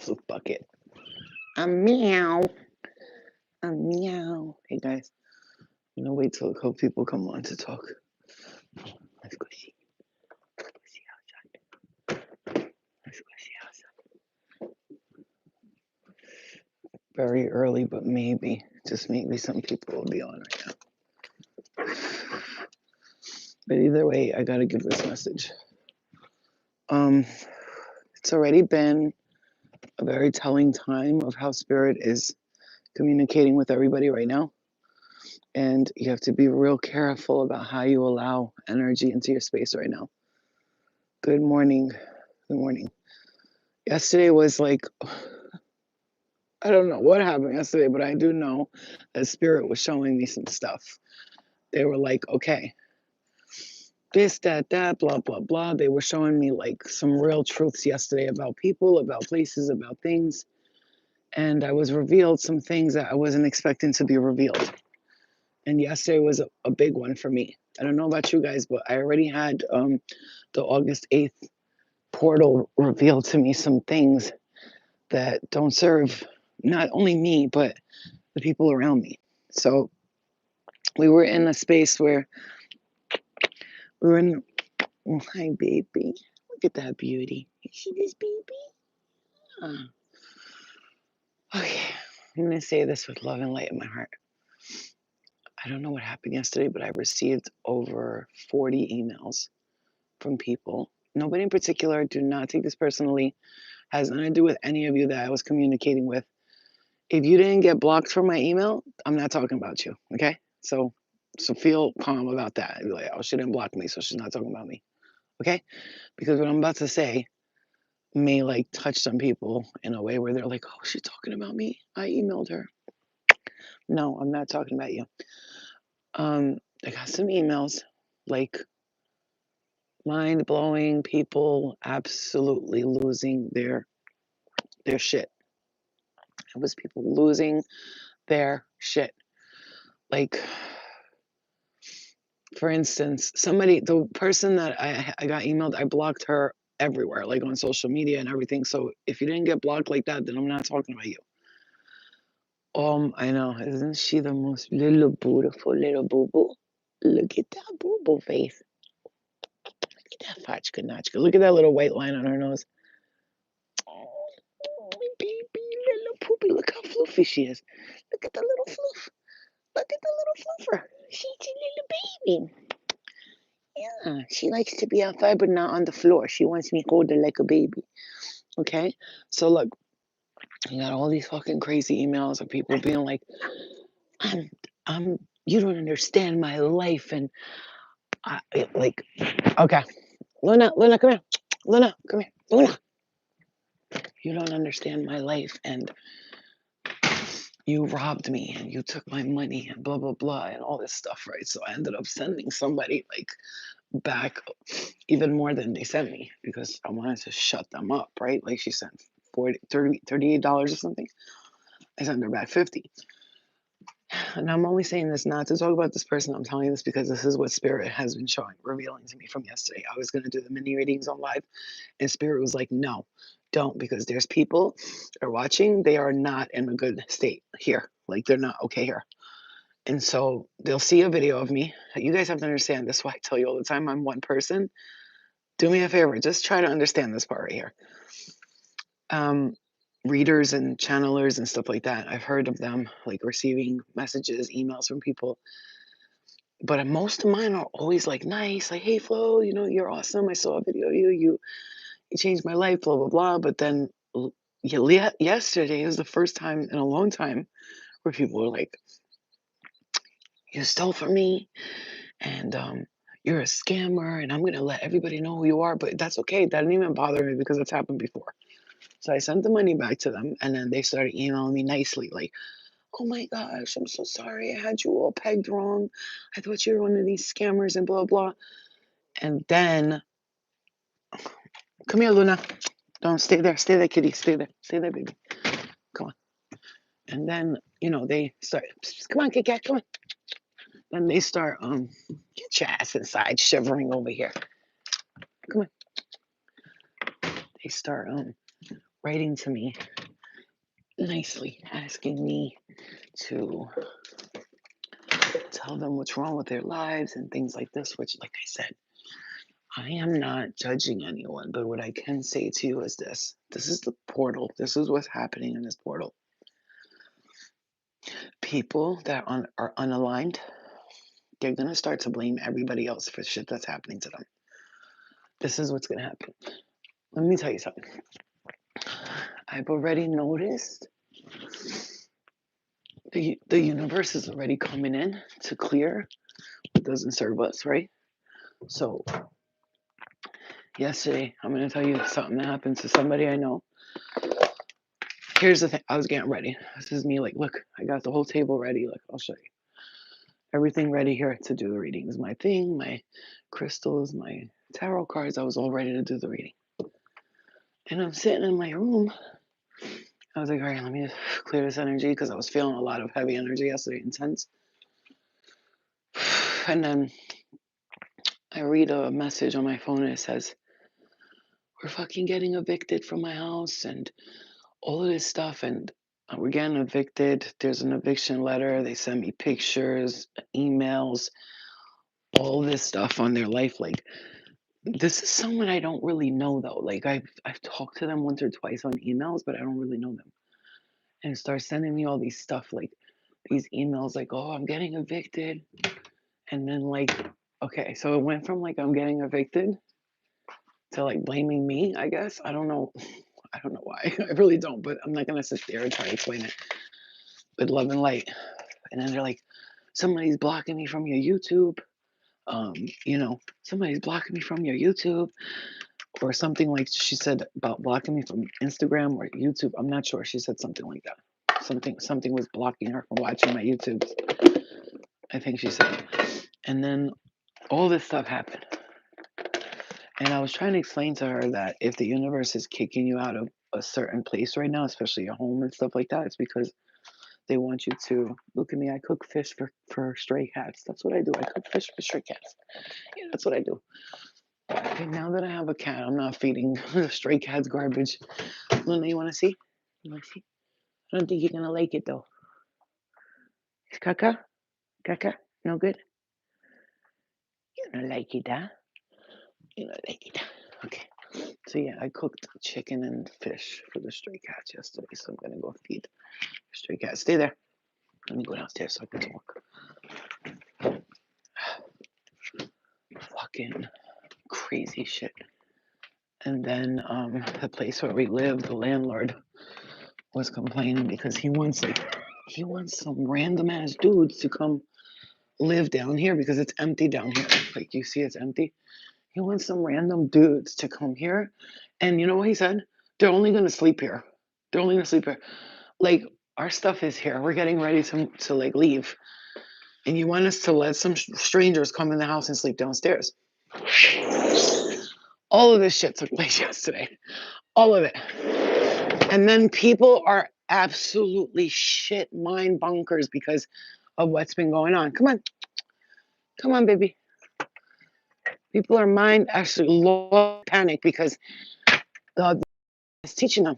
flute bucket. A meow. A meow. Hey guys, wait till a couple people come on to talk. Let's go see. Let's go see outside. Let's go see outside. Very early, but maybe, just maybe, some people will be on right now. But either way, I gotta give this message. It's already been a very telling time of how Spirit is communicating with everybody right now. And you have to be real careful about how you allow energy into your space right now. Good morning. Good morning. Yesterday was like, I don't know what happened yesterday, but I do know that Spirit was showing me some stuff. They were like, okay, this, that, blah, blah, blah. They were showing me like some real truths yesterday about people, about places, about things. And I was revealed some things that I wasn't expecting to be revealed. And yesterday was a big one for me. I don't know about you guys, but I already had the August 8th portal reveal to me some things that don't serve not only me, but the people around me. So we were in a space where we were in, oh, hi, baby. Look at that beauty. You see this baby? Okay, I'm going to say this with love and light in my heart. I don't know what happened yesterday, but I received over 40 emails from people. Nobody in particular. Do not take this personally. Has nothing to do with any of you that I was communicating with. If you didn't get blocked from my email, I'm not talking about you, okay? So feel calm about that. Be like, oh, she didn't block me, so she's not talking about me, okay? Because what I'm about to say may like touch some people in a way where they're like, oh, she's talking about me. I emailed her. No, I'm not talking about you. I got some emails, like mind-blowing, people absolutely losing their shit. It was people losing their shit. Like, for instance, the person that I got emailed, I blocked her everywhere, like on social media and everything. So if you didn't get blocked like that, then I'm not talking about you. I know. Isn't she the most little beautiful little boo-boo? Look at that boo-boo face. Look at that fachka nachka. Look at that little white line on her nose. Oh, my baby, little poopy. Look how floofy she is. Look at the little floof. Look at the little floofer. She's a little baby. Yeah, she likes to be outside, but not on the floor. She wants me to hold her like a baby. Okay? So look, you got all these fucking crazy emails of people being like, you don't understand my life. And like, okay. Luna, come here. Luna, come here. Luna. You don't understand my life. And you robbed me and you took my money and blah, blah, blah, and all this stuff, right? So I ended up sending somebody like back even more than they sent me because I wanted to shut them up, right? Like she sent $38 or something. I sent her back 50. And I'm only saying this not to talk about this person. I'm telling you this because this is what Spirit has been revealing to me from yesterday. I was going to do the mini readings on live, and Spirit was like, no, don't, because there's people that are watching. They are not in a good state here. Like, they're not okay here. And so they'll see a video of me. You guys have to understand this. Why I tell you all the time, I'm one person. Do me a favor. Just try to understand this part right here. Readers and channelers and stuff like that, I've heard of them like receiving messages, emails from people. But most of mine are always like nice, like, hey Flo, you're awesome. I saw a video of you. You changed my life, blah, blah, blah. But then yesterday is the first time in a long time where people were like, you stole from me and you're a scammer and I'm going to let everybody know who you are. But that's okay. That didn't even bother me because it's happened before. So I sent the money back to them, and then they started emailing me nicely, like, oh my gosh, I'm so sorry. I had you all pegged wrong. I thought you were one of these scammers and blah, blah. And then, come here, Luna. Don't stay there. Stay there, kitty. Stay there. Stay there, baby. Come on. And then, they start, come on, Kit Kat, come on. Then they start, get your ass inside, shivering over here. Come on. They start, writing to me nicely, asking me to tell them what's wrong with their lives and things like this, which, like I said, I am not judging anyone, but what I can say to you is this. This is the portal. This is what's happening in this portal. People that are unaligned, they're going to start to blame everybody else for shit that's happening to them. This is what's going to happen. Let me tell you something. I've already noticed the universe is already coming in to clear what doesn't serve us, right? So yesterday, I'm going to tell you something that happened to somebody I know. Here's the thing. I was getting ready. This is me like, look, I got the whole table ready. Look, I'll show you. Everything ready here to do the readings. My thing, my crystals, my tarot cards. I was all ready to do the reading. And I'm sitting in my room. I was like, all right, let me just clear this energy because I was feeling a lot of heavy energy yesterday, intense. And then I read a message on my phone and it says, we're fucking getting evicted from my house and all of this stuff. And we're getting evicted. There's an eviction letter. They send me pictures, emails, all this stuff on their life. Like, this is someone I don't really know though. Like I've talked to them once or twice on emails, but I don't really know them. And start sending me all these stuff, like these emails, like, oh, I'm getting evicted. And then like, okay, so it went from like I'm getting evicted to like blaming me, I guess. I don't know. I don't know why. I really don't, but I'm not gonna sit there and try to explain it with love and light. And then they're like, somebody's blocking me from your YouTube. Somebody's blocking me from your YouTube. Or something like she said about blocking me from Instagram or YouTube. I'm not sure. She said something like that. Something was blocking her from watching my YouTube. I think she said. And then all this stuff happened. And I was trying to explain to her that if the universe is kicking you out of a certain place right now, especially your home and stuff like that, it's because they want you to look at me. I cook fish for stray cats. That's what I do. I cook fish for stray cats. Yeah, that's what I do. Okay, now that I have a cat, I'm not feeding the stray cats garbage. Luna, you want to see? You want to see? I don't think you're gonna like it though. Caca, caca, no good. You don't like it, huh? You don't like it. Okay. So yeah, I cooked chicken and fish for the stray cats yesterday. So I'm gonna go feed the stray cats. Stay there. Let me go downstairs so I can talk. Fucking crazy shit. And then the place where we live, the landlord was complaining because he wants some random ass dudes to come live down here because it's empty down here. Like you see, it's empty. He wants some random dudes to come here, and you know what he said? They're only gonna sleep here. They're only gonna sleep here. Like our stuff is here. We're getting ready to like leave, and you want us to let some strangers come in the house and sleep downstairs. All of this shit took place yesterday. All of it. And then people are absolutely shit mind bonkers because of what's been going on. Come on. Come on, baby. People are mind actually low panic because it's teaching them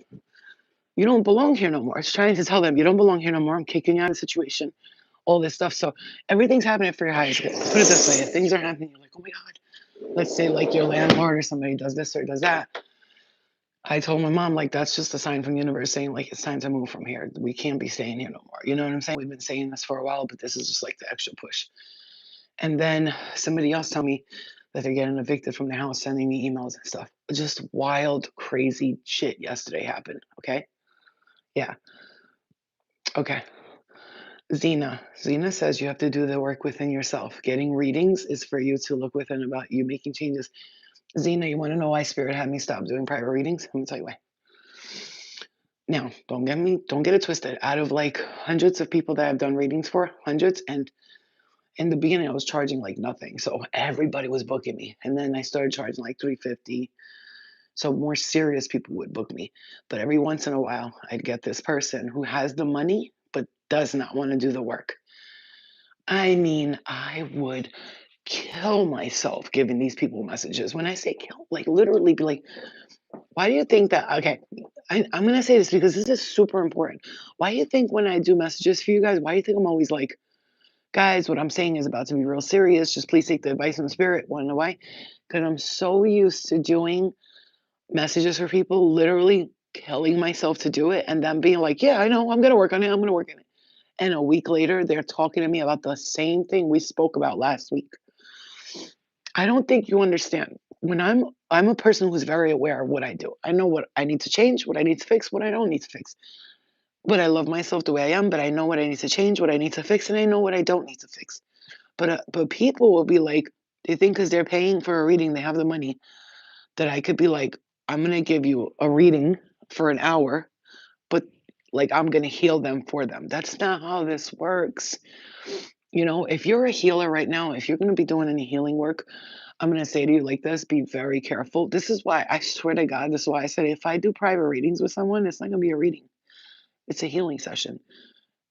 you don't belong here no more. It's trying to tell them you don't belong here no more. I'm kicking you out of the situation. All this stuff. So everything's happening for your highest good. Put it this way: if things are happening, you're like, oh my god. Let's say like your landlord or somebody does this or does that. I told my mom like that's just a sign from the universe saying like it's time to move from here. We can't be staying here no more. You know what I'm saying? We've been saying this for a while, but this is just like the extra push. And then somebody else tell me that they're getting evicted from their house, sending me emails and stuff. Just wild, crazy shit yesterday happened. Okay. Yeah. Okay. Zena says you have to do the work within yourself. Getting readings is for you to look within about you making changes. Zena, you want to know why Spirit had me stop doing private readings? Let me tell you why. Now, don't get it twisted. Out of like hundreds of people that I've done readings for, hundreds, and in the beginning I was charging like nothing. So everybody was booking me. And then I started charging like $350. So more serious people would book me. But every once in a while, I'd get this person who has the money but does not want to do the work. I mean, I would kill myself giving these people messages. When I say kill, like literally be like, Why do you think that? Okay, I'm going to say this because this is super important. Why do you think when I do messages for you guys, why do you think I'm always like, guys, what I'm saying is about to be real serious. Just please take the advice from spirit. Want to know why? Because I'm so used to doing messages for people, literally killing myself to do it, and then being like, yeah, I know, I'm going to work on it. I'm going to work on it. And a week later, they're talking to me about the same thing we spoke about last week. I don't think you understand. When I'm a person who's very aware of what I do. I know what I need to change, what I need to fix, what I don't need to fix. But I love myself the way I am, but I know what I need to change, what I need to fix, and I know what I don't need to fix. But people will be like, they think because they're paying for a reading, they have the money, that I could be like, I'm gonna give you a reading for an hour, but like I'm gonna heal them for them. That's not how this works. You know, if you're a healer right now, if you're gonna be doing any healing work, I'm gonna say to you like this, be very careful. This is why I swear to God, this is why I said if I do private readings with someone, it's not gonna be a reading. It's a healing session.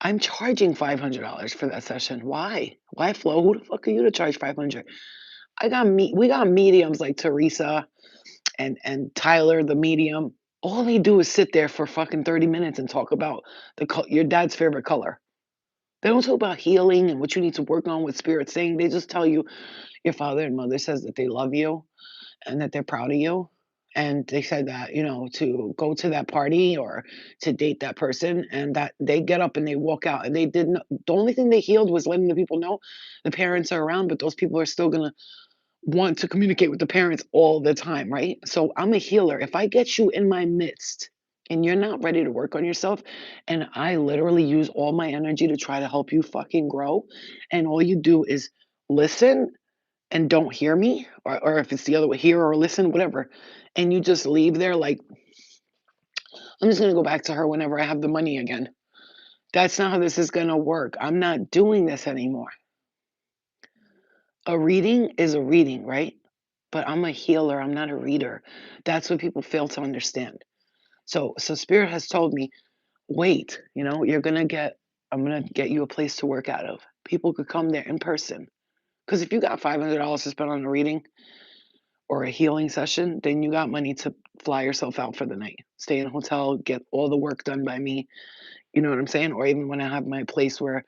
I'm charging $500 for that session. Why? Why, Flo? Who the fuck are you to charge 500? We got mediums like Teresa and Tyler, the medium. All they do is sit there for fucking 30 minutes and talk about your dad's favorite color. They don't talk about healing and what you need to work on, what spirit's saying. They just tell you your father and mother says that they love you and that they're proud of you. And they said that, to go to that party or to date that person, and that they get up and they walk out. And they didn't, the only thing they healed was letting the people know the parents are around, but those people are still going to want to communicate with the parents all the time, right? So I'm a healer. If I get you in my midst and you're not ready to work on yourself, and I literally use all my energy to try to help you fucking grow, and all you do is listen and don't hear me, or if it's the other way, hear or listen, whatever, and you just leave there like, I'm just gonna go back to her whenever I have the money again. That's not how this is gonna work. I'm not doing this anymore. A reading is a reading, right? But I'm a healer, I'm not a reader. That's what people fail to understand. So spirit has told me, wait, I'm gonna get you a place to work out of. People could come there in person. Because if you got $500 to spend on a reading or a healing session, then you got money to fly yourself out for the night. Stay in a hotel, get all the work done by me. You know what I'm saying? Or even when I have my place where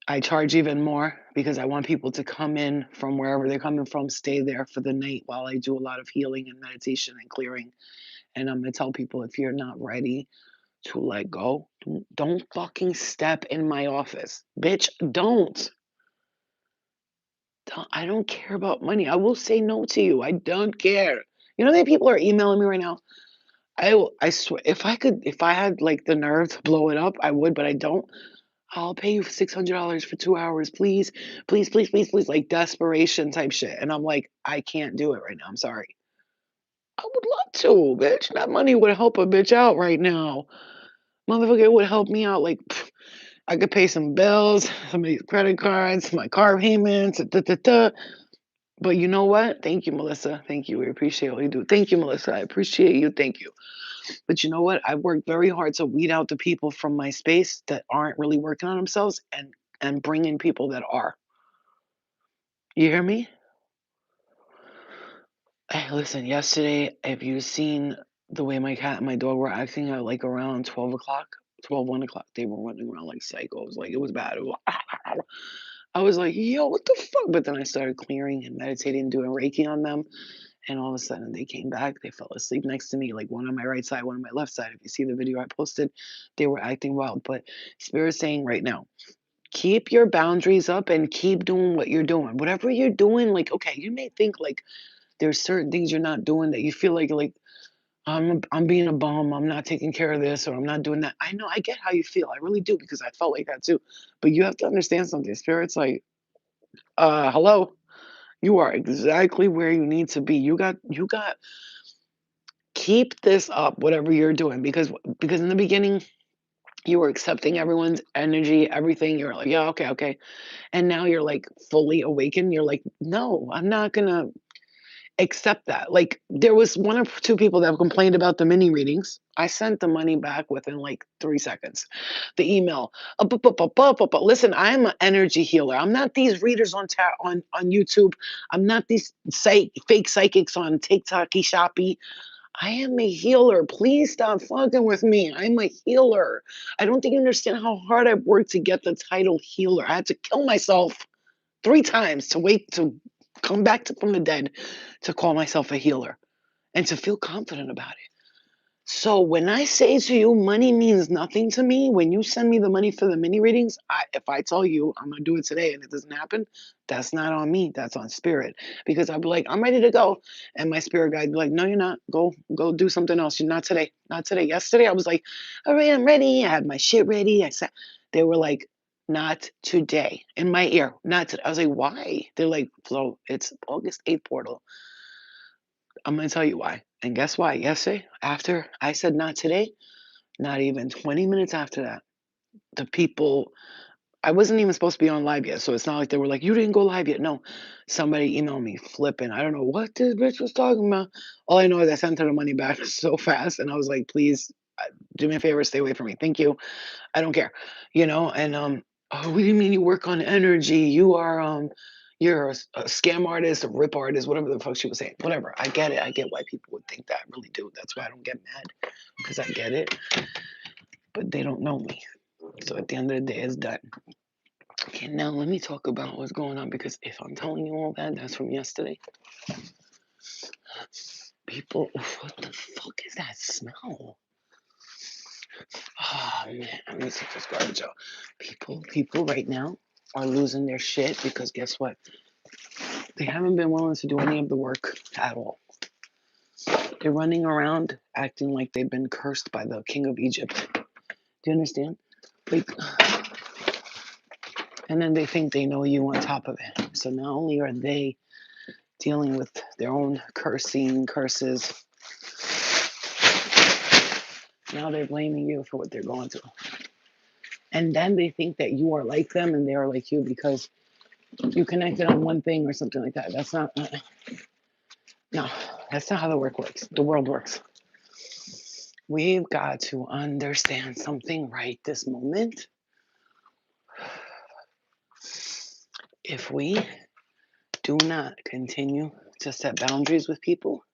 I charge even more because I want people to come in from wherever they're coming from, stay there for the night while I do a lot of healing and meditation and clearing. And I'm gonna tell people, if you're not ready to let go, don't fucking step in my office. Bitch, don't. I don't care about money. I will say no to you. I don't care. You know that people are emailing me right now? I swear, if I had like the nerve to blow it up, I would, but I don't. I'll pay you $600 for 2 hours, please, please, please, please, please, like desperation type shit. And I'm like, I can't do it right now. I'm sorry. I would love to, bitch. That money would help a bitch out right now. Motherfucker, it would help me out. Like, I could pay some bills, some of these credit cards, my car payments, da, da, da. But you know what? Thank you, Melissa. Thank you. We appreciate all you do. Thank you, Melissa. I appreciate you. Thank you. But you know what? I've worked very hard to weed out the people from my space that aren't really working on themselves, and bring in people that are. You hear me? Hey, listen, yesterday, if you seen the way my cat and my dog were acting at like around 12 o'clock, 1 o'clock, they were running around like psychos. Like it was bad. It was, I was like, yo, what the fuck? But then I started clearing and meditating, doing Reiki on them. And all of a sudden they came back. They fell asleep next to me, like one on my right side, one on my left side. If you see the video I posted, they were acting wild. But Spirit's saying right now, keep your boundaries up and keep doing what you're doing. Whatever you're doing, like, okay, you may think like there's certain things you're not doing that you feel like I'm being a bum, I'm not taking care of this, or I'm not doing that. I know, I get how you feel. I really do, because I felt like that too. But you have to understand something. Spirit's like, hello. You are exactly where you need to be. You got keep this up, whatever you're doing, because in the beginning you were accepting everyone's energy, everything. You're like, yeah, okay, okay. And now you're like fully awakened. You're like, no, I'm not gonna accept that. Like there was one or two people that have complained about the mini readings. I sent the money back within like 3 seconds. The email. Listen, I'm an energy healer. I'm not these readers on YouTube. I'm not these fake psychics on TikTok, Shopee. I am a healer. Please stop fucking with me. I'm a healer. I don't think you understand how hard I've worked to get the title healer. I had to kill myself 3 times to wait to come back from the dead to call myself a healer and to feel confident about it. So when I say to you, money means nothing to me, when you send me the money for the mini readings, if I tell you I'm going to do it today and it doesn't happen, that's not on me. That's on spirit. Because I'll be like, I'm ready to go. And my spirit guide be like, no, you're not. Go do something else. You're not today. Not today. Yesterday, I was like, all right, I'm ready. I had my shit ready. I said, they were like, not today. In my ear, not today. I was like, why? They're like, Flo, it's August 8th portal. I'm going to tell you why. And guess why? Yesterday, after I said not today, not even 20 minutes after that, the people, I wasn't even supposed to be on live yet. So it's not like they were like, you didn't go live yet. No, somebody emailed me flipping. I don't know what this bitch was talking about. All I know is I sent her the money back so fast. And I was like, please do me a favor, stay away from me. Thank you. I don't care. And oh, what do you mean you work on energy? You're a scam artist, a rip artist, whatever the fuck she was saying. Whatever. I get it. I get why people would think that. I really do. That's why I don't get mad. Because I get it. But they don't know me. So at the end of the day, it's done. Okay, now let me talk about what's going on, because if I'm telling you all that, that's from yesterday. People, what the fuck is that smell? Oh man, let me take this garbage out. People right now are losing their shit because guess what? They haven't been willing to do any of the work at all. They're running around acting like they've been cursed by the king of Egypt. Do you understand? Like, and then they think they know you on top of it. So not only are they dealing with their own curses, now they're blaming you for what they're going through. And then they think that you are like them and they are like you because you connected on one thing or something like that. That's not, no, that's not how the world works. We've got to understand something right this moment. If we do not continue to set boundaries with people,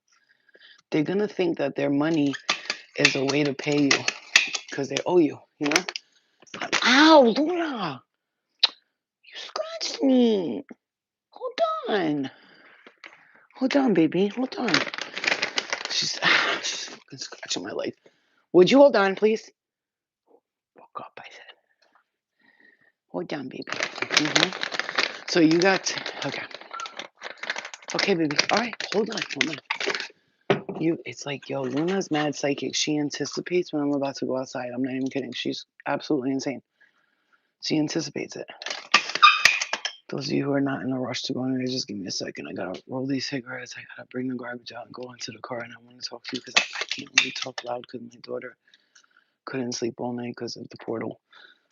they're going to think that their money is a way to pay you because they owe you, you know? Ow, Luna! You scratched me. Hold on. Hold on, baby. Hold on. She's fucking scratching my leg. Would you hold on, please? Woke up, I said. Hold on, baby. Mm-hmm. So you got, okay. Okay, baby. All right, hold on. It's like, yo, Luna's mad psychic. She anticipates when I'm about to go outside. I'm not even kidding. She's absolutely insane. She anticipates it. Those of you who are not in a rush to go in there, just give me a second. I gotta roll these cigarettes. I gotta bring the garbage out and go into the car. And I want to talk to you because I can't really talk loud because my daughter couldn't sleep all night because of the portal.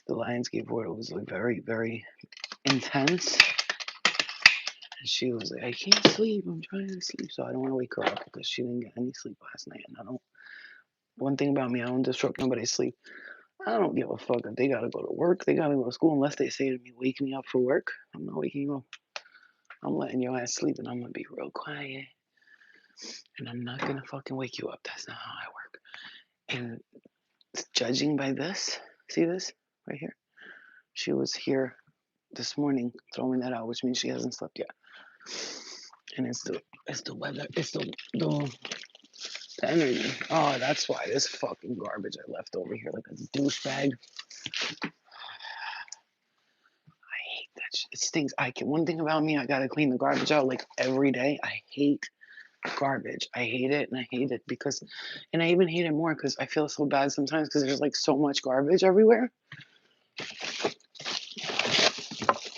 The Lionsgate portal was like very, very intense. And she was like, I can't sleep. I'm trying to sleep. So I don't want to wake her up because she didn't get any sleep last night. And one thing about me, I don't disrupt nobody's sleep. I don't give a fuck if they gotta go to work, they gotta go to school, unless they say to me, wake me up for work. I'm not waking you up. I'm letting your ass sleep and I'm gonna be real quiet. And I'm not gonna fucking wake you up. That's not how I work. And judging by this, see this right here? She was here this morning throwing that out, which means she hasn't slept yet. And it's the weather, it's the energy. Oh, that's why this fucking garbage I left over here like a douchebag. It stinks. One thing about me, I gotta clean the garbage out like every day. I hate garbage. I hate it, and I hate it and I even hate it more because I feel so bad sometimes because there's like so much garbage everywhere.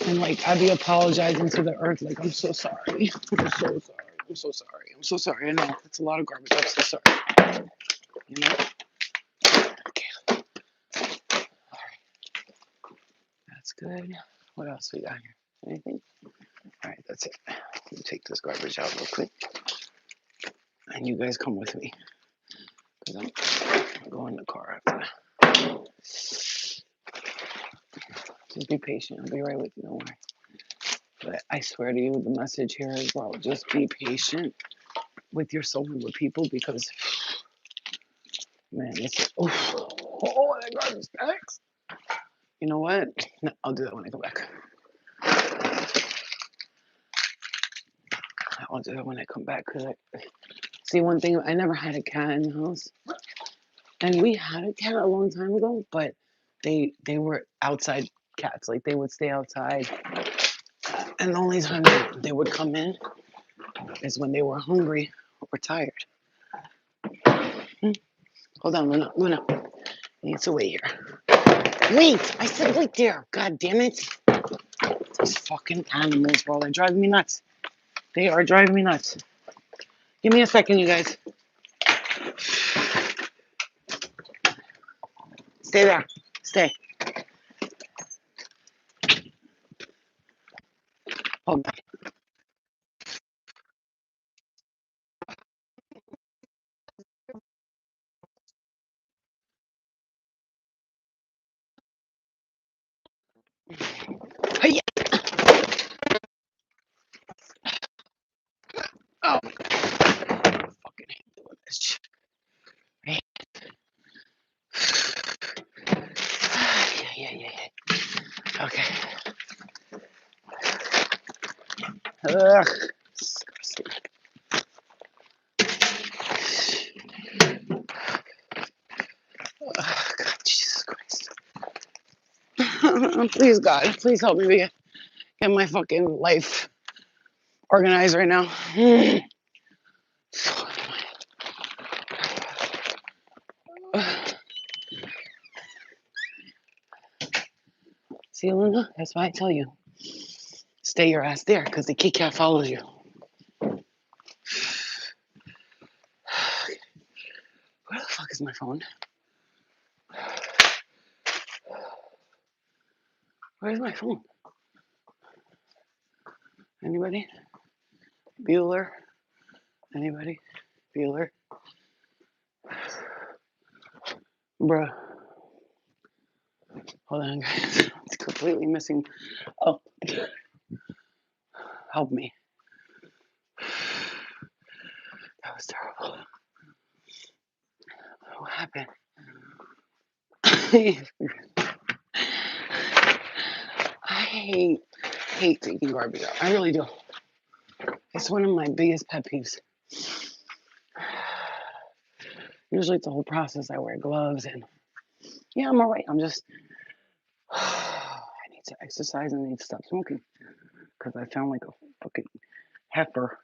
And like I'd be apologizing to the earth, like I'm so sorry. I'm so sorry. I'm so sorry. I'm so sorry. I know it's a lot of garbage. I'm so sorry. You know? Okay. All right. That's good. What else we got here? Anything? All right, that's it. Let me take this garbage out real quick. And you guys come with me. Because I'm going in the car after that. Just be patient. I'll be right with you. Don't worry. But I swear to you, the message here is, well, just be patient with yourself and with people because Man, this. Oh, that garbage bags. You know what? No, I'll do that when I come back. I'll do that when I come back. Cause see, one thing, I never had a cat in the house. And we had a cat a long time ago, but they were outside cats. Like they would stay outside. And the only time they would come in is when they were hungry or tired. Hold on, Luna. Luna, you need to wait here. Wait! I said wait there. God damn it. These fucking animals, bro. They're driving me nuts. They are driving me nuts. Give me a second, you guys. Stay there. Stay. Hold on. Hey, oh, fucking hate doing this shit. Hey. Yeah. Okay. Ugh. Disgusting. Oh, God, Jesus Christ. Please, God, please help me get my fucking life organized right now. See, Luna, that's why I tell you, stay your ass there, because the kitty cat follows you. Where the fuck is my phone? Where's my phone? Anybody? Bueller? Anybody? Bueller? Bruh. Hold on, guys. It's completely missing. Oh, help me. That was terrible. What happened? I hate taking garbage out. I really do. It's one of my biggest pet peeves. Usually it's the whole process. I wear gloves and yeah, I'm all right. I'm just I need to exercise and I need to stop smoking because I sound like a fucking heifer.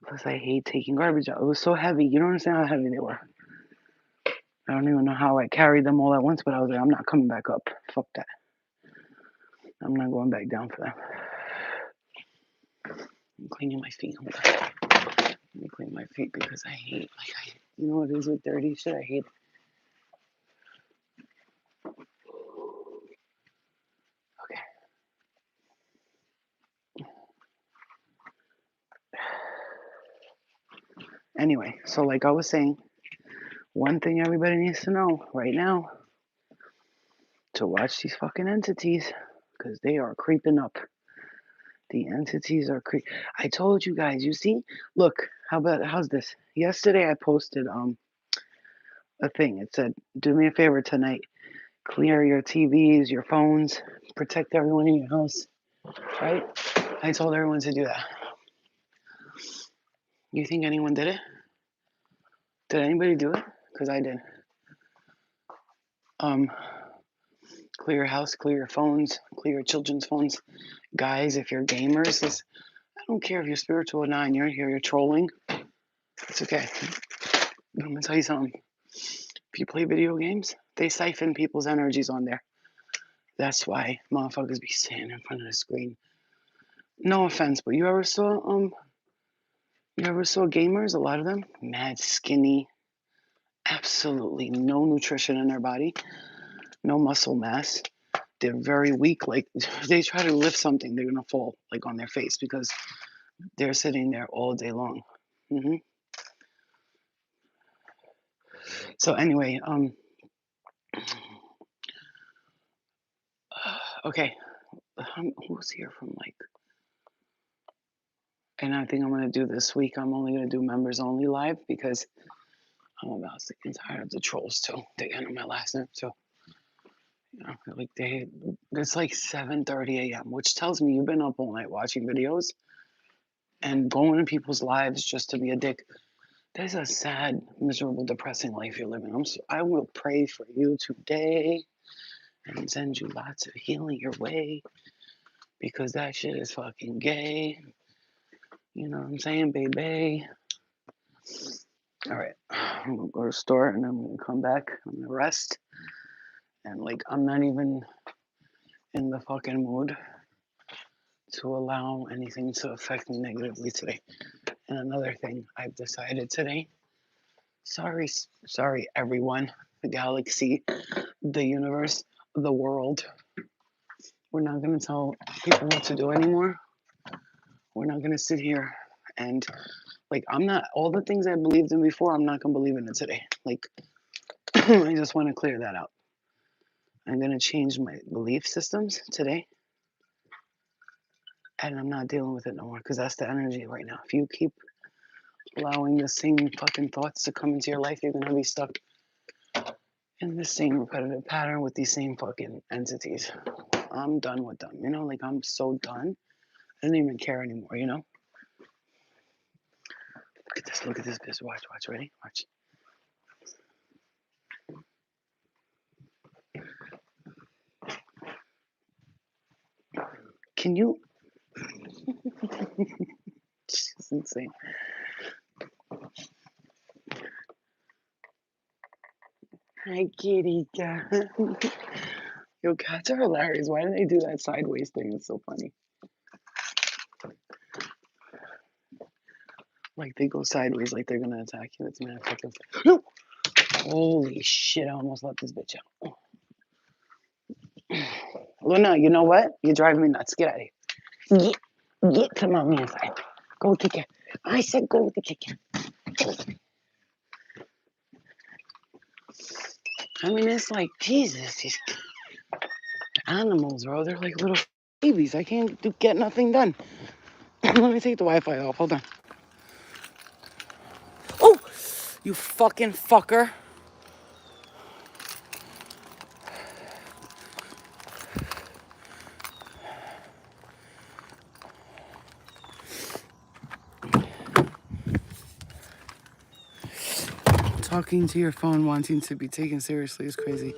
Plus, I hate taking garbage out. It was so heavy. You don't understand how heavy they were. I don't even know how I carried them all at once, but I was like, I'm not coming back up. Fuck that. I'm not going back down for that. I'm cleaning my feet. Hold on. Let me clean my feet because I hate, you know what it is with dirty shit? I hate it. Okay. Anyway, so like I was saying, one thing everybody needs to know right now to watch these fucking entities because they are creeping up. The entities are creeping. I told you guys. You see? Look. How's this? Yesterday I posted a thing. It said, "Do me a favor tonight. Clear your TVs, your phones, protect everyone in your house." Right? I told everyone to do that. You think anyone did it? Did anybody do it? Because I did. Clear your house, clear your phones, clear your children's phones. Guys, if you're gamers, I don't care if you're spiritual or not and you're here, you're trolling. It's okay. But I'm gonna tell you something. If you play video games, they siphon people's energies on there. That's why motherfuckers be sitting in front of the screen. No offense, but you ever saw gamers, a lot of them, mad skinny, absolutely no nutrition in their body, no muscle mass. They're very weak. Like they try to lift something, they're gonna fall like on their face because they're sitting there all day long. So anyway, okay, who's here from like And I think I'm going to do this week. I'm only going to do members only live because I'm about sick and tired of the trolls too. They get on my last nerve too. You know, like it's like 7:30 a.m., which tells me you've been up all night watching videos and going in people's lives just to be a dick. There's a sad, miserable, depressing life you're living. I will pray for you today and send you lots of healing your way because that shit is fucking gay. You know what I'm saying, baby? All right, I'm gonna go to the store and I'm gonna come back. I'm gonna rest. And like, I'm not even in the fucking mood to allow anything to affect me negatively today. And another thing I've decided today, sorry everyone, the galaxy, the universe, the world. We're not going to tell people what to do anymore. We're not going to sit here and like, I'm not, all the things I believed in before, I'm not going to believe in it today. Like, I just want to clear that out. I'm going to change my belief systems today. And I'm not dealing with it no more because that's the energy right now. If you keep allowing the same fucking thoughts to come into your life, you're going to be stuck in the same repetitive pattern with these same fucking entities. I'm done with them, you know, like I'm so done. I don't even care anymore, you know? Look at this, bitch. Watch, ready? Watch. Can you? She's insane. Hi, kitty cat. Yo, cats are hilarious. Why do they do that sideways thing? It's so funny. Like they go sideways, like they're gonna attack you. It's mad fucking. No! Holy shit! I almost let this bitch out. Luna, you know what? You're driving me nuts. Get out of here. Get to mommy inside. Go take care. I said go take care. I mean, it's like Jesus. These animals, bro. They're like little babies. I can't get nothing done. Let me take the Wi-Fi off. Hold on. Oh, you fucking fucker. Talking to your phone, wanting to be taken seriously is crazy.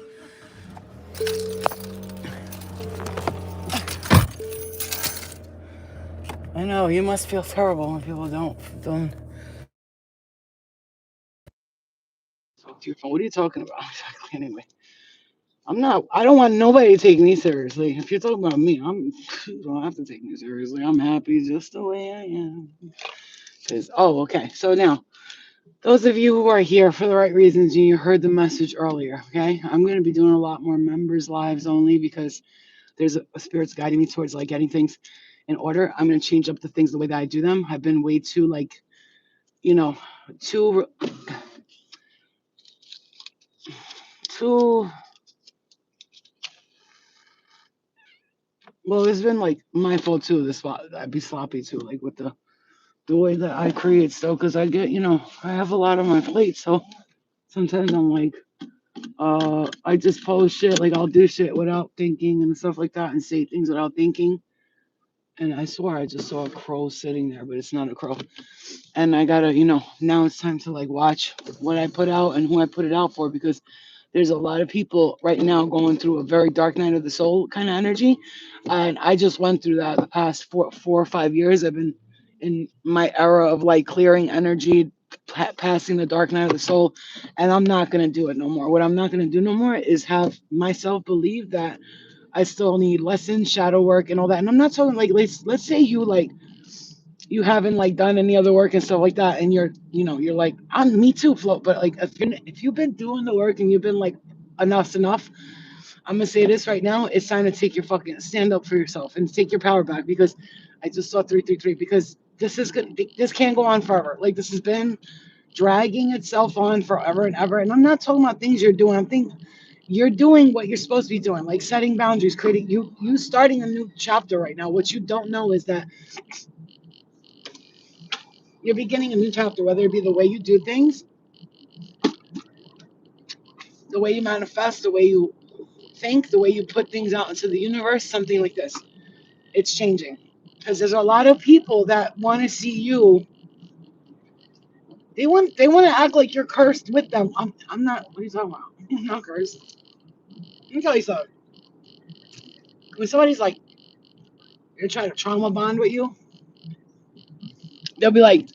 I know, you must feel terrible when people don't. Talk to your phone. What are you talking about? Exactly, anyway. I don't want nobody to take me seriously. If you're talking about me, you don't have to take me seriously. I'm happy just the way I am. Okay. So now, those of you who are here for the right reasons, you heard the message earlier, okay? I'm going to be doing a lot more members lives only because there's a spirit's guiding me towards like getting things in order. I'm going to change up the things the way that I do them. I've been way too like, you know, too too well, it's been like my fault too. I'd be sloppy too, like with the way that I create stuff because I get, I have a lot on my plate. So sometimes I'm like, I just post shit, like I'll do shit without thinking and stuff like that and say things without thinking. And I swear I just saw a crow sitting there, but it's not a crow. And I gotta, now it's time to like watch what I put out and who I put it out for because there's a lot of people right now going through a very dark night of the soul kind of energy. And I just went through that the past 4 or 5 years. I've been in my era of like clearing energy, passing the dark night of the soul. And I'm not going to do it no more. What I'm not going to do no more is have myself believe that I still need lessons, shadow work, and all that. And I'm not talking like, let's say you haven't like done any other work and stuff like that and you're like I'm me too float but like if you've been doing the work and you've been like enough's enough. I'm gonna say this right now, it's time to take your fucking stand up for yourself and take your power back because I just saw 333 because this can't go on forever. Like this has been dragging itself on forever and ever, and I'm not talking about things you're doing. I'm thinking you're doing what you're supposed to be doing, like setting boundaries, creating you starting a new chapter right now. What you don't know is that You're beginning a new chapter, whether it be the way you do things, the way you manifest, the way you think, the way you put things out into the universe, something like this. It's changing. Because there's a lot of people that want to see you. They want to act like you're cursed with them. I'm not. What are you talking about? I'm not cursed. Let me tell you something. When somebody's like, you're trying to trauma bond with you, they'll be like,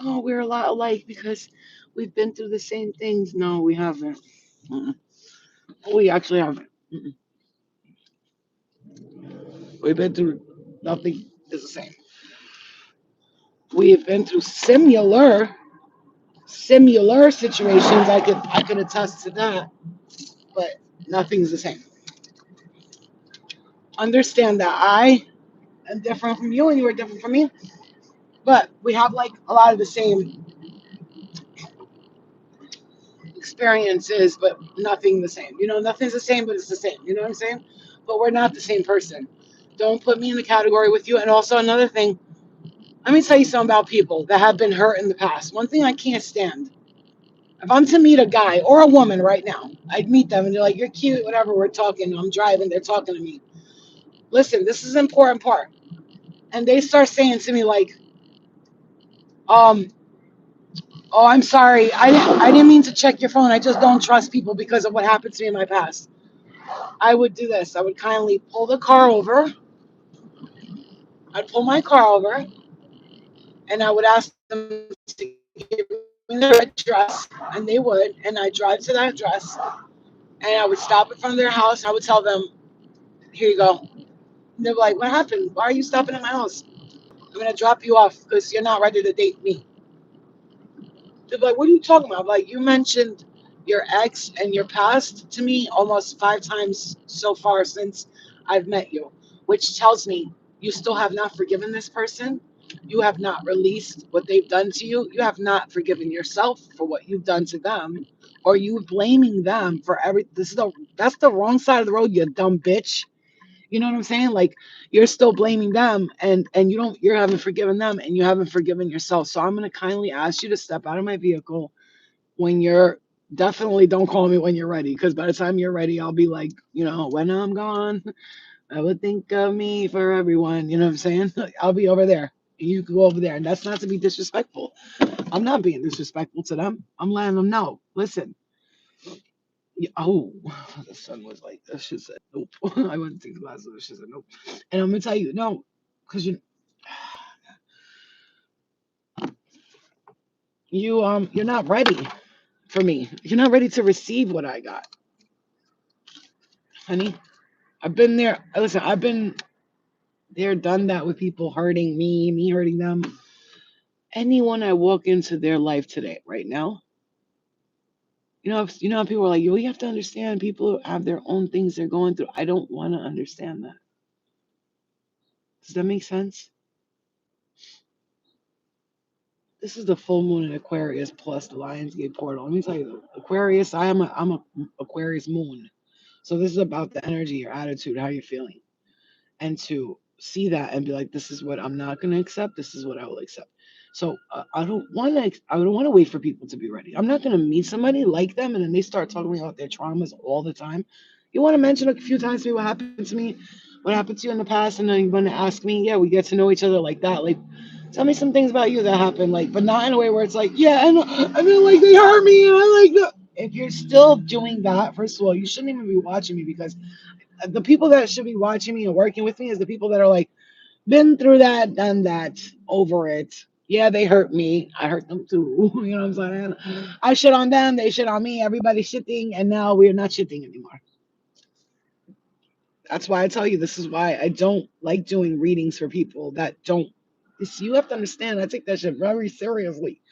oh, we're a lot alike because we've been through the same things. No, we haven't. Mm-mm. We actually haven't. Mm-mm. We've been through nothing is the same. We've been through similar situations. I could attest to that, but nothing's the same. Understand that I am different from you and you are different from me, but we have like a lot of the same experiences, but nothing the same. Nothing's the same, but it's the same. You know what I'm saying? But we're not the same person. Don't put me in the category with you. And also another thing, let me tell you something about people that have been hurt in the past. One thing I can't stand. If I'm to meet a guy or a woman right now, I'd meet them and they're like, you're cute, whatever, we're talking, I'm driving, they're talking to me. Listen, this is an important part. And they start saying to me like, um, oh, I'm sorry. I didn't mean to check your phone. I just don't trust people because of what happened to me in my past. I would do this. I would kindly pull the car over. I'd pull my car over and I would ask them to give me their address. And they would. And I'd drive to that address and I would stop in front of their house. And I would tell them, here you go. And they're like, what happened? Why are you stopping at my house? I'm going to drop you off because you're not ready to date me. They're like, what are you talking about? I'm like, you mentioned your ex and your past to me almost 5 times so far since I've met you, which tells me you still have not forgiven this person. You have not released what they've done to you. You have not forgiven yourself for what you've done to them, or you blaming them for every. That's the wrong side of the road, you dumb bitch. You know what I'm saying? Like you're still blaming them and you haven't forgiven them and you haven't forgiven yourself. So I'm gonna kindly ask you to step out of my vehicle when you're definitely don't call me when you're ready, because by the time you're ready, I'll be like, when I'm gone, I would think of me for everyone. You know what I'm saying? I'll be over there. You can go over there. And that's not to be disrespectful. I'm not being disrespectful to them. I'm letting them know. Listen, oh, the sun was like, that shit said nope. I wouldn't take the glasses. She said nope. And I'm gonna tell you, no, because you're not ready for me. You're not ready to receive what I got, honey. I've been there. Listen, I've been there, done that with people hurting me hurting them. Anyone I walk into their life today, right now, how people are like, yo, you have to understand people have their own things they're going through. I don't want to understand that. Does that make sense? This is the full moon in Aquarius plus the Lionsgate portal. Let me tell you, Aquarius, I'm a Aquarius moon. So this is about the energy, your attitude, how you're feeling. And to see that and be like, this is what I'm not going to accept. This is what I will accept. So I don't want to wait for people to be ready. I'm not going to meet somebody like them and then they start talking about their traumas all the time. You want to mention a few times to me what happened to me, what happened to you in the past, and then you want to ask me, yeah, we get to know each other like that. Like, tell me some things about you that happened, like, but not in a way where it's like, yeah, and I mean, like they hurt me, and I like that. If you're still doing that, first of all, you shouldn't even be watching me, because the people that should be watching me and working with me is the people that are like, been through that, done that, over it. Yeah, they hurt me. I hurt them too. You know what I'm saying? I shit on them. They shit on me. Everybody's shitting. And now we're not shitting anymore. That's why I tell you, this is why I don't like doing readings for people that don't. You have to understand, I take that shit very seriously.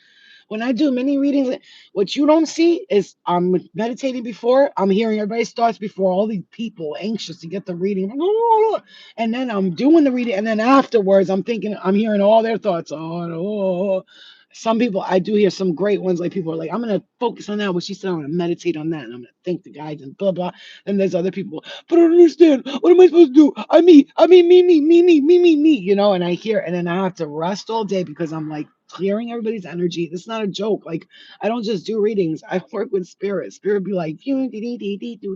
When I do mini readings, what you don't see is I'm meditating before, I'm hearing everybody starts before all these people anxious to get the reading. And then I'm doing the reading, and then afterwards I'm thinking, I'm hearing all their thoughts. Oh, Some people, I do hear some great ones. Like people are like, I'm gonna focus on that. What she said, I'm gonna meditate on that, and I'm gonna thank the guides and blah blah. And there's other people, but I don't understand. What am I supposed to do? Me. You know. And I hear, and then I have to rest all day because I'm like clearing everybody's energy. It's not a joke. Like I don't just do readings. I work with spirit. Spirit be like, do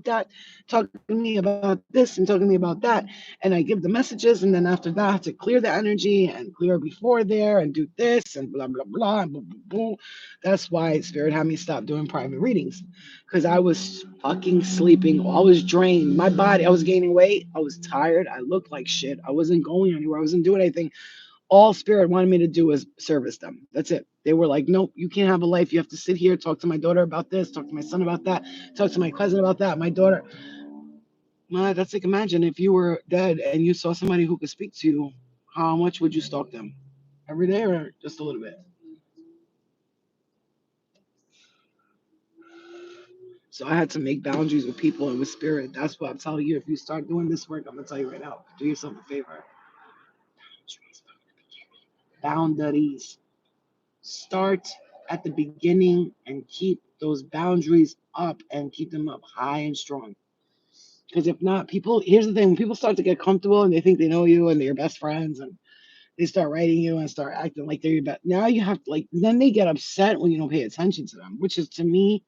that, talking to me about this and talking to me about that, and I give the messages, and then after that, I have to clear the energy and clear before there and do this and blah blah blah and boom boom boom. That's why Spirit had me stop doing private readings because I was fucking sleeping. I was drained. My body, I was gaining weight. I was tired. I looked like shit. I wasn't going anywhere. I wasn't doing anything. All Spirit wanted me to do was service them. That's it. They were like, nope, you can't have a life. You have to sit here, talk to my daughter about this, talk to my son about that, talk to my cousin about that, my daughter. That's like imagine if you were dead and you saw somebody who could speak to you, how much would you stalk them? Every day or just a little bit? So I had to make boundaries with people and with spirit. That's what I'm telling you. If you start doing this work, I'm gonna tell you right now, do yourself a favor. Boundaries. Start at the beginning and keep those boundaries up and keep them up high and strong. Because if not, people, here's the thing, when people start to get comfortable and they think they know you and they're your best friends and they start writing you and start acting like they're your best, now you have to like, then they get upset when you don't pay attention to them, which is to me,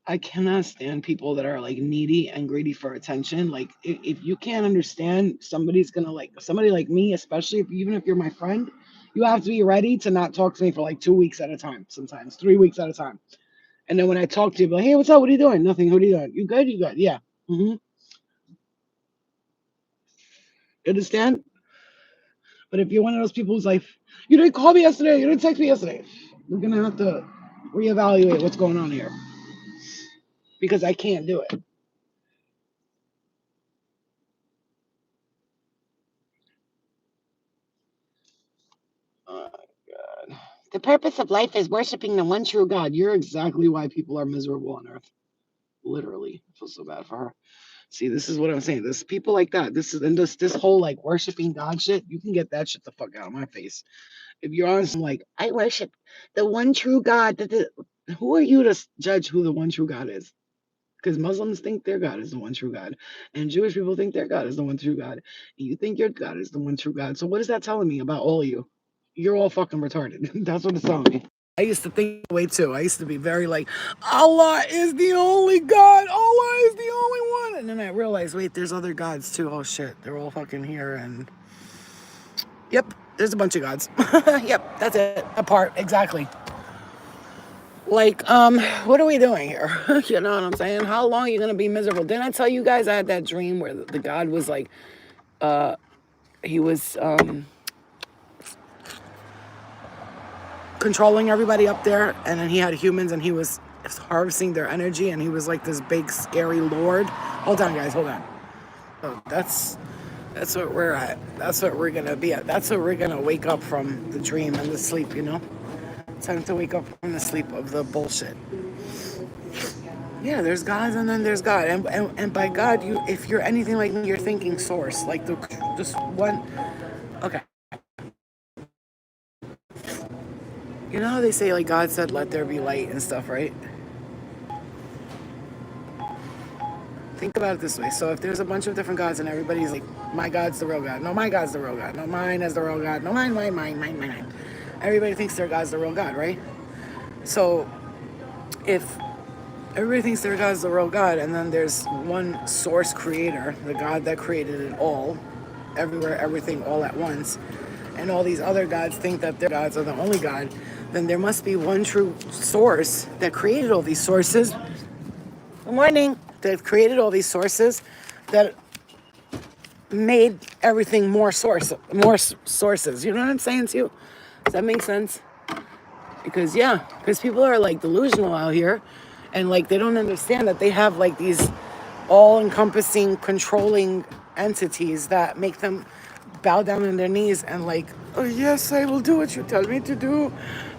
I cannot stand people that are like needy and greedy for attention. Like if you can't understand somebody's gonna like somebody like me, especially if even if you're my friend, you have to be ready to not talk to me for like 2 weeks at a time, sometimes 3 weeks at a time. And then when I talk to you, be like, hey, what's up? What are you doing? Nothing. What are you doing? You good? You good? Yeah. You understand? But if you're one of those people who's like, you didn't call me yesterday, you didn't text me yesterday, we're gonna have to reevaluate what's going on here because I can't do it. Uh, God. The purpose of life is worshiping the one true God. You're exactly why people are miserable on earth. Literally. I feel so bad for her. See, this is what I'm saying. There's people like that. This is and this whole like worshiping God shit. You can get that shit the fuck out of my face. If you're honest, I'm like, I worship the one true God. Who are you to judge who the one true God is? Because Muslims think their God is the one true God, and Jewish people think their God is the one true God. And you think your God is the one true God. So what is that telling me about all of you? You're all fucking retarded. That's what it's telling me. I used to think that way too. I used to be very like, Allah is the only God. Allah is the only one. And then I realized, wait, there's other gods too. Oh shit, they're all fucking here. And yep, there's a bunch of gods. Yep, that's it. A part exactly. Like, what are we doing here? You know what I'm saying? How long are you gonna be miserable? Didn't I tell you guys I had that dream where the God was like, he was controlling everybody up there, and then he had humans, and he was harvesting their energy, and he was like this big scary lord. Hold on, guys, hold on. So that's what we're at. That's what we're gonna be at. That's what we're gonna wake up from the dream and the sleep. You know, time to wake up from the sleep of the bullshit. Yeah, there's God and then there's God. And by God, you if you're anything like me, you're thinking source. Like the just one okay. You know how they say like God said let there be light and stuff, right? Think about it this way. So if there's a bunch of different gods and everybody's like, my God's the real God. No, my God's the real God. No, mine is the real God. No, mine. Everybody thinks their God's the real God, right? So if everybody thinks their God's the real God, and then there's one source creator, the God that created it all, everywhere, everything, all at once, and all these other gods think that their gods are the only God, then there must be one true source that created all these sources. Good morning. That created all these sources that made everything more sources. You know what I'm saying to you? Does that make sense? Because people are like delusional out here, and like they don't understand that they have like these all-encompassing, controlling entities that make them bow down on their knees and like, oh yes, I will do what you tell me to do.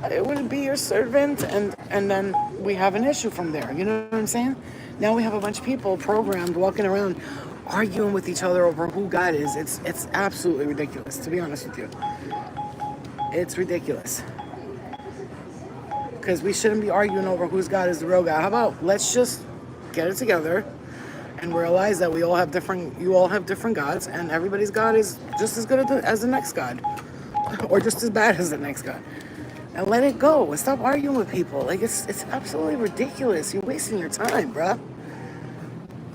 I will be your servant, and then we have an issue from there. You know what I'm saying? Now we have a bunch of people programmed walking around arguing with each other over who God is. It's absolutely ridiculous, to be honest with you. It's ridiculous. because we shouldn't be arguing over whose God is the real God. How about let's just get it together and realize that you all have different gods, and everybody's God is just as good as the next God, or just as bad as the next God. And let it go. And stop arguing with people. Like, it's absolutely ridiculous. You're wasting your time, bruh.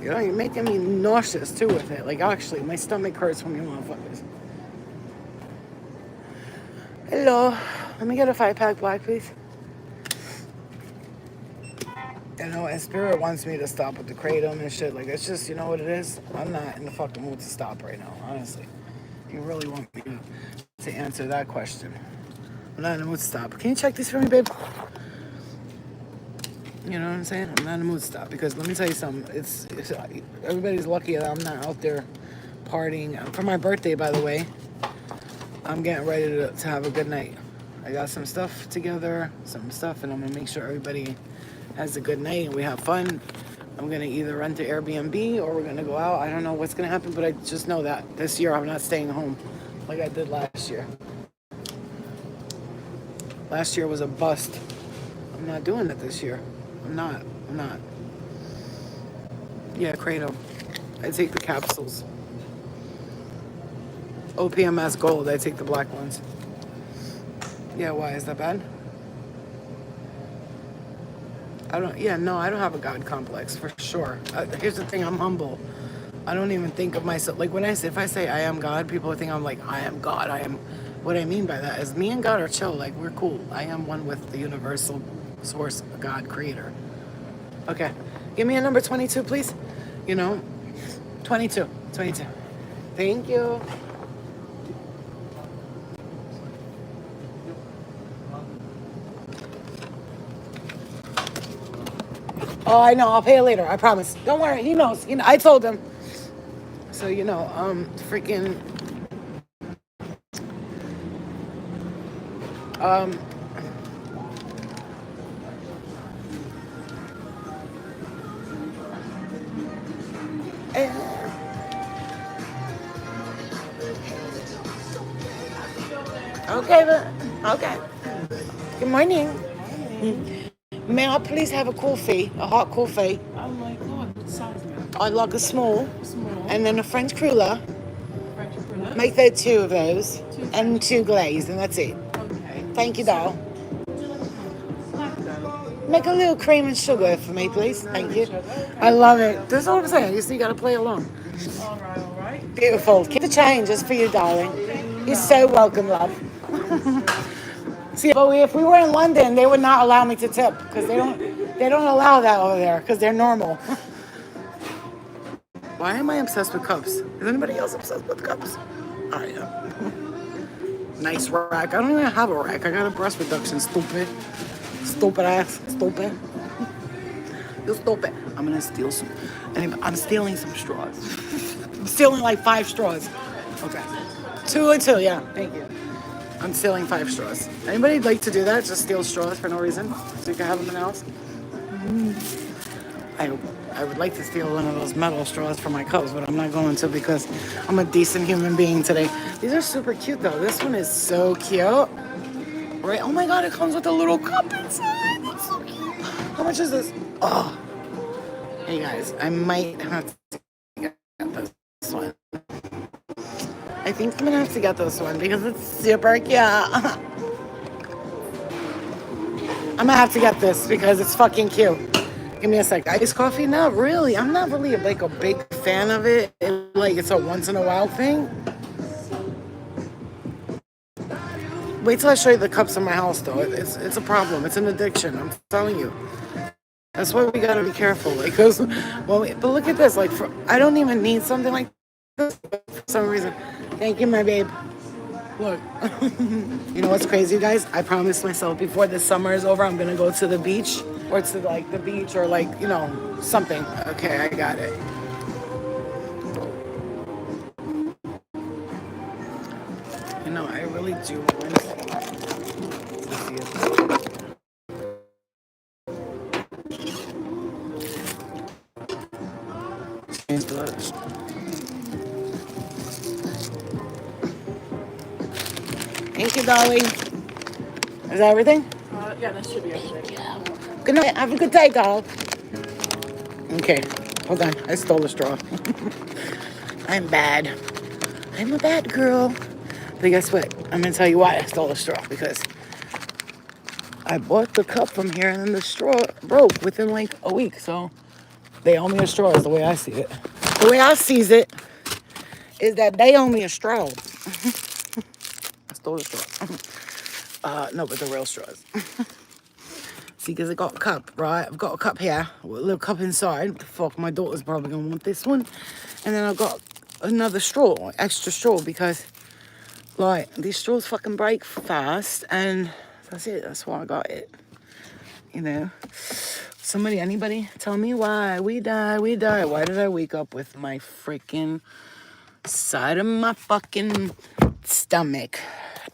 You know, you're making me nauseous, too, with it. Like, actually, my stomach hurts from you motherfuckers. Hello. Let me get a 5-pack black, please. You know, and Spirit wants me to stop with the kratom and shit. Like, it's just, you know what it is? I'm not in the fucking mood to stop right now, honestly. You really want me to answer that question. I'm not in the mood to stop. Can you check this for me, babe? You know what I'm saying? I'm not in the mood to stop because let me tell you something. It's everybody's lucky that I'm not out there partying. For my birthday, by the way, I'm getting ready to have a good night. I got some stuff together, and I'm gonna make sure everybody has a good night and we have fun. I'm gonna either rent an Airbnb or we're gonna go out. I don't know what's gonna happen, but I just know that this year I'm not staying home like I did last year. Last year was a bust. I'm not doing that this year. I'm not. Yeah, kratom. I take the capsules. OPMS Gold. I take the black ones. Yeah, why? Is that bad? I don't have a God complex, for sure. Here's the thing, I'm humble. I don't even think of myself, like if I say I am God, people think I'm like, I am God, what I mean by that is me and God are chill, like we're cool. I am one with the universal source, God, creator. Okay, give me a number 22, please. 22. Thank you. Oh, I know. I'll pay it later. I promise. Don't worry. He knows. I told him. So, freaking... Okay. Good morning. May I please have a coffee, a hot coffee? Oh my god, what size now? I'd like a small. And then a French cruller. French cruller? Make there 2 of those. And 2 glazed, and that's it. Okay. Thank you, doll. Black though. Make a little cream and sugar for me, please. Thank you. I love it. That's what I'm saying. You gotta play along. Alright. Beautiful. Keep the change just for you, darling. You're so welcome, love. See, but if we were in London, they would not allow me to tip because they don't allow that over there because they're normal. Why am I obsessed with cups? Is anybody else obsessed with cups? I am. Nice rack. I don't even have a rack. I got a breast reduction, stupid. Stupid ass. Stupid. You stupid. I'm gonna steal some. I'm stealing some straws. I'm stealing like 5 straws. Okay. 2 and 2, yeah. Thank you. I'm stealing 5 straws. Anybody like to do that? Just steal straws for no reason? So you can have them in the house? I would like to steal one of those metal straws for my cups, but I'm not going to because I'm a decent human being today. These are super cute though. This one is so cute. Right? Oh my god, it comes with a little cup inside. That's so cute. How much is this? Oh. Hey guys, I might have to get this one. I think I'm gonna have to get this one because it's super cute. I'm gonna have to get this because it's fucking cute. Give me a sec. Iced coffee? Not really. I'm not really like a big fan of it. It's a once in a while thing. Wait till I show you the cups in my house though. It's a problem. It's an addiction. I'm telling you. That's why we gotta be careful. But look at this. I don't even need something like this for some reason. Thank you, my babe. Look. You know what's crazy, you guys? I promised myself before this summer is over, I'm gonna go to the beach. Or to the beach or something. Okay, I got it. I really do want to see it. Change the Thank you, Dolly. Is that everything? Yeah, that should be everything. Thank you. Good night. Have a good day, doll. Okay. Hold on. I stole a straw. I'm bad. I'm a bad girl. But guess what? I'm going to tell you why I stole a straw. Because I bought the cup from here and then the straw broke within like a week. So they owe me a straw is the way I see it. The way I sees it is that they owe me a straw. I stole a straw. No, but the real straws. See, because I got a cup, right? I've got a cup here with a little cup inside. What the fuck, my daughter's probably going to want this one. And then I've got another straw, extra straw, because, like, these straws fucking break fast. And that's it. That's why I got it. You know? Anybody tell me why? We die. Why did I wake up with my freaking side of my fucking stomach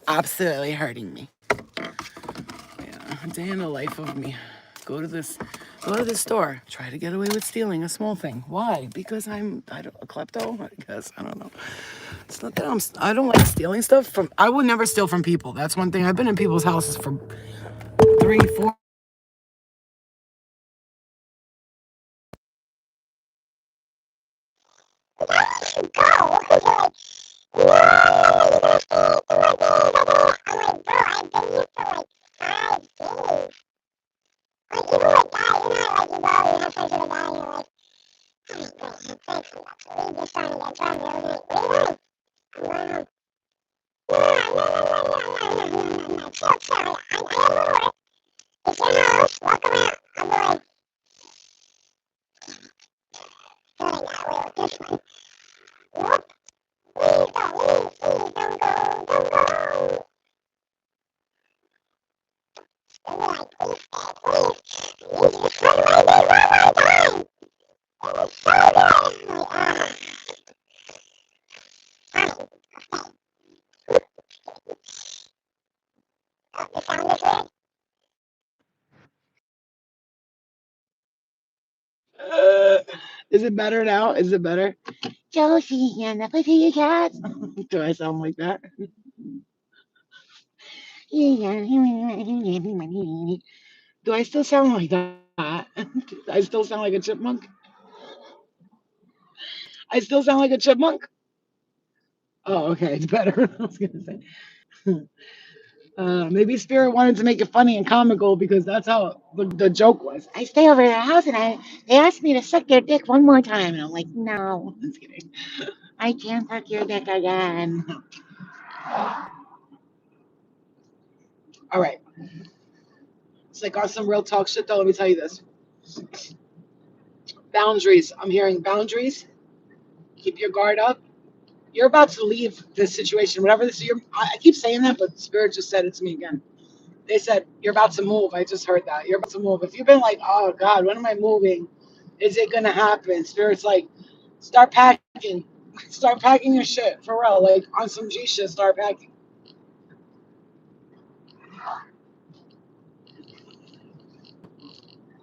absolutely hurting me? Yeah, a day in the life of me. Go to this store. Try to get away with stealing a small thing. Why? Because I don't a klepto. I guess I don't know. It's not that I don't like stealing stuff from. I would never steal from people. That's one thing. I've been in people's houses for 3, 4. Is it better now? Is it better? Josie and the pussy cats. Do I sound like that? Do I still sound like that? I still sound like a chipmunk? I still sound like a chipmunk? Oh, okay, it's better. I was gonna say. Maybe Spirit wanted to make it funny and comical because that's how the joke was. I stay over at their house and they asked me to suck their dick one more time, and I'm like, no, I'm just kidding. I can't suck your dick again. All right, it's like on some real talk shit though. Let me tell you this: boundaries. I'm hearing boundaries. Keep your guard up. You're about to leave this situation, whatever this. I keep saying that, but Spirit just said it to me again. They said you're about to move. I just heard that you're about to move. If you've been like, oh God, when am I moving? Is it gonna happen? Spirit's like, start packing, start packing your shit for real. Like on some G shit, start packing.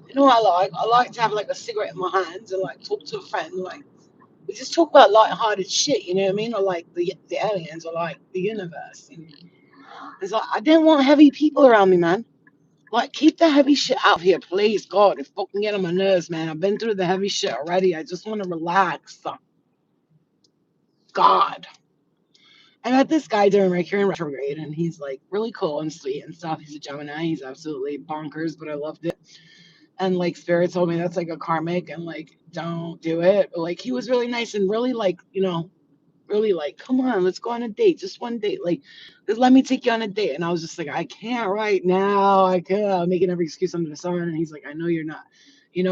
You know what I like to have like a cigarette in my hands and like talk to a friend. Like we just talk about light-hearted shit. You know what I mean? Or like the aliens or like the universe. And it's like I didn't want heavy people around me, man. Like, keep the heavy shit out of here, please. God, it's fucking getting on my nerves, man. I've been through the heavy shit already. I just want to relax. God. I met this guy during Mercury retrograde, and he's like really cool and sweet and stuff. He's a Gemini. He's absolutely bonkers, but I loved it. And like, Spirit told me that's like a karmic, and like, don't do it. But like, he was really nice and really like, really like, come on, let's go on a date, just one date. Like, just let me take you on a date. And I was just like, I can't right now. I can't. I'm making every excuse under the sun. And he's like, I know you're not,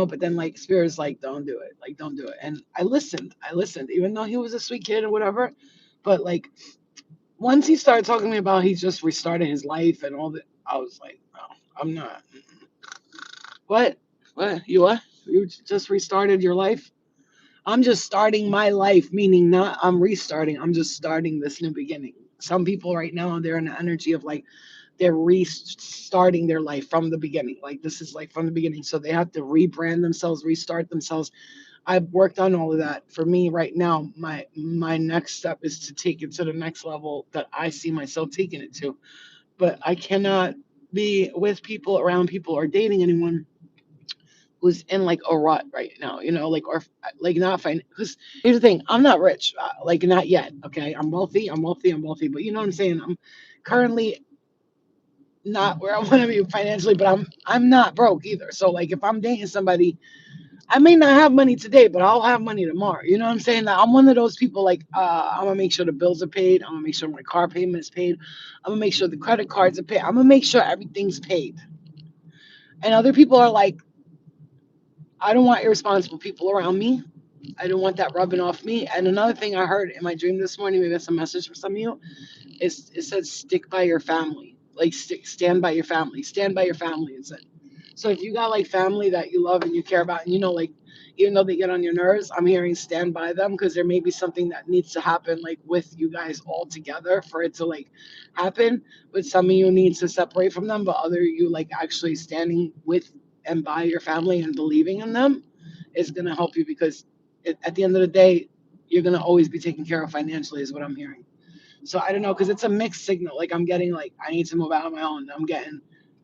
but then like Spirit's like, don't do it. Like, don't do it. And I listened, even though he was a sweet kid or whatever. But like, once he started talking to me about he just restarted his life and all that, I was like, no, I'm not. What? What? You what? You just restarted your life? I'm just starting my life, meaning not I'm restarting. I'm just starting this new beginning. Some people right now, they're in the energy of like they're restarting their life from the beginning. Like this is like from the beginning. So they have to rebrand themselves, restart themselves. I've worked on all of that. For me right now, my next step is to take it to the next level that I see myself taking it to. But I cannot. be with people, around people, or dating anyone who's in like a rut right now, like, or like not fine. Because here's the thing, I'm not rich, like not yet. Okay, I'm wealthy, I'm wealthy, but you know what I'm saying. I'm currently not where I want to be financially, but I'm not broke either. So like, if I'm dating somebody, I may not have money today, but I'll have money tomorrow. You know what I'm saying? That I'm one of those people. Like, I'm gonna make sure the bills are paid. I'm gonna make sure my car payment is paid. I'm gonna make sure the credit cards are paid. I'm gonna make sure everything's paid. And other people are like, I don't want irresponsible people around me. I don't want that rubbing off me. And another thing I heard in my dream this morning, maybe that's a message for some of you, is it said stick by your family. Like stand by your family. Stand by your family. It said. So if you got like family that you love and you care about, and like, even though they get on your nerves, I'm hearing stand by them, because there may be something that needs to happen like with you guys all together for it to like happen. But some of you need to separate from them, but other you like actually standing with and by your family and believing in them is gonna help you, because at the end of the day, you're gonna always be taken care of financially, is what I'm hearing. So I don't know, because it's a mixed signal. Like, I'm getting like, I need to move out on my own. I'm getting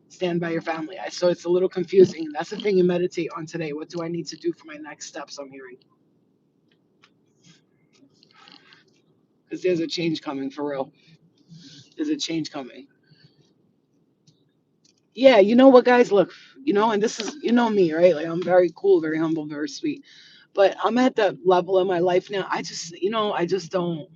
stand by your family. So it's a little confusing. That's the thing you meditate on today. What do I need to do for my next steps? I'm hearing, because there's a change coming for real. There's a change coming. Yeah, you know what, guys? Look, and this is, me, right? Like, I'm very cool, very humble, very sweet. But I'm at that level in my life now. I just don't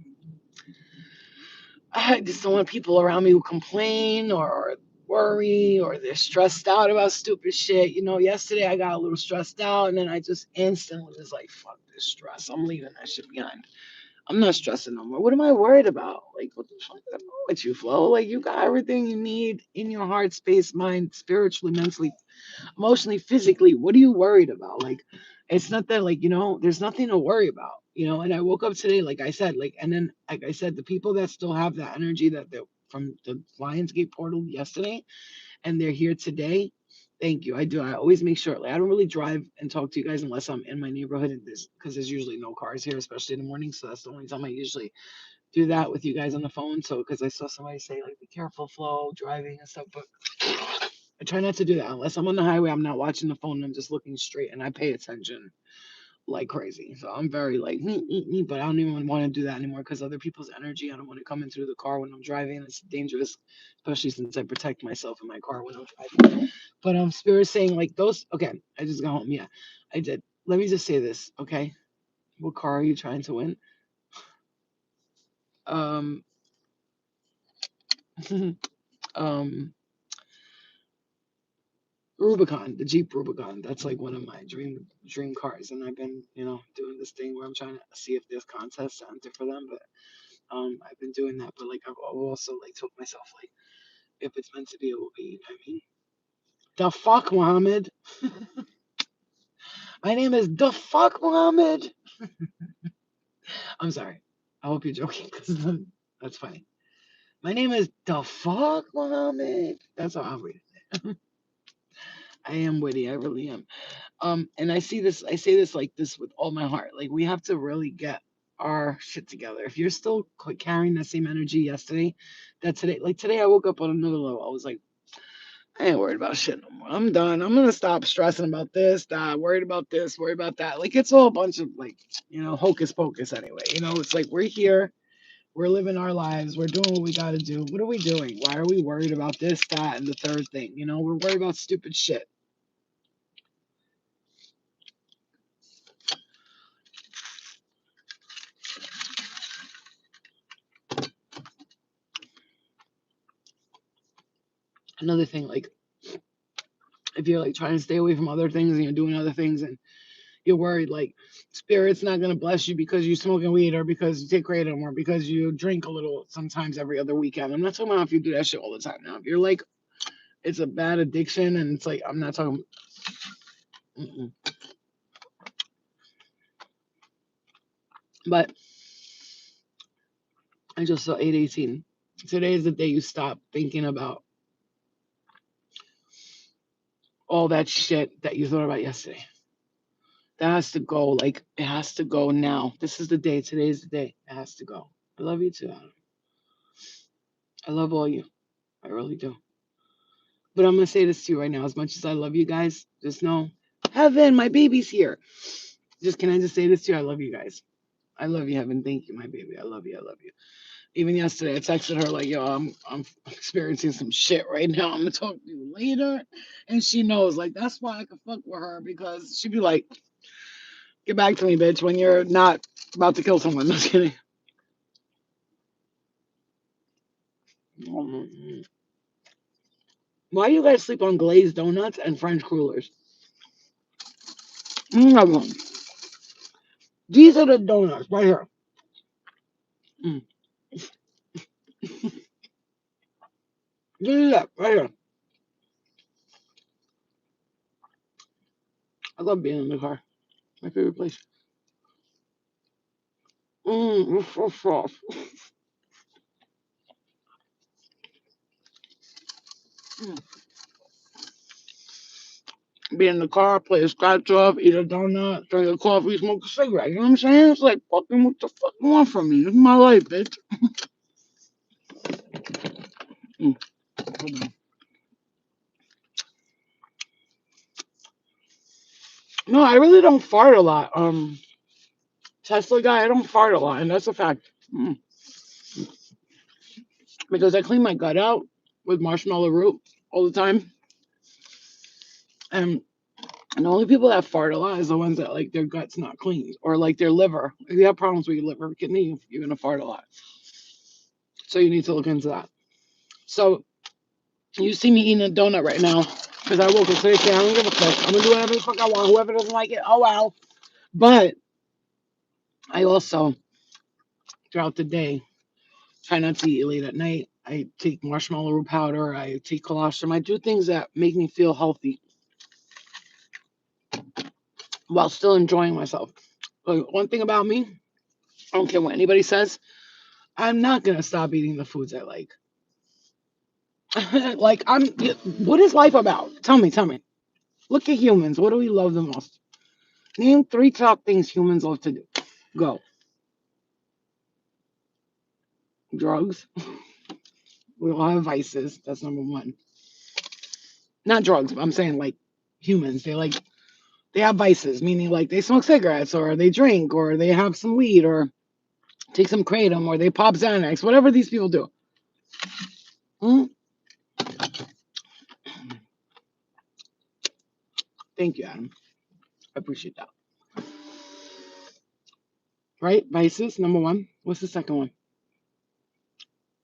want people around me who complain or worry, or they're stressed out about stupid shit. Yesterday I got a little stressed out, and then I just instantly was like, fuck this stress. I'm leaving that shit behind. I'm not stressing no more. What am I worried about? Like, what the fuck is wrong with you, Flo? Like, you got everything you need in your heart, space, mind, spiritually, mentally, emotionally, physically. What are you worried about? Like, it's not that, like, there's nothing to worry about. And I woke up today, like I said, like, and then like I said, the people that still have that energy that they from the Lionsgate portal yesterday, and they're here today, thank you. I do. I always make sure, like, I don't really drive and talk to you guys unless I'm in my neighborhood, and because there's usually no cars here, especially in the morning. So that's the only time I usually do that with you guys on the phone. So because I saw somebody say, like, be careful, Flo, driving and stuff, but I try not to do that unless I'm on the highway. I'm not watching the phone. I'm just looking straight, and I pay attention like crazy. So I'm very like, but I don't even want to do that anymore, because other people's energy, I don't want to come into the car when I'm driving. It's dangerous, especially since I protect myself in my car when I'm driving. But Spirit saying like those. Okay, I just got home. Yeah, I did. Let me just say this. Okay, what car are you trying to win? Um, um, Rubicon, the Jeep Rubicon. That's like one of my dream cars, and I've been doing this thing where I'm trying to see if there's contests to enter for them, but I've been doing that. But like, I've also like told myself, like, if it's meant to be, it will be. I mean, the fuck, Muhammad. My name is the fuck, Muhammad. I'm sorry. I hope you're joking, because that's funny. My name is the fuck, Muhammad. That's how I'm reading it. I am witty. I really am. And I see this. I say this like this with all my heart. Like, we have to really get our shit together. If you're still carrying that same energy yesterday, that today, like today, I woke up on another level. I was like, I ain't worried about shit no more. I'm done. I'm gonna stop stressing about this, that, worried about this, worried about that. Like, it's all a bunch of like, hocus pocus anyway. It's like, we're here, we're living our lives, we're doing what we gotta do. What are we doing? Why are we worried about this, that, and the third thing? We're worried about stupid shit. Another thing, like, if you're like trying to stay away from other things and you're doing other things and you're worried, like, spirit's not gonna bless you because you're smoking weed, or because you take kratom, or because you drink a little sometimes every other weekend. I'm not talking about if you do that shit all the time. Now, if you're like, it's a bad addiction, and it's like, I'm not talking. Mm-mm. But I just saw 818. Today is the day you stop thinking about all that shit that you thought about yesterday. That has to go. Like, it has to go now. This is the day. Today is the day. It has to go. I love you too, Adam. I love all you. I really do. But I'm gonna say this to you right now. As much as I love you guys, just know, Heaven, my baby's here. Just can I just say this to you? I love you guys. I love you, Heaven. Thank you, my baby. I love you. I love you. Even yesterday, I texted her like, "Yo, I'm experiencing some shit right now. I'm gonna talk to you later," and she knows. Like that's why I can fuck with her because she'd be like, "Get back to me, bitch, when you're not about to kill someone." Just kidding. Why do you guys sleep on glazed donuts and French crullers? Mm. These are the donuts right here. Mm. This is it right here. I love being in the car. My favorite place. It's so soft. Mm. Be in the car, play a scratch off, eat a donut, drink a coffee, smoke a cigarette. You know what I'm saying? It's like fucking what the fuck you want from me? This is my life, bitch. Mm. Hold on. No, I really don't fart a lot. Tesla guy, I don't fart a lot, and that's a fact. Mm. Because I clean my gut out with marshmallow root all the time, and the only people that fart a lot is the ones that like their gut's not clean or like their liver. If you have problems with your liver, kidney, you're gonna fart a lot. So you need to look into that. So you see me eating a donut right now because I woke up today saying I don't give a fuck. I'm gonna do whatever the fuck I want. Whoever doesn't like it, oh wow. But I also throughout the day try not to eat late at night. I take marshmallow root powder. I take colostrum. I do things that make me feel healthy while still enjoying myself. But one thing about me, I don't care what anybody says. I'm not gonna stop eating the foods I like. Like what is life about? Tell me, tell me. Look at humans. What do we love the most? Name three top things humans love to do. Go. Drugs. We all have vices. That's number one. Not drugs, but I'm saying like humans. They have vices, meaning like they smoke cigarettes or they drink or they have some weed or take some kratom or they pop Xanax, whatever these people do. Hmm? Thank you, Adam. I appreciate that. Right? Vices, number one. What's the second one?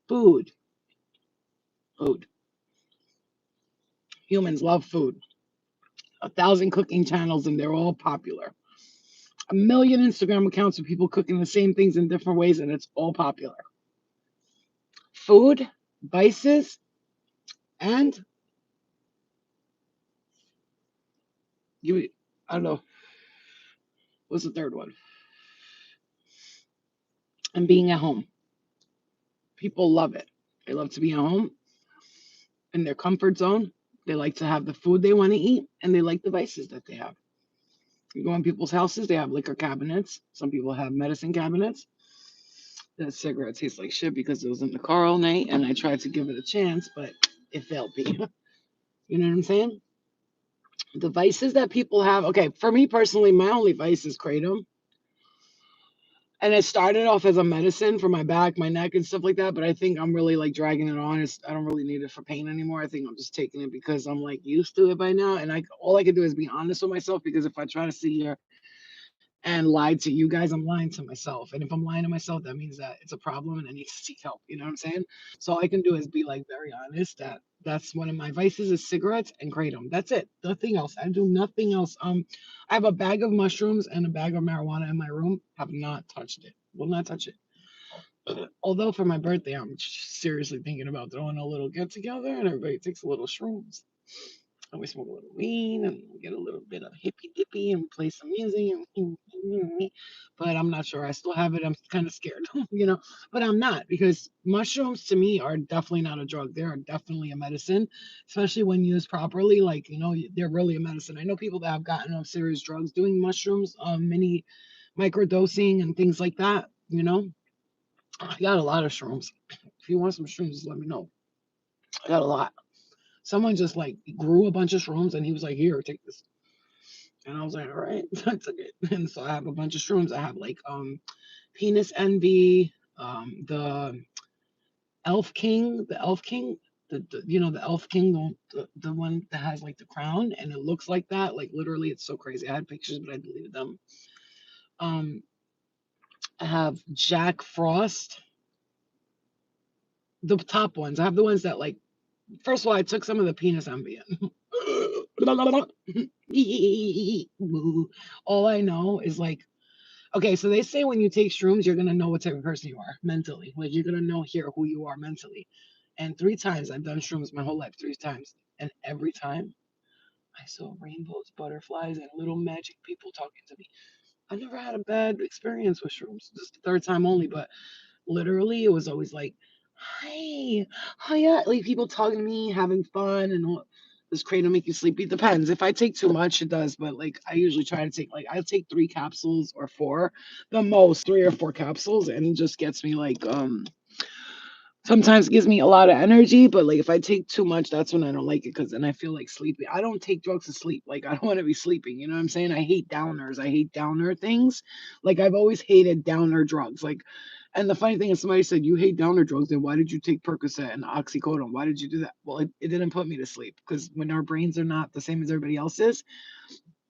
Food. Food. Humans love food. 1,000 cooking channels and they're all popular. 1 million Instagram accounts of people cooking the same things in different ways and it's all popular. Food, vices, and you I don't know, what's the third one? And being at home. People love it. They love to be at home in their comfort zone. They like to have the food they want to eat and they like the vices that they have. You go in people's houses, they have liquor cabinets. Some people have medicine cabinets. That cigarette tastes like shit because it was in the car all night and I tried to give it a chance, but it failed me. You know what I'm saying? The vices that people have. Okay, for me personally, my only vice is kratom. And it started off as a medicine for my back, my neck, and stuff like that. But I think I'm really like dragging it on. I don't really need it for pain anymore. I think I'm just taking it because I'm like used to it by now. And all I can do is be honest with myself because if I try to sit here and lie to you guys, I'm lying to myself. And if I'm lying to myself, that means that it's a problem and I need to seek help. You know what I'm saying? So all I can do is be like very honest that that's one of my vices is cigarettes and kratom. That's it. Nothing else. I do nothing else. I have a bag of mushrooms and a bag of marijuana in my room. Have not touched it. Will not touch it. Although for my birthday, I'm seriously thinking about throwing a little get together and everybody takes a little shrooms. And we smoke a little weed and we get a little bit of hippy dippy and play some music. But I'm not sure. I still have it. I'm kind of scared, but I'm not because mushrooms to me are definitely not a drug. They are definitely a medicine, especially when used properly. Like, they're really a medicine. I know people that have gotten off serious drugs doing mushrooms, mini microdosing and things like that. I got a lot of shrooms. If you want some shrooms, just let me know. I got a lot. Someone just like grew a bunch of shrooms and he was like, here, take this. And I was like, all right, I took it. And so I have a bunch of shrooms. I have like penis envy, the elf king, the elf king, the one that has like the crown and it looks like that. Like literally, it's so crazy. I had pictures, but I deleted them. Um, I have Jack Frost, the top ones. I have the ones that like. First of all, I took some of the penis envy. All I know is like, okay, so they say when you take shrooms, you're gonna know what type of person you are mentally. Like you're gonna know here who you are mentally. And 3 times I've done shrooms my whole life, 3 times. And every time I saw rainbows, butterflies, and little magic people talking to me. I never had a bad experience with shrooms. Just the third time only, but literally it was always like, hi, hiya, like people talking to me, having fun, and all. This kratom make you sleepy. Depends. If I take too much, it does. But like, I usually try to take like I take 3 capsules or 4, the most 3 or 4 capsules, and it just gets me like sometimes it gives me a lot of energy. But like if I take too much, that's when I don't like it because then I feel like sleepy. I don't take drugs to sleep. Like I don't want to be sleeping. You know what I'm saying? I hate downers. I hate downer things. Like I've always hated downer drugs. Like and the funny thing is, somebody said, you hate downer drugs, then why did you take Percocet and oxycodone? Why did you do that? Well, it didn't put me to sleep because when our brains are not the same as everybody else's,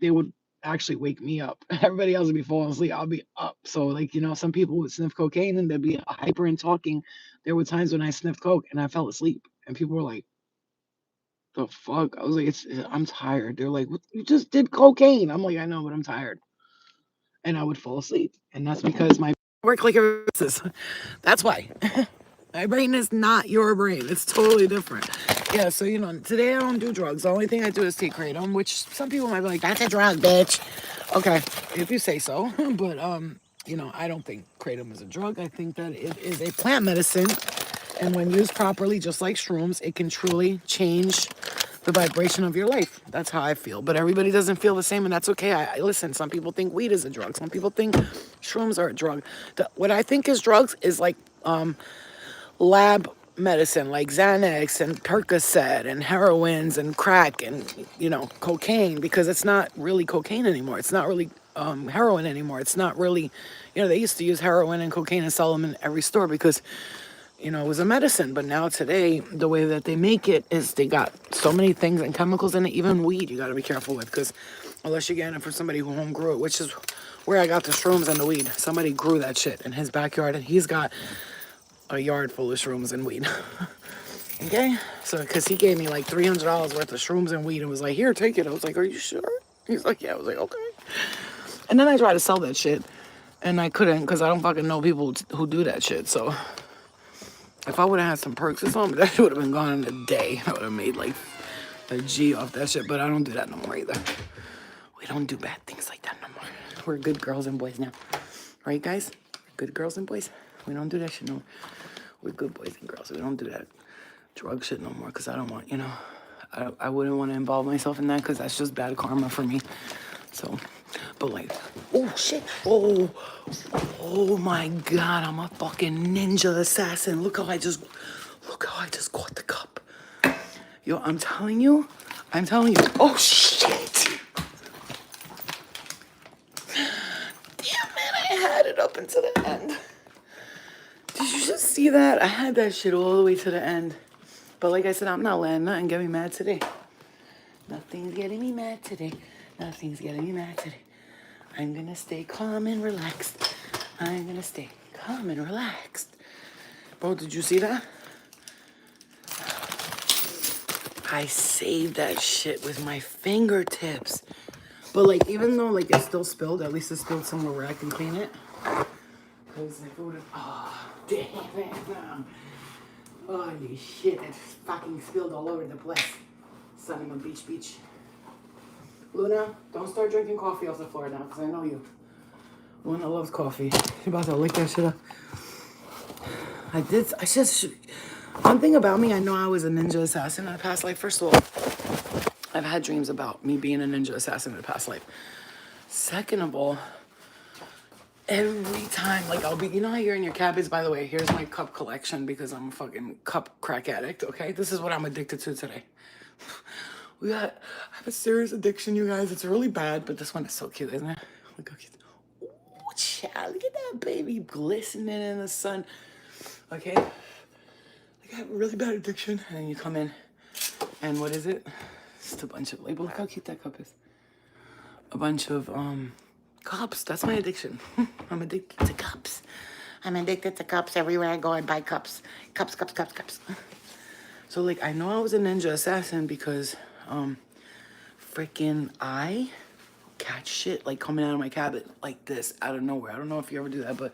they would actually wake me up. Everybody else would be falling asleep. I'll be up. So, like, some people would sniff cocaine and they'd be hyper and talking. There were times when I sniffed coke and I fell asleep, and people were like, the fuck? I was like, I'm tired. They're like, what, you just did cocaine. I'm like, I know, but I'm tired. And I would fall asleep. And that's because my work like everyone else's. That's why. My brain is not your brain. It's totally different. Yeah, so today I don't do drugs. The only thing I do is take kratom, which some people might be like, that's a drug, bitch. Okay, if you say so. But I don't think kratom is a drug. I think that it is a plant medicine. And when used properly, just like shrooms, it can truly change the vibration of your life. That's how I feel. But everybody doesn't feel the same, and that's okay. I listen, some people think weed is a drug. Some people think shrooms are a drug. What I think is drugs is like lab medicine, like Xanax and Percocet and heroines and crack and cocaine, because it's not really cocaine anymore. It's not really heroin anymore. It's not really, they used to use heroin and cocaine and sell them in every store because it was a medicine. But now today, the way that they make it is they got so many things and chemicals in it. Even weed, you got to be careful with, because unless you're getting it from somebody who home grew it, which is where I got the shrooms and the weed. Somebody grew that shit in his backyard, and he's got a yard full of shrooms and weed. Okay? So, because he gave me like $300 worth of shrooms and weed and was like, here, take it. I was like, are you sure? He's like, yeah. I was like, okay. And then I tried to sell that shit, and I couldn't because I don't fucking know people who do that shit. So, if I would have had some perks or something, that shit would have been gone in a day. I would have made like a G off that shit, but I don't do that no more either. We don't do bad things like that no more. We're good girls and boys now. Right, guys? Good girls and boys. We don't do that shit no more. We're good boys and girls. We don't do that drug shit no more because I don't want, I wouldn't want to involve myself in that because that's just bad karma for me. So, but like, oh shit. Oh my God. I'm a fucking ninja assassin. Look how I just caught the cup. Yo, I'm telling you. Oh shit. Damn it, I had it up until the end. Did you just see that? I had that shit all the way to the end. But like I said, I'm not letting nothing get me mad today. Nothing's getting me mad today. Nothing's getting me mad today. I'm gonna stay calm and relaxed. I'm gonna stay calm and relaxed. Bro, did you see that? I saved that shit with my fingertips. But like, even though like it's still spilled, at least it's spilled somewhere where I can clean it. Because if it would have, oh, damn it. Holy shit, it fucking spilled all over the place. Son of a beach. Luna, don't start drinking coffee off the floor now, because I know you. Luna loves coffee. She's about to lick that shit up. One thing about me, I know I was a ninja assassin in a past life. First of all, I've had dreams about me being a ninja assassin in a past life. Second of all, every time, like I'll be, how you're in your cabins, by the way, here's my cup collection because I'm a fucking cup crack addict, okay? This is what I'm addicted to today. I have a serious addiction, you guys. It's really bad, but this one is so cute, isn't it? Look how cute. Ooh, child, look at that baby glistening in the sun. Okay, I have a really bad addiction, and then you come in, and what is it? Just a bunch of, like, look how cute that cup is. A bunch of cups. That's my addiction. I'm addicted to cups. I'm addicted to cups. Everywhere I go, I buy cups. Cups, cups, cups, cups. So, like, I know I was a ninja assassin because freaking I catch shit, like, coming out of my cabinet like this, out of nowhere. I don't know if you ever do that, but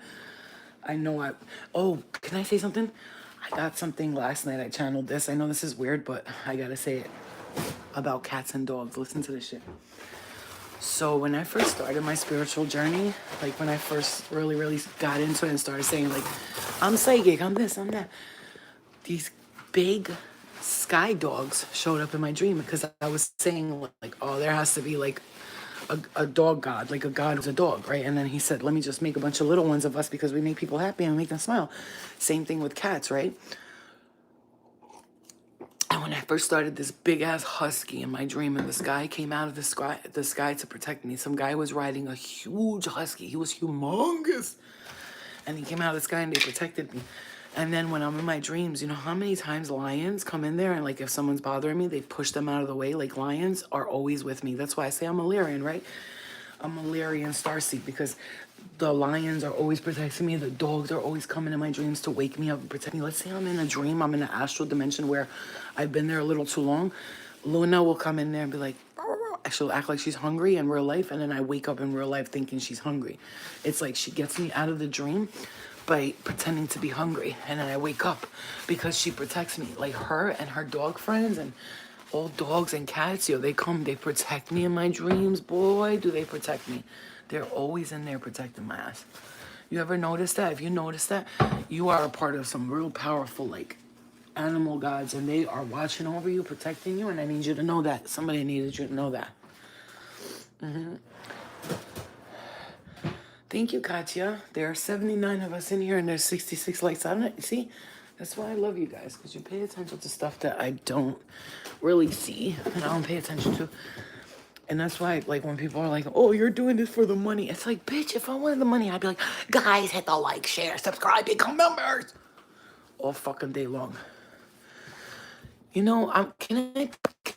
I know oh, can I say something? I got something last night. I channeled this. I know this is weird, but I gotta say it. About cats and dogs. Listen to this shit. So when I first started my spiritual journey, like when I first really got into it and started saying, like, I'm psychic, I'm this, I'm that, these big sky dogs showed up in my dream because I was saying, like, oh, there has to be like a dog god, like a god who's a dog, right? And then he said, let me just make a bunch of little ones of us because we make people happy and make them smile. Same thing with cats, right? And when I first started, this big ass husky in my dream, and this guy came out of the sky to protect me. Some guy was riding a huge husky. He was humongous. And he came out of the sky and they protected me. And then when I'm in my dreams, you know how many times lions come in there and, like, if someone's bothering me, they push them out of the way? Like, lions are always with me. That's why I say I'm a Lyrian, right? I'm a Lyrian starseed because the lions are always protecting me. The dogs are always coming in my dreams to wake me up and protect me. Let's say I'm in a dream, I'm in an astral dimension where I've been there a little too long. Luna will come in there and be like, she'll act like she's hungry in real life, and then I wake up in real life thinking she's hungry. It's like she gets me out of the dream by pretending to be hungry, and then I wake up because she protects me. Like her and her dog friends and all dogs and cats, yo, they protect me in my dreams. Boy, do they protect me. They're always in there protecting my ass. You ever notice that? If you notice that, you are a part of some real powerful, like, animal gods, and they are watching over you, protecting you, and I need you to know that. Somebody needed you to know that. Thank you, Katya. There are 79 of us in here, and there's 66 likes on it. See? That's why I love you guys, because you pay attention to stuff that I don't really see, and I don't pay attention to. And that's why, like, when people are like, oh, you're doing this for the money. It's like, bitch, if I wanted the money, I'd be like, guys, hit the like, share, subscribe, become members. All fucking day long. You know, can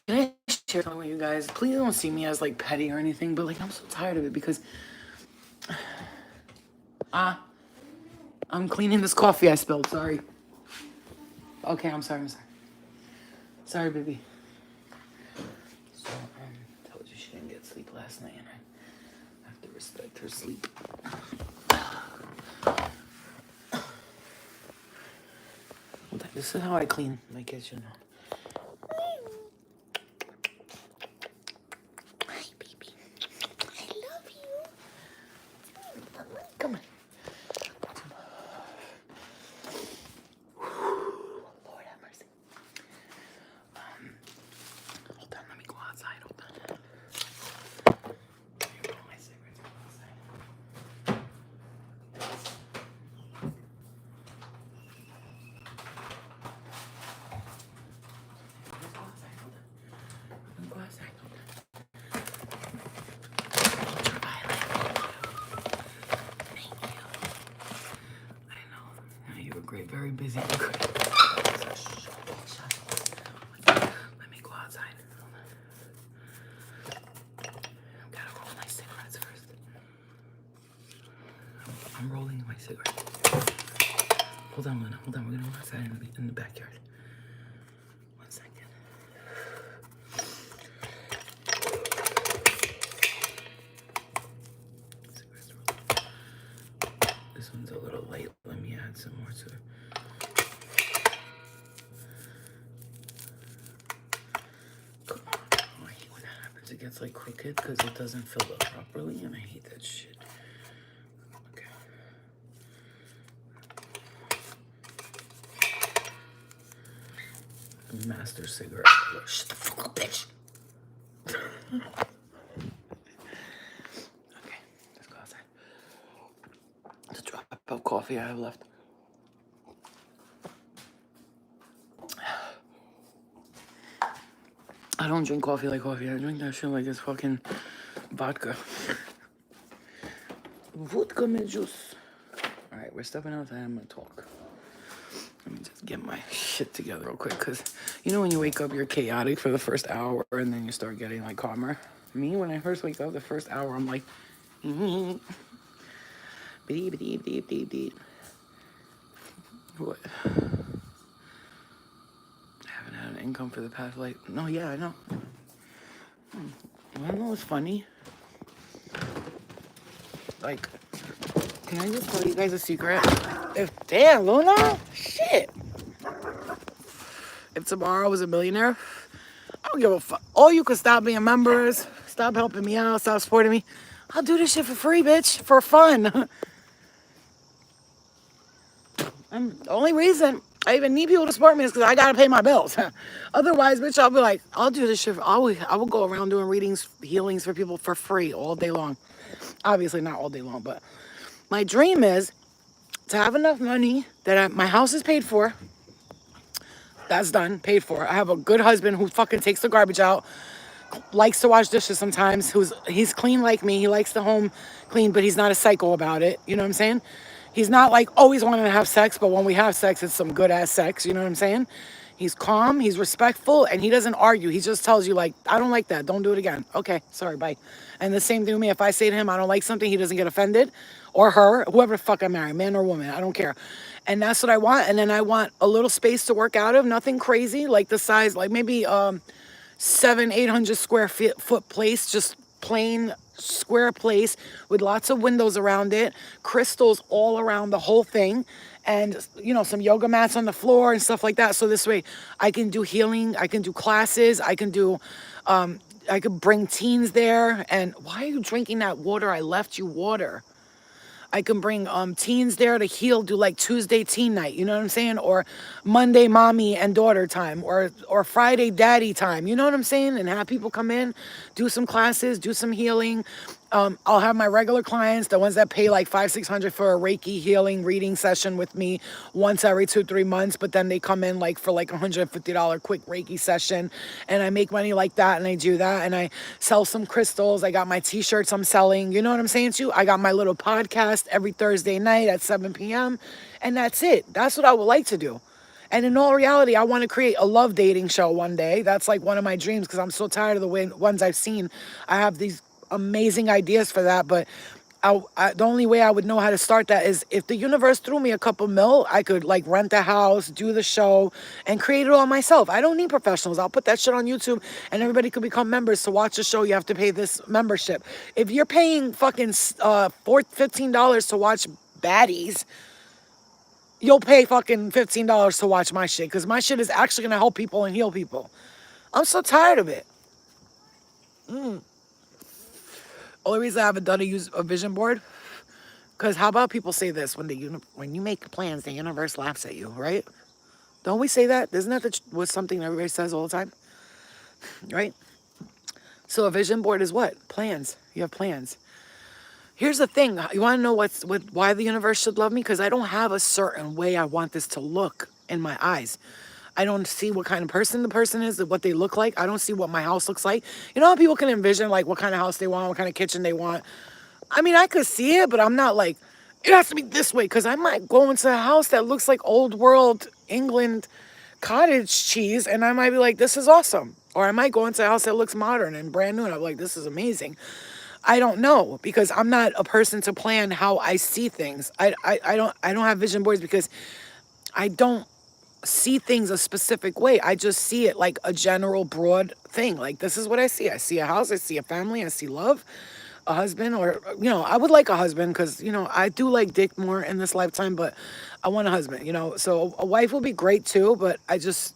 I share something with you guys? Please don't see me as, like, petty or anything, but, like, I'm so tired of it because I'm cleaning this coffee I spilled. Sorry. Okay, I'm sorry. Sorry, baby. So, told you she didn't get sleep last night, and I have to respect her sleep. This is how I clean my kitchen. Hi, baby. I love you. Come on. Lord have mercy. Hold on, let me go outside. Hold on. Let me roll my cigarettes outside. Go outside. I know. You were great, very busy. Let me go outside. I've got to roll my cigarettes first. I'm rolling my cigarettes. Hold on, Luna. Hold on. We're going to go outside in the backyard. 1 second. Cigarettes rolled. This one's a little light. Let me add some more to it. Come on. Oh, I hate when that happens. It gets, like, crooked because it doesn't fill up properly, and I hate that shit. Okay. Master cigarette. Shut the fuck up, bitch. Okay, let's go outside. Let's drop out coffee I have left. I don't drink coffee like coffee. I drink that shit like it's fucking vodka. Vodka me juice. Alright, we're stepping outside. I'm gonna talk. Let me just get my shit together real quick, because you know when you wake up, you're chaotic for the first hour, and then you start getting like calmer. Me, when I first wake up, the first hour, I'm like, what? I haven't had an income for the past no, yeah, I know. I don't know what's funny. Like, can I just tell you guys a secret? Damn, Luna, shit. If tomorrow I was a millionaire, I don't give a fuck. All you could stop being members, stop helping me out, stop supporting me. I'll do this shit for free, bitch, for fun. The only reason I even need people to support me is because I gotta pay my bills. Otherwise, bitch, I'll be like, I'll do this shit. I will go around doing readings, healings for people for free all day long. Obviously, not all day long, but my dream is to have enough money that my house is paid for. That's done, paid for. I have a good husband who fucking takes the garbage out, likes to wash dishes sometimes, he's clean like me. He likes the home clean, but he's not a psycho about it. You know what I'm saying? He's not like always wanting to have sex, but when we have sex, it's some good ass sex. You know what I'm saying? He's calm, he's respectful, and he doesn't argue. He just tells you like, I don't like that. Don't do it again. Okay, sorry, bye. And the same thing with me. If I say to him, I don't like something, he doesn't get offended. Or her, whoever the fuck I marry, man or woman, I don't care. And that's what I want. And then I want a little space to work out of, nothing crazy, like the size, like maybe 700-800 square foot place, just plain square place with lots of windows around it, crystals all around the whole thing, and you know, some yoga mats on the floor and stuff like that. So this way I can do healing, I can do classes, I can do I could bring teens there. And why are you drinking that water? I left you water. I can bring teens there to heal, do like Tuesday teen night, you know what I'm saying? Or Monday mommy and daughter time, or Friday daddy time, you know what I'm saying? And have people come in, do some classes, do some healing. I'll have my regular clients, the ones that pay like $500-600 for a Reiki healing reading session with me once every 2-3 months, but then they come in like for like $150 quick Reiki session, and I make money like that, and I do that, and I sell some crystals. I got my t-shirts I'm selling, you know what I'm saying to you? I got my little podcast every Thursday night at 7 p.m. and that's it. That's what I would like to do. And in all reality, I want to create a love dating show one day. That's like one of my dreams, because I'm so tired of the ones I've seen. I have these amazing ideas for that, but the only way I would know how to start that is if the universe threw me a couple mil, I could like rent a house, do the show, and create it all myself. I don't need professionals. I'll put that shit on YouTube, and everybody could become members. To watch the show, you have to pay this membership. If you're paying fucking $15 to watch baddies, you'll pay fucking $15 to watch my shit, because my shit is actually going to help people and heal people. I'm so tired of it. Only reason I haven't done a vision board, because how about people say this, when you make plans, the universe laughs at you, right? Don't we say that? Isn't that was something everybody says all the time, right? So a vision board is what? Plans. You have plans. Here's the thing. You want to know why the universe should love me? Because I don't have a certain way I want this to look in my eyes. I don't see what kind of person the person is, what they look like. I don't see what my house looks like. You know how people can envision like what kind of house they want, what kind of kitchen they want. I mean, I could see it, but I'm not like, it has to be this way, because I might go into a house that looks like old world England cottage cheese, and I might be like, this is awesome. Or I might go into a house that looks modern and brand new, and I'm like, this is amazing. I don't know, because I'm not a person to plan how I see things. I don't have vision boards, because I don't see things a specific way. I just see it like a general broad thing. Like, this is what I see. I see a house, I see a family, I see love, a husband, or, you know, I would like a husband, because, you know, I do like dick more in this lifetime, but I want a husband, you know. So a wife will be great too, but I just,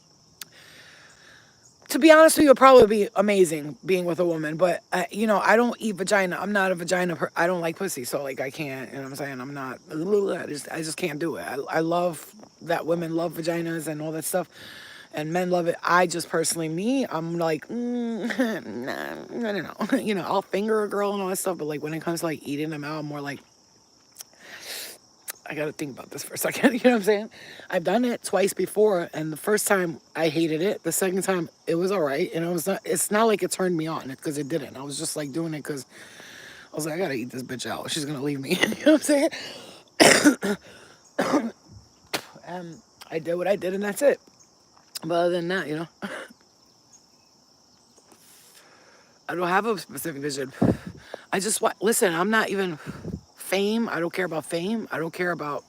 to be honest with you, it'll probably be amazing being with a woman, but you know, I don't eat vagina. I'm not a vagina. I don't like pussy, so like I can't. You know what I'm saying? I'm not. I just can't do it. I love that women love vaginas and all that stuff, and men love it. I just personally, I'm like, nah, no. You know, I'll finger a girl and all that stuff, but like when it comes to like eating them out, I'm more like, I got to think about this for a second. You know what I'm saying? I've done it twice before, and the first time I hated it. The second time it was all right, and it's not like it turned me on because it didn't. I was just like doing it because I was like, I gotta eat this bitch out. She's gonna leave me. You know what I'm saying? I did what I did, and that's it. But other than that, I don't have a specific vision. I just want, listen, I'm not even fame. I don't care about fame. I don't care about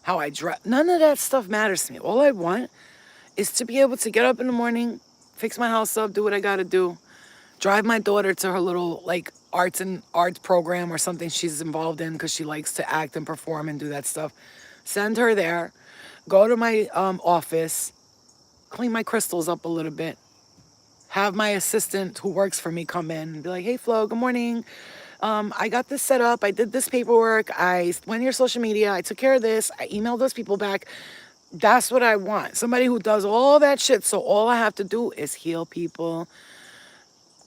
how I dress. None of that stuff matters to me. All I want is to be able to get up in the morning, fix my house up, do what I gotta do, drive my daughter to her little like arts program or something she's involved in because she likes to act and perform and do that stuff. Send her there, go to my office, clean my crystals up a little bit, have my assistant who works for me come in and be like, hey Flo, good morning. I got this set up. I did this paperwork. I went to your social media. I took care of this. I emailed those people back. That's what I want. Somebody who does all that shit. So all I have to do is heal people,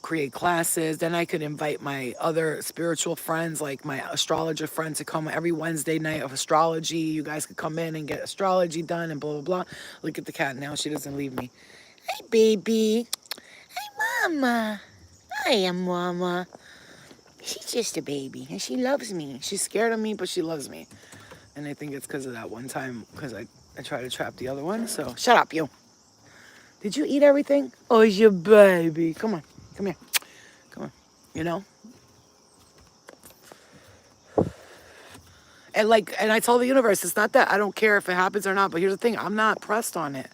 create classes. Then I could invite my other spiritual friends, like my astrologer friends, to come every Wednesday night of astrology. You guys could come in and get astrology done and blah, blah, blah. Look at the cat now. She doesn't leave me. Hey, baby. Hey, mama. I am mama. She's just a baby, and she loves me. She's scared of me, but she loves me. And I think it's because of that one time, because I tried to trap the other one. So, shut up, you. Did you eat everything? Oh, it's your baby. Come on. Come here. Come on. And I tell the universe, it's not that I don't care if it happens or not, but here's the thing. I'm not pressed on it.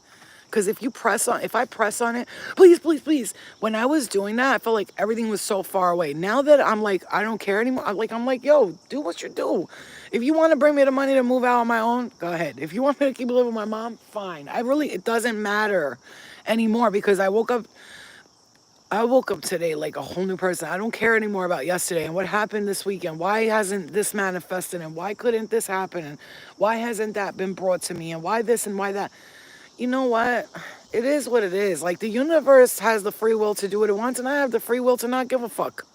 Because if I press on it, please, please, please. When I was doing that, I felt like everything was so far away. Now that I'm like, I don't care anymore. I'm like, yo, do what you do. If you want to bring me the money to move out on my own, go ahead. If you want me to keep living with my mom, fine. It doesn't matter anymore because I woke up today like a whole new person. I don't care anymore about yesterday and what happened this weekend. Why hasn't this manifested and why couldn't this happen and why hasn't that been brought to me and why this and why that? You know what? It is what it is. Like, the universe has the free will to do what it wants, and I have the free will to not give a fuck.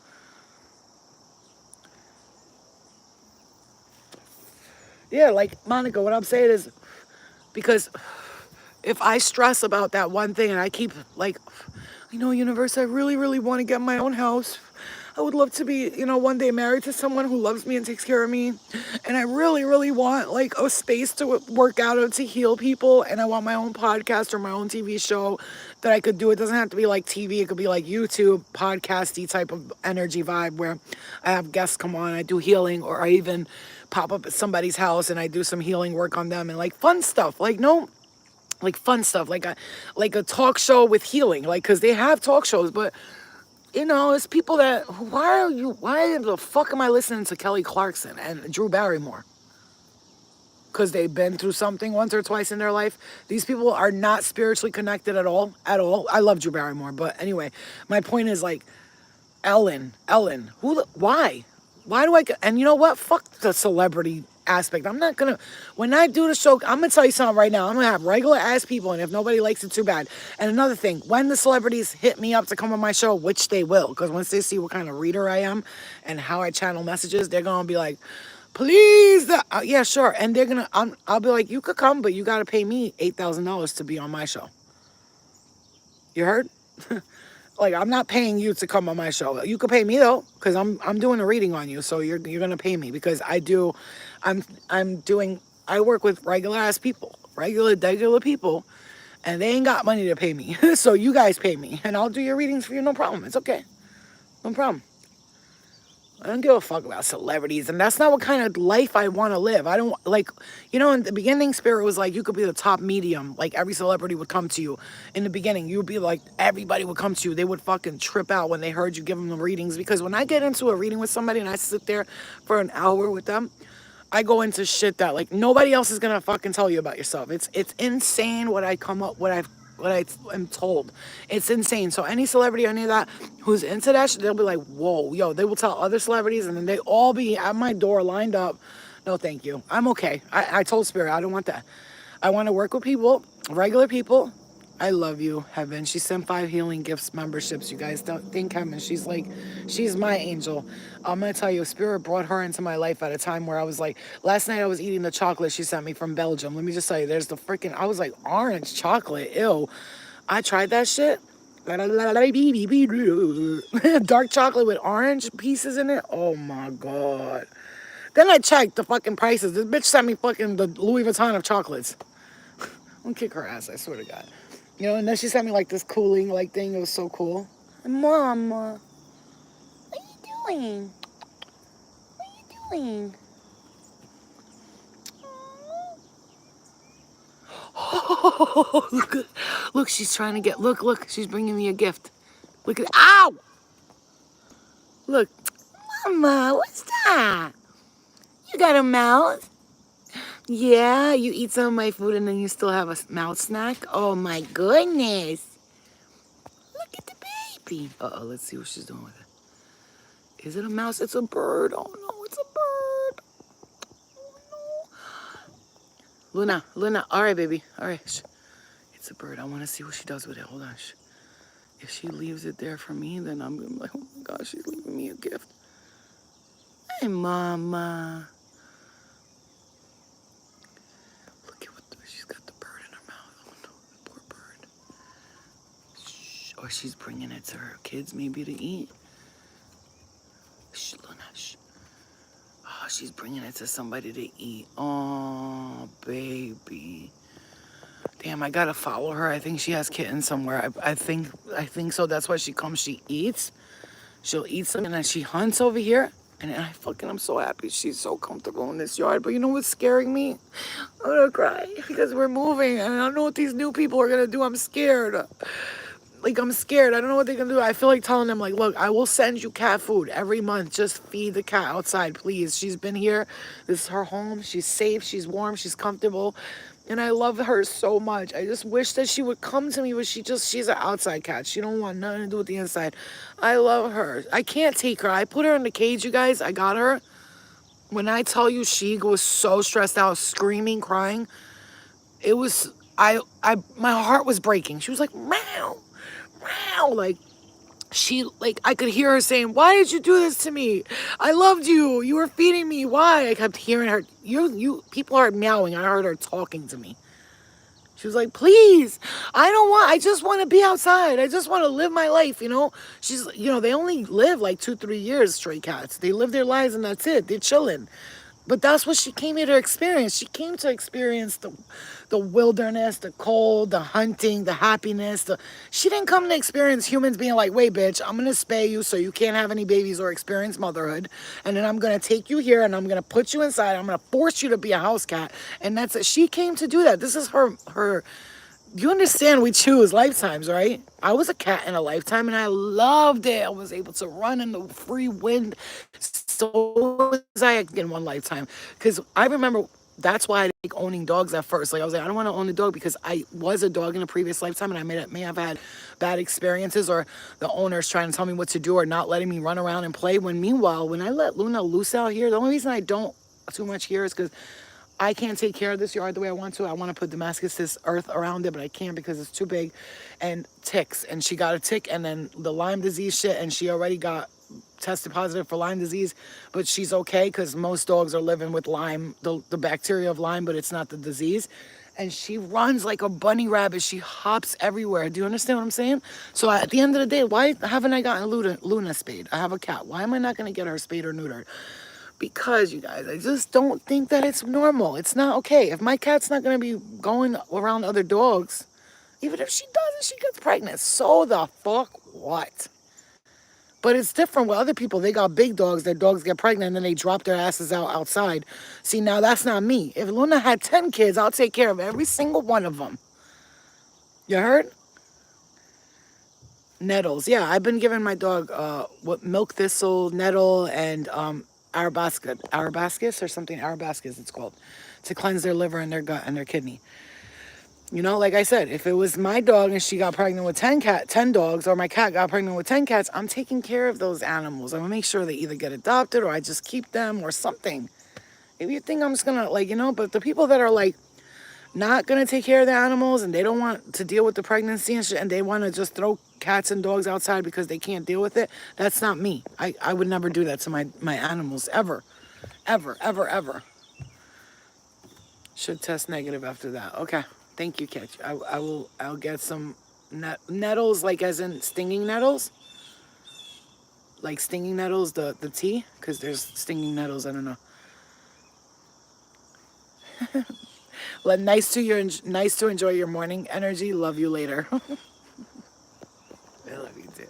Yeah, like, Monica, what I'm saying is, because if I stress about that one thing and I keep, like, universe, I really, really want to get my own house. I would love to be, one day married to someone who loves me and takes care of me. And I really, really want, like, a space to work out of, to heal people. And I want my own podcast or my own TV show that I could do. It doesn't have to be like TV. It could be like YouTube, podcasty type of energy vibe where I have guests come on, I do healing, or I even pop up at somebody's house and I do some healing work on them and, like, fun stuff. Like fun stuff, like a talk show with healing. Like, because they have talk shows, but... it's people that, why the fuck am I listening to Kelly Clarkson and Drew Barrymore? Because they've been through something once or twice in their life. These people are not spiritually connected at all. I love Drew Barrymore, but anyway, my point is, like, Ellen, why? Why do I, and you know what? Fuck the celebrity aspect. I'm not gonna, when I do the show, I'm gonna tell you something right now. I'm gonna have regular ass people, and if nobody likes it, too bad. And another thing, when the celebrities hit me up to come on my show, which they will, because once they see what kind of reader I am and how I channel messages, they're gonna be like, please, yeah, sure. And they're gonna, I'll be like, you could come, but you gotta pay me $8,000 to be on my show. You heard? Like, I'm not paying you to come on my show. You could pay me though, because I'm doing a reading on you, so you're gonna pay me because I work with regular ass people, regular people, and they ain't got money to pay me. So you guys pay me, and I'll do your readings for you, no problem. It's okay, no problem. I don't give a fuck about celebrities, and that's not what kind of life I want to live. I don't, like, in the beginning, Spirit was like, you could be the top medium. Like, every celebrity would come to you. In the beginning, you would be like, everybody would come to you. They would fucking trip out when they heard you give them the readings. Because when I get into a reading with somebody and I sit there for an hour with them, I go into shit that, like, nobody else is going to fucking tell you about yourself. It's insane what I am told. It's insane. So any celebrity or any of that who's into that shit, they'll be like, whoa, yo, they will tell other celebrities, and then they all be at my door lined up. No, thank you. I'm okay. I told Spirit, I don't want that. I want to work with people, regular people, I love you, Heaven. She sent 5 healing gifts memberships. You guys don't think Heaven. She's like, she's my angel. I'm gonna tell you, Spirit brought her into my life at a time where I was like, last night I was eating the chocolate she sent me from Belgium. Let me just tell you, there's the freaking, I was like, orange chocolate, ew. I tried that shit. Dark chocolate with orange pieces in it. Oh my God. Then I checked the fucking prices. This bitch sent me fucking the Louis Vuitton of chocolates. I'm gonna kick her ass, I swear to God. You know, and then she sent me like this cooling like thing. It was so cool. Mama, what are you doing? What are you doing? Oh, look, she's trying to get, look, she's bringing me a gift. Look at, ow! Look, Mama, what's that? You got a mouth? Yeah, you eat some of my food and then you still have a mouth snack? Oh my goodness. Look at the baby. Uh-oh, let's see what she's doing with it. Is it a mouse? It's a bird. Oh no, it's a bird. Oh no. Luna, all right, baby. All right. Shh. It's a bird. I want to see what she does with it. Hold on. Shh. If she leaves it there for me, then I'm going to be like, oh my gosh, she's leaving me a gift. Hey, Mama. Look at what she's got the bird in her mouth. Oh no, the poor bird. Shh. Or she's bringing it to her kids maybe to eat. Shh, Luna, shh. Oh, she's bringing it to somebody to eat. Oh, baby. Damn, I gotta follow her. I think she has kittens somewhere. I think so. That's why she comes. She eats. She'll eat some, and then she hunts over here. And I'm so happy. She's so comfortable in this yard. But you know what's scaring me? I'm gonna cry because we're moving, and I don't know what these new people are gonna do. I'm scared. Like, I'm scared. I don't know what they're gonna do. I feel like telling them, like, look, I will send you cat food every month. Just feed the cat outside, please. She's been here. This is her home. She's safe. She's warm. She's comfortable. And I love her so much. I just wish that she would come to me, but she's an outside cat. She don't want nothing to do with the inside. I love her. I can't take her. I put her in the cage, you guys. I got her. When I tell you she was so stressed out, screaming, crying, it was, my heart was breaking. She was like, meow, meow, like, I could hear her saying, why did you do this to me? I loved you. You were feeding me. Why? I kept hearing her. People are meowing. I heard her talking to me. She was like, please, I just want to be outside. I just want to live my life, you know? They only live like 2-3 years, stray cats. They live their lives and that's it. They're chilling. But that's what she came here to experience. She came to experience the wilderness, the cold, the hunting, the happiness. She didn't come to experience humans being like, wait, bitch, I'm going to spay you so you can't have any babies or experience motherhood. And then I'm going to take you here and I'm going to put you inside. I'm going to force you to be a house cat. And that's it. She came to do that. This is her. You understand we choose lifetimes, right? I was a cat in a lifetime and I loved it. I was able to run in the free wind so as I in one lifetime. Because I remember that's why I didn't like owning dogs at first. Like I was like, I don't want to own a dog because I was a dog in a previous lifetime and I may have had bad experiences or the owners trying to tell me what to do or not letting me run around and play. Meanwhile, when I let Luna loose out here, the only reason I don't too much here is because I can't take care of this yard the way I want to. I want to put Damascus earth around it, but I can't because it's too big. And ticks. And she got a tick and then the Lyme disease shit. And she already got tested positive for Lyme disease. But she's okay because most dogs are living with Lyme, the bacteria of Lyme, but it's not the disease. And she runs like a bunny rabbit. She hops everywhere. Do you understand what I'm saying? So at the end of the day, why haven't I gotten Luna spayed? I have a cat. Why am I not going to get her spayed or neutered? Because, you guys, I just don't think that it's normal. It's not okay. If my cat's not going to be going around other dogs, even if she does and she gets pregnant, so the fuck what? But it's different with other people. They got big dogs. Their dogs get pregnant and then they drop their asses outside. See, now that's not me. If Luna had 10 kids, I'll take care of every single one of them. You heard? Nettles. Yeah, I've been giving my dog milk thistle, nettle, and Arabascus or something. Arabascus it's called, to cleanse their liver and their gut and their kidney. You know, like I said, if it was my dog and she got pregnant with 10 dogs, or my cat got pregnant with 10 cats, I'm taking care of those animals. I'm gonna make sure they either get adopted or I just keep them or something. If you think I'm just gonna but the people that are like, not going to take care of the animals and they don't want to deal with the pregnancy and shit and they want to just throw cats and dogs outside because they can't deal with it, that's not me. I would never do that to my animals, ever. Ever, ever, ever. Should test negative after that. Okay. Thank you, Catch. I'll get some nettles, like as in stinging nettles. Like stinging nettles, the tea, because there's stinging nettles, I don't know. Well, nice to enjoy your morning energy. Love you later. I love you too.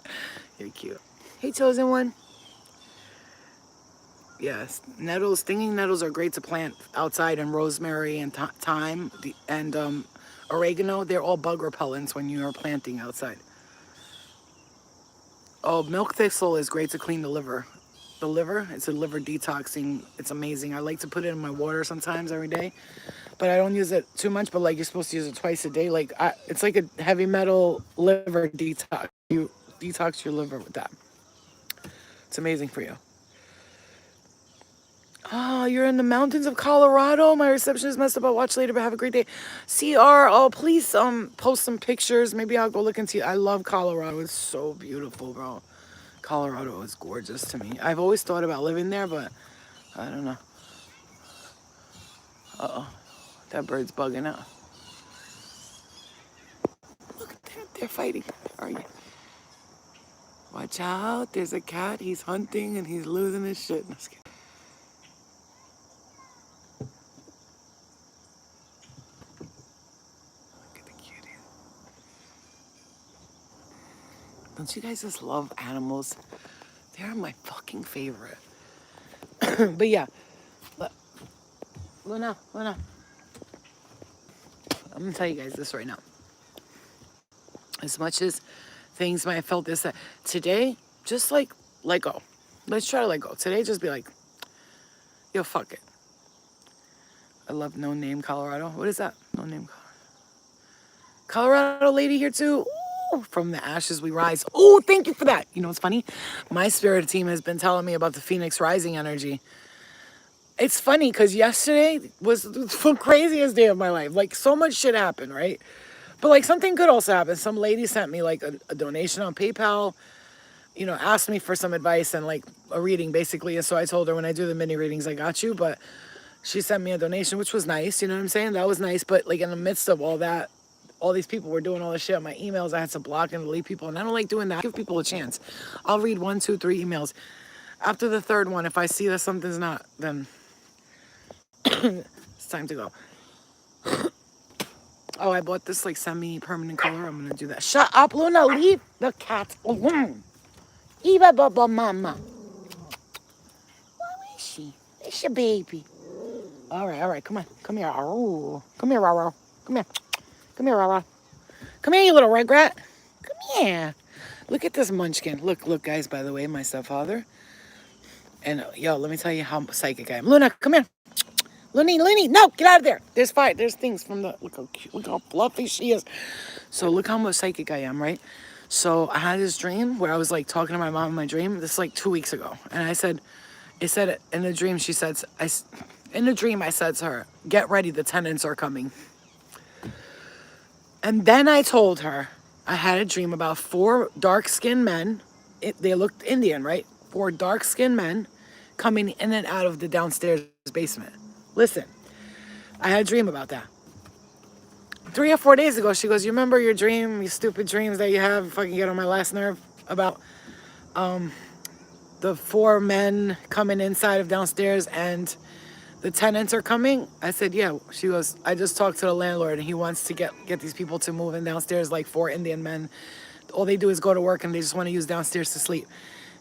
You're cute. Hey, chosen one. Yes, nettles, stinging nettles are great to plant outside, and rosemary and thyme and oregano. They're all bug repellents when you are planting outside. Oh, milk thistle is great to clean the liver. The liver, it's a liver detoxing. It's amazing. I like to put it in my water sometimes every day, but I don't use it too much. But like you're supposed to use it twice a day. Like it's like a heavy metal liver detox. You detox your liver with that. It's amazing for you. Oh, you're in the mountains of Colorado. My reception is messed up. I'll watch later, but have a great day. CR, oh, please post some pictures. Maybe I'll go look and see. I love Colorado. It's so beautiful, bro. Colorado is gorgeous to me. I've always thought about living there, but I don't know. Uh-oh. That bird's bugging out. Look at that. They're fighting. Where are you? Watch out. There's a cat. He's hunting and he's losing his shit. No, don't you guys just love animals? They're my fucking favorite. But yeah. Luna. I'm going to tell you guys this right now. As much as things might have felt this, that today, just like, let go. Let's try to let go. Today, just be like, yo, fuck it. I love No Name Colorado. What is that? No Name Colorado lady here too. Ooh, from the ashes we rise. Oh, thank you for that. You know what's funny? My spirit team has been telling me about the Phoenix Rising energy. It's funny because yesterday was the craziest day of my life. Like, so much shit happened, right? But like something good also happened. Some lady sent me like a donation on PayPal, you know, asked me for some advice and like a reading basically. And so I told her when I do the mini readings, I got you. But she sent me a donation, which was nice. You know what I'm saying? That was nice. But like in the midst of all that, all these people were doing all this shit on my emails. I had to block and delete people. And I don't like doing that. I give people a chance. I'll read 1, 2, 3 emails. After the third one, if I see that something's not, then it's time to go. Oh, I bought this like semi-permanent color. I'm gonna do that. Shut up, Luna. Leave the cat alone. Eva Baba Mama. Where is she? It's your baby. All right. Come on. Come here. Oh, come here, Rara. Come here. Come here, Rara. Come here, you little rugrat. Come here. Look at this munchkin. Look, guys, by the way, my stepfather. And yo, let me tell you how psychic I am. Luna, come here. Looney, no, get out of there. There's things from the, look how cute, look how fluffy she is. So look how much psychic I am, right? So I had this dream where I was like talking to my mom in my dream. This is like 2 weeks ago. And it said in the dream, in the dream, I said to her, get ready, the tenants are coming. And then I told her, I had a dream about 4 dark-skinned men. They looked Indian, right? 4 dark-skinned men coming in and out of the downstairs basement. Listen, I had a dream about that. 3 or 4 days ago, she goes, you remember your dream, your stupid dreams that you have, fucking get on my last nerve, about the 4 men coming inside of downstairs and the tenants are coming? I said, yeah. She goes, I just talked to the landlord and he wants to get these people to move in downstairs, like 4 Indian men. All they do is go to work and they just want to use downstairs to sleep.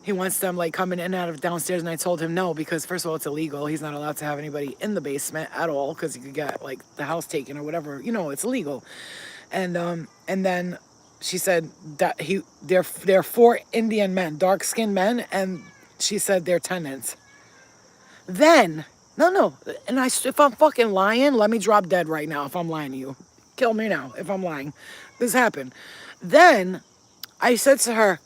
He wants them like coming in and out of downstairs, and I told him no, because first of all, it's illegal. He's not allowed to have anybody in the basement at all, because he could get like the house taken or whatever. You know, it's illegal. And then she said that they're 4 Indian men, dark-skinned men, and she said they're tenants. Then no, and if I'm fucking lying, let me drop dead right now. If I'm lying to you, kill me now. If I'm lying, this happened. Then I said to her,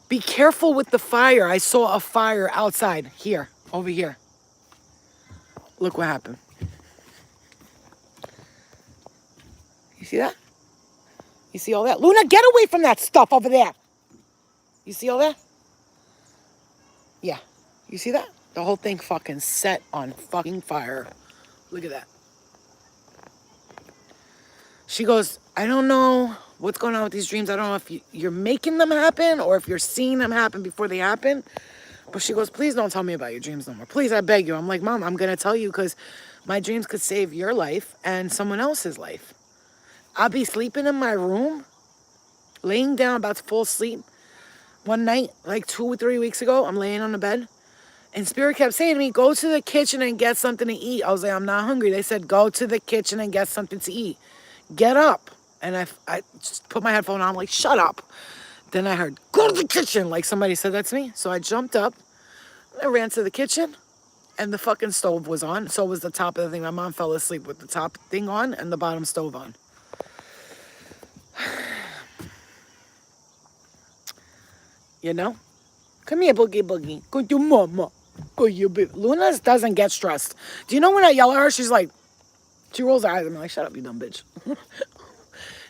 be careful with the fire. I saw a fire outside here, over here. Look what happened. see that? You see all that? Luna, get away from that stuff over there. You see all that? Yeah. You see that? The whole thing fucking set on fucking fire. Look at that. She goes, I don't know what's going on with these dreams. I don't know if you're making them happen or if you're seeing them happen before they happen. But she goes, please don't tell me about your dreams no more. Please, I beg you. I'm like, Mom, I'm going to tell you because my dreams could save your life and someone else's life. I'll be sleeping in my room, laying down, about to fall asleep. One night, like 2 or 3 weeks ago, I'm laying on the bed. And Spirit kept saying to me, go to the kitchen and get something to eat. I was like, I'm not hungry. They said, go to the kitchen and get something to eat. Get up. And I just put my headphone on. I'm like, shut up. Then I heard, go to the kitchen. Like somebody said that to me. So I jumped up. I ran to the kitchen. And the fucking stove was on. So was the top of the thing. My mom fell asleep with the top thing on and the bottom stove on. You know? Come here, Boogie Boogie. Go to mama. Go, you bitch. Luna doesn't get stressed. Do you know when I yell at her, she's like, she rolls her eyes. I'm like, shut up, you dumb bitch.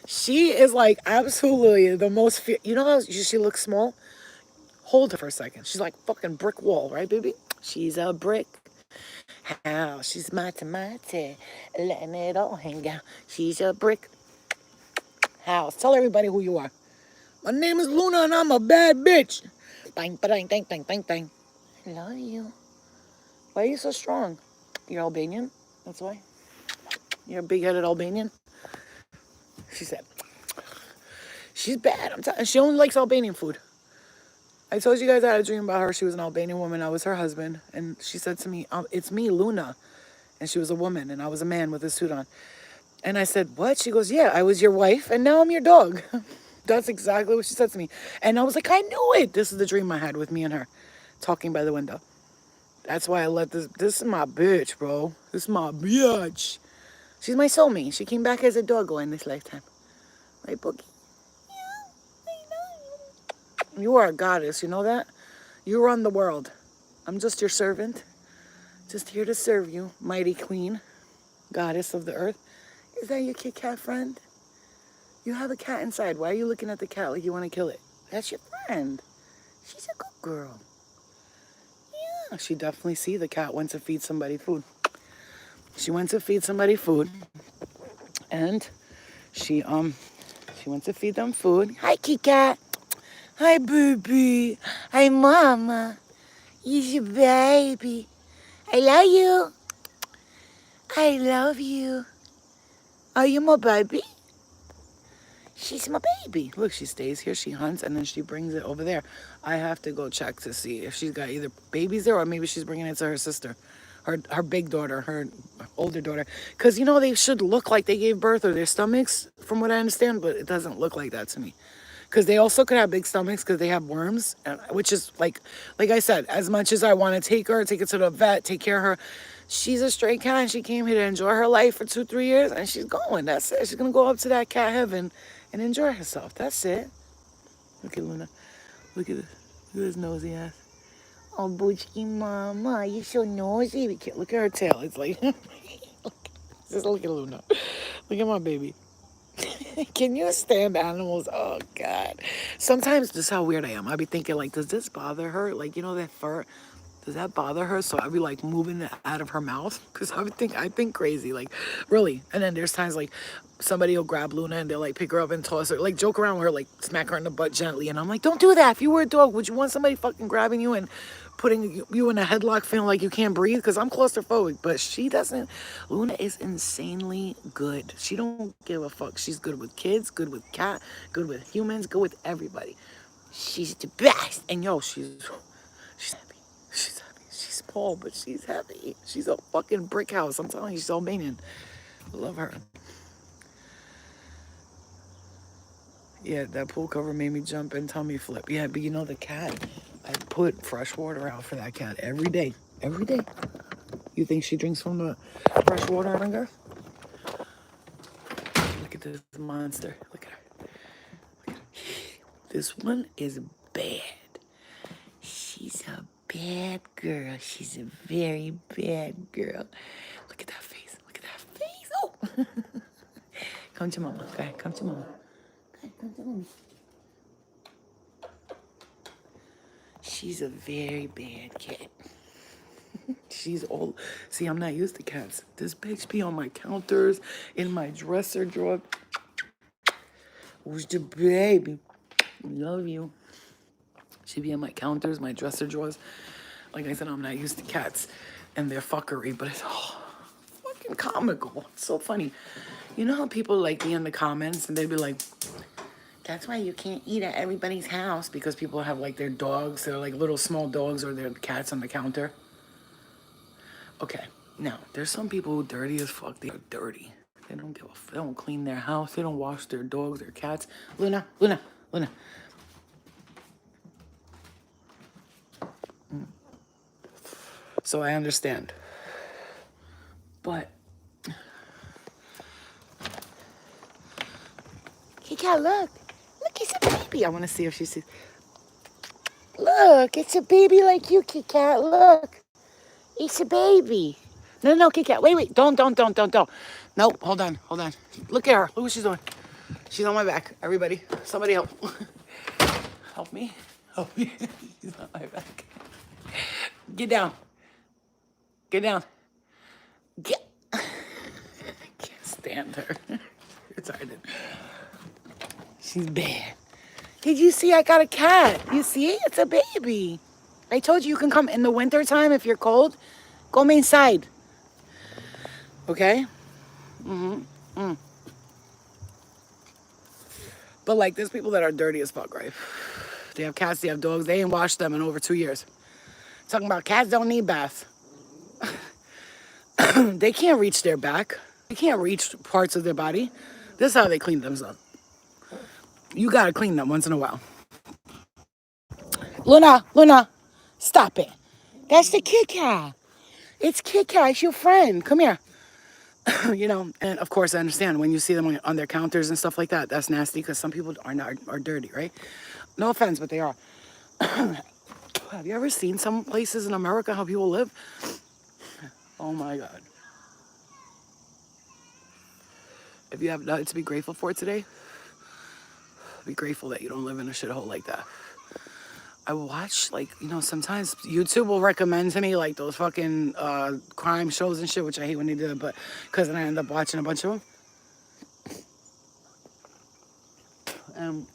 She is like absolutely the most, you know how she looks small? Hold her for a second. She's like fucking brick wall, right, baby? She's a brick. How? She's mate, letting it all hang out. She's a brick house. Tell everybody who you are. My name is Luna and I'm a bad bitch. Bang, bang, bang, bang, bang, bang. I love you. Why are you so strong? You're Albanian? That's why? You're a big-headed Albanian? She said, she's bad. I'm telling you, she only likes Albanian food. I told you guys I had a dream about her. She was an Albanian woman. I was her husband. And she said to me, it's me, Luna. And she was a woman, and I was a man with a suit on. And I said, what? She goes, yeah, I was your wife, and now I'm your dog. That's exactly what she said to me. And I was like, I knew it. This is the dream I had with me and her, talking by the window. That's why I let this is my bitch, bro. This is my bitch. She's my soulmate. She came back as a doggo in this lifetime. Right, Boogie? Yeah, I know. You are a goddess, you know that? You run the world. I'm just your servant. Just here to serve you, mighty queen, goddess of the earth. Is that your Kit Kat friend? You have a cat inside. Why are you looking at the cat like you want to kill it? That's your friend. She's a good girl. Yeah, she definitely see the cat went to feed somebody food. She went to feed somebody food, and she went to feed them food. Hi, Kit Kat. Hi, baby. Hi, mama. He's your baby. I love you. I love you. Are you my baby? She's my baby. Look, she stays here, she hunts, and then she brings it over there. I have to go check to see if she's got either babies there or maybe she's bringing it to her sister. Her big daughter, her older daughter. Because, you know, they should look like they gave birth or their stomachs, from what I understand, but it doesn't look like that to me. Because they also could have big stomachs because they have worms, which is like I said, as much as I want to take her to the vet, take care of her, she's a stray cat and she came here to enjoy her life for 2-3 years and she's going. That's it. She's going to go up to that cat heaven and enjoy herself. That's it. Look at Luna. Look at this. Look at this nosy ass. Oh, Boochki mama, you're so nosy. Look at her tail. It's like, just look at Luna. Look at my baby. Can you stand animals? Oh, God. Sometimes, this is how weird I am. I be thinking, like, does this bother her? Like, you know, that fur, does that bother her? So I be, like, moving it out of her mouth. Because I think crazy, like, really. And then there's times, like, somebody will grab Luna and they'll, like, pick her up and toss her, like, joke around with her, like, smack her in the butt gently. And I'm like, don't do that. If you were a dog, would you want somebody fucking grabbing you and putting you in a headlock feeling like you can't breathe? Because I'm claustrophobic, but she doesn't. Luna is insanely good. She don't give a fuck. She's good with kids, good with cat, good with humans, good with everybody. She's the best. And yo, she's happy. She's happy. She's small, but she's happy. She's a fucking brick house. I'm telling you, she's Albanian. Love her. Yeah, that pool cover made me jump and tummy flip. Yeah, but you know the cat, I put fresh water out for that cat every day. Every day. You think she drinks from the fresh water I bring her? Look at this monster. Look at her. Look at her. This one is bad. She's a bad girl. She's a very bad girl. Look at that face. Look at that face. Oh. Come to mama. Okay, come to mama. Okay, come to mommy. She's a very bad cat. She's old. See, I'm not used to cats. This bitch be on my counters, in my dresser drawer. Who's the baby? Love you. She be on my counters, my dresser drawers. Like I said, I'm not used to cats and their fuckery, but it's fucking comical. It's so funny. You know how people like me in the comments and they'd be like, that's why you can't eat at everybody's house, because people have like their dogs, they're like little small dogs or their cats on the counter. Okay, now there's some people who dirty as fuck. They're dirty. They don't give a f. They don't clean their house. They don't wash their dogs, their cats. Luna. So I understand. But Kika, look, it's a baby. I want to see if she sees. Look, it's a baby like you, Kit Kat. Look, it's a baby. No, Kit Kat. Wait. Don't. Nope. Hold on. Look at her. Look what she's doing. She's on my back. Everybody, somebody help. Help me. She's on my back. Get down. Get. I can't stand her. It's hard. She's bad. Did you see I got a cat? You see? It's a baby. I told you can come in the winter time if you're cold. Come inside. Okay? But like, there's people that are dirty as fuck, right? They have cats, they have dogs. They ain't washed them in over 2 years. Talking about cats don't need baths. They can't reach their back. They can't reach parts of their body. This is how they clean themselves. You gotta clean them once in a while. Luna, stop it. That's the Kit Kat. It's Kit Kat, it's your friend. Come here. You know, and of course I understand when you see them on their counters and stuff like that, that's nasty because some people are dirty, right? No offense, but they are. Have you ever seen some places in America how people live? Oh my God. If you have nothing to be grateful for today, be grateful that you don't live in a shithole like that. I watch, like, you know, sometimes YouTube will recommend to me, like, those fucking crime shows and shit, which I hate when they do it, but because then I end up watching a bunch of them.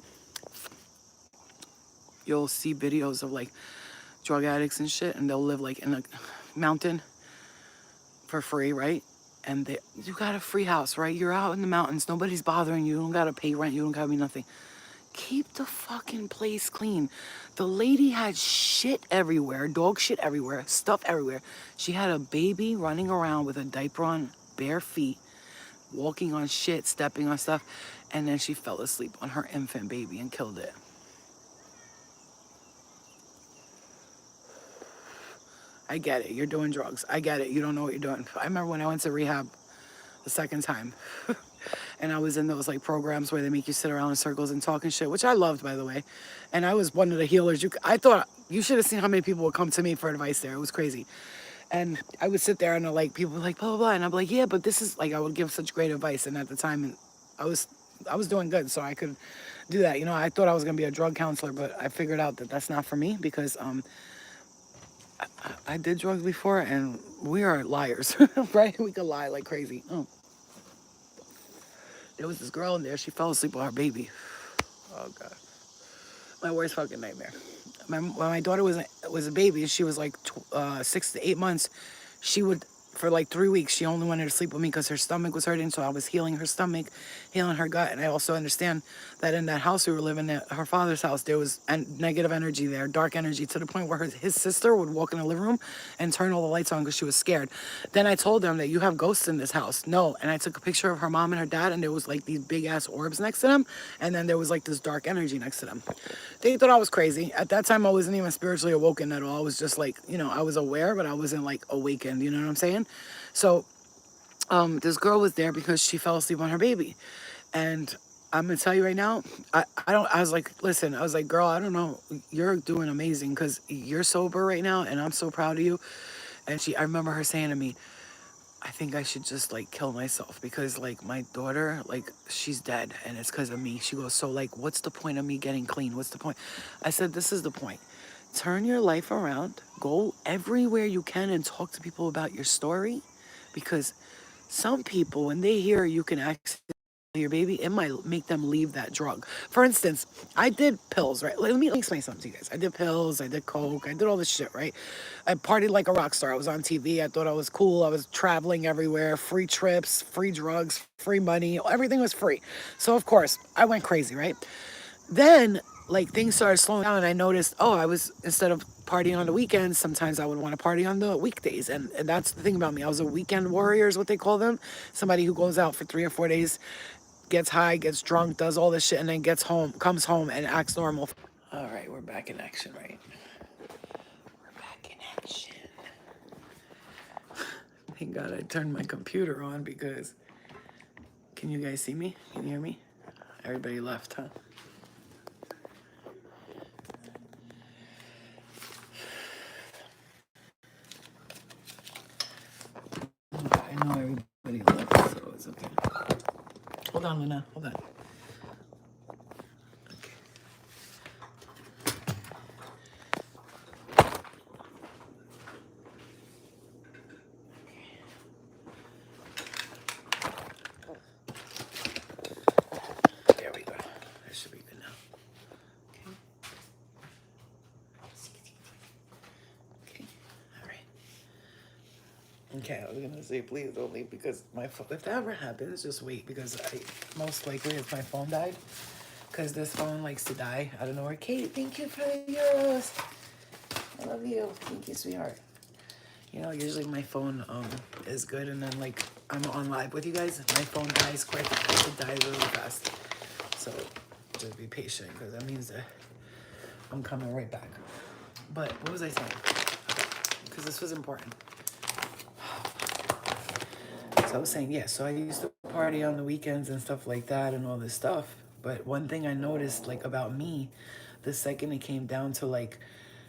You'll see videos of, like, drug addicts and shit, and they'll live, like, in a mountain for free, right? And you got a free house, right? You're out in the mountains. Nobody's bothering you. You don't got to pay rent. You don't got to be nothing. Keep the fucking place clean. The lady had shit everywhere, dog shit everywhere, stuff everywhere. She had a baby running around with a diaper on, bare feet, walking on shit, stepping on stuff, and then she fell asleep on her infant baby and killed it. I get it. You're doing drugs. I get it. You don't know what you're doing. I remember when I went to rehab the second time. And I was in those like programs where they make you sit around in circles and talk and shit, which I loved, by the way. And I was one of the healers. I thought you should have seen how many people would come to me for advice there. It was crazy. And I would sit there and like people were like blah blah blah, and I'm like, yeah, but this is like, I would give such great advice. And at the time, I was doing good, so I could do that. You know, I thought I was gonna be a drug counselor, but I figured out that that's not for me because I did drugs before, and we are liars, right? We could lie like crazy. Oh. There was this girl in there. She fell asleep with her baby. Oh God, my worst fucking nightmare. When my daughter was a baby, she was like 6 to 8 months. She would, for like 3 weeks, she only wanted to sleep with me because her stomach was hurting. So I was healing her stomach, healing her gut, and I also understand that in that house we were living at, her father's house, there was negative energy there, dark energy, to the point where his sister would walk in the living room and turn all the lights on because she was scared. Then I told them that you have ghosts in this house. No, and I took a picture of her mom and her dad, and there was like these big ass orbs next to them, and then there was like this dark energy next to them. They thought I was crazy. At that time, I wasn't even spiritually awoken at all. I was just like, you know, I was aware, but I wasn't like awakened. You know what I'm saying? So this girl was there because she fell asleep on her baby. And I'm gonna tell you right now, I was like, listen, I was like, girl, I don't know, you're doing amazing because you're sober right now, and I'm so proud of you. And I remember her saying to me, I think I should just like kill myself because like my daughter, like she's dead and it's because of me. She goes, so like, what's the point of me getting clean? What's the point? I said, this is the point. Turn your life around, go everywhere you can and talk to people about your story because some people, when they hear you can access your baby, it might make them leave that drug. For instance, I did pills, right? Let me explain something to you guys. I did pills, I did coke, I did all this shit, right? I partied like a rock star. I was on TV. I thought I was cool. I was traveling everywhere, free trips, free drugs, free money. Everything was free. So of course, I went crazy, right? Then like things started slowing down and I noticed, oh, I was instead of partying on the weekends, sometimes I would want to party on the weekdays. And that's the thing about me. I was a weekend warrior is what they call them. Somebody who goes out for 3 or 4 days, gets high, gets drunk, does all this shit, and then gets home, comes home and acts normal. All right, we're back in action, right? We're back in action. Thank God I turned my computer on because, can you guys see me? Can you hear me? Everybody left, huh? I know everybody left, so it's okay. Hold on, Luna, hold on. Okay. There we go. That should be good now. Okay. Okay. All right. Okay, I was gonna say please don't leave because my phone, if that ever happens, just wait because most likely if my phone died, because this phone likes to die out of nowhere. Kate, thank you for the euros. I love you. Thank you, sweetheart. You know, usually my phone is good and then like I'm on live with you guys, my phone dies quick. It dies really fast. So just be patient because that means that I'm coming right back. But what was I saying? Because this was important. So I was saying, yeah, so I used to party on the weekends and stuff like that and all this stuff. But one thing I noticed like about me, the second it came down to like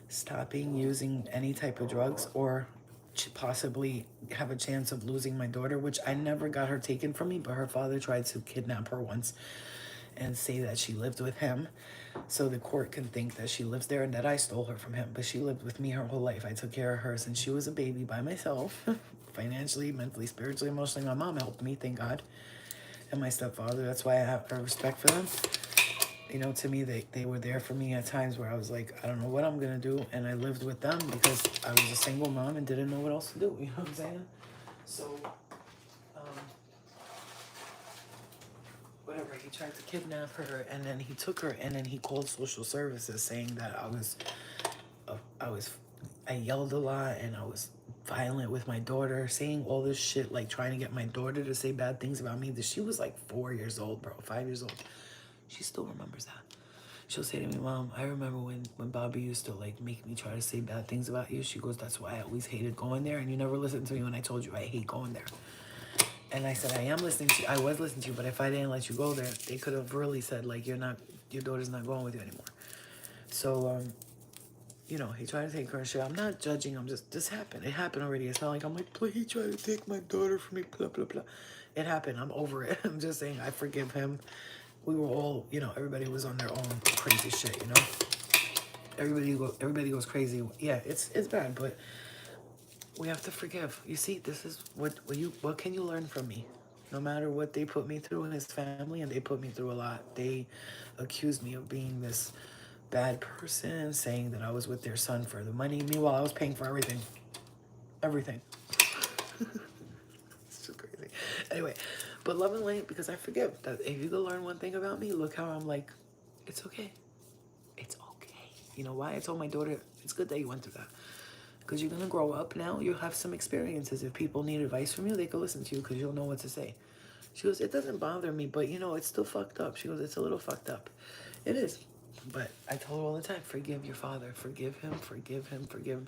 stopping using any type of drugs or possibly have a chance of losing my daughter, which I never got her taken from me, but her father tried to kidnap her once and say that she lived with him so the court can think that she lives there and that I stole her from him. But she lived with me her whole life. I took care of her since she was a baby by myself. Financially, mentally, spiritually, emotionally. My mom helped me, thank God. And my stepfather, that's why I have respect for them. You know, to me, they were there for me at times where I was like, I don't know what I'm going to do. And I lived with them because I was a single mom and didn't know what else to do. You know what I'm saying? So, whatever, he tried to kidnap her and then he took her and then he called social services saying that I yelled a lot and I was violent with my daughter, saying all this shit, like trying to get my daughter to say bad things about me. That she was like 4 years old, bro, 5 years old. She still remembers that. She'll say to me, Mom, I remember when Bobby used to like make me try to say bad things about you. She goes, that's why I always hated going there and you never listened to me when I told you I hate going there. And I said, I was listening to you, but if I didn't let you go there, they could have really said like, your daughter's not going with you anymore. So, you know, he tried to take her and shit. I'm not judging. This happened. It happened already. It's not like I'm like, please, he tried to take my daughter from me, blah, blah, blah. It happened. I'm over it. I'm just saying I forgive him. We were all, you know, everybody was on their own crazy shit, you know? Everybody goes crazy. Yeah, it's bad, but we have to forgive. You see, this is what can you learn from me? No matter what they put me through in his family, and they put me through a lot. They accused me of being this bad person, saying that I was with their son for the money. Meanwhile, I was paying for everything. Everything. It's just crazy. Anyway, but love and light, because I forgive. That if you could learn one thing about me, look how I'm like, it's okay. It's okay. You know why? I told my daughter, it's good that you went through that. Because you're going to grow up now. You'll have some experiences. If people need advice from you, they can listen to you because you'll know what to say. She goes, it doesn't bother me, but, you know, it's still fucked up. She goes, it's a little fucked up. It is. But I tell her all the time, forgive your father. Forgive him, forgive him, forgive him.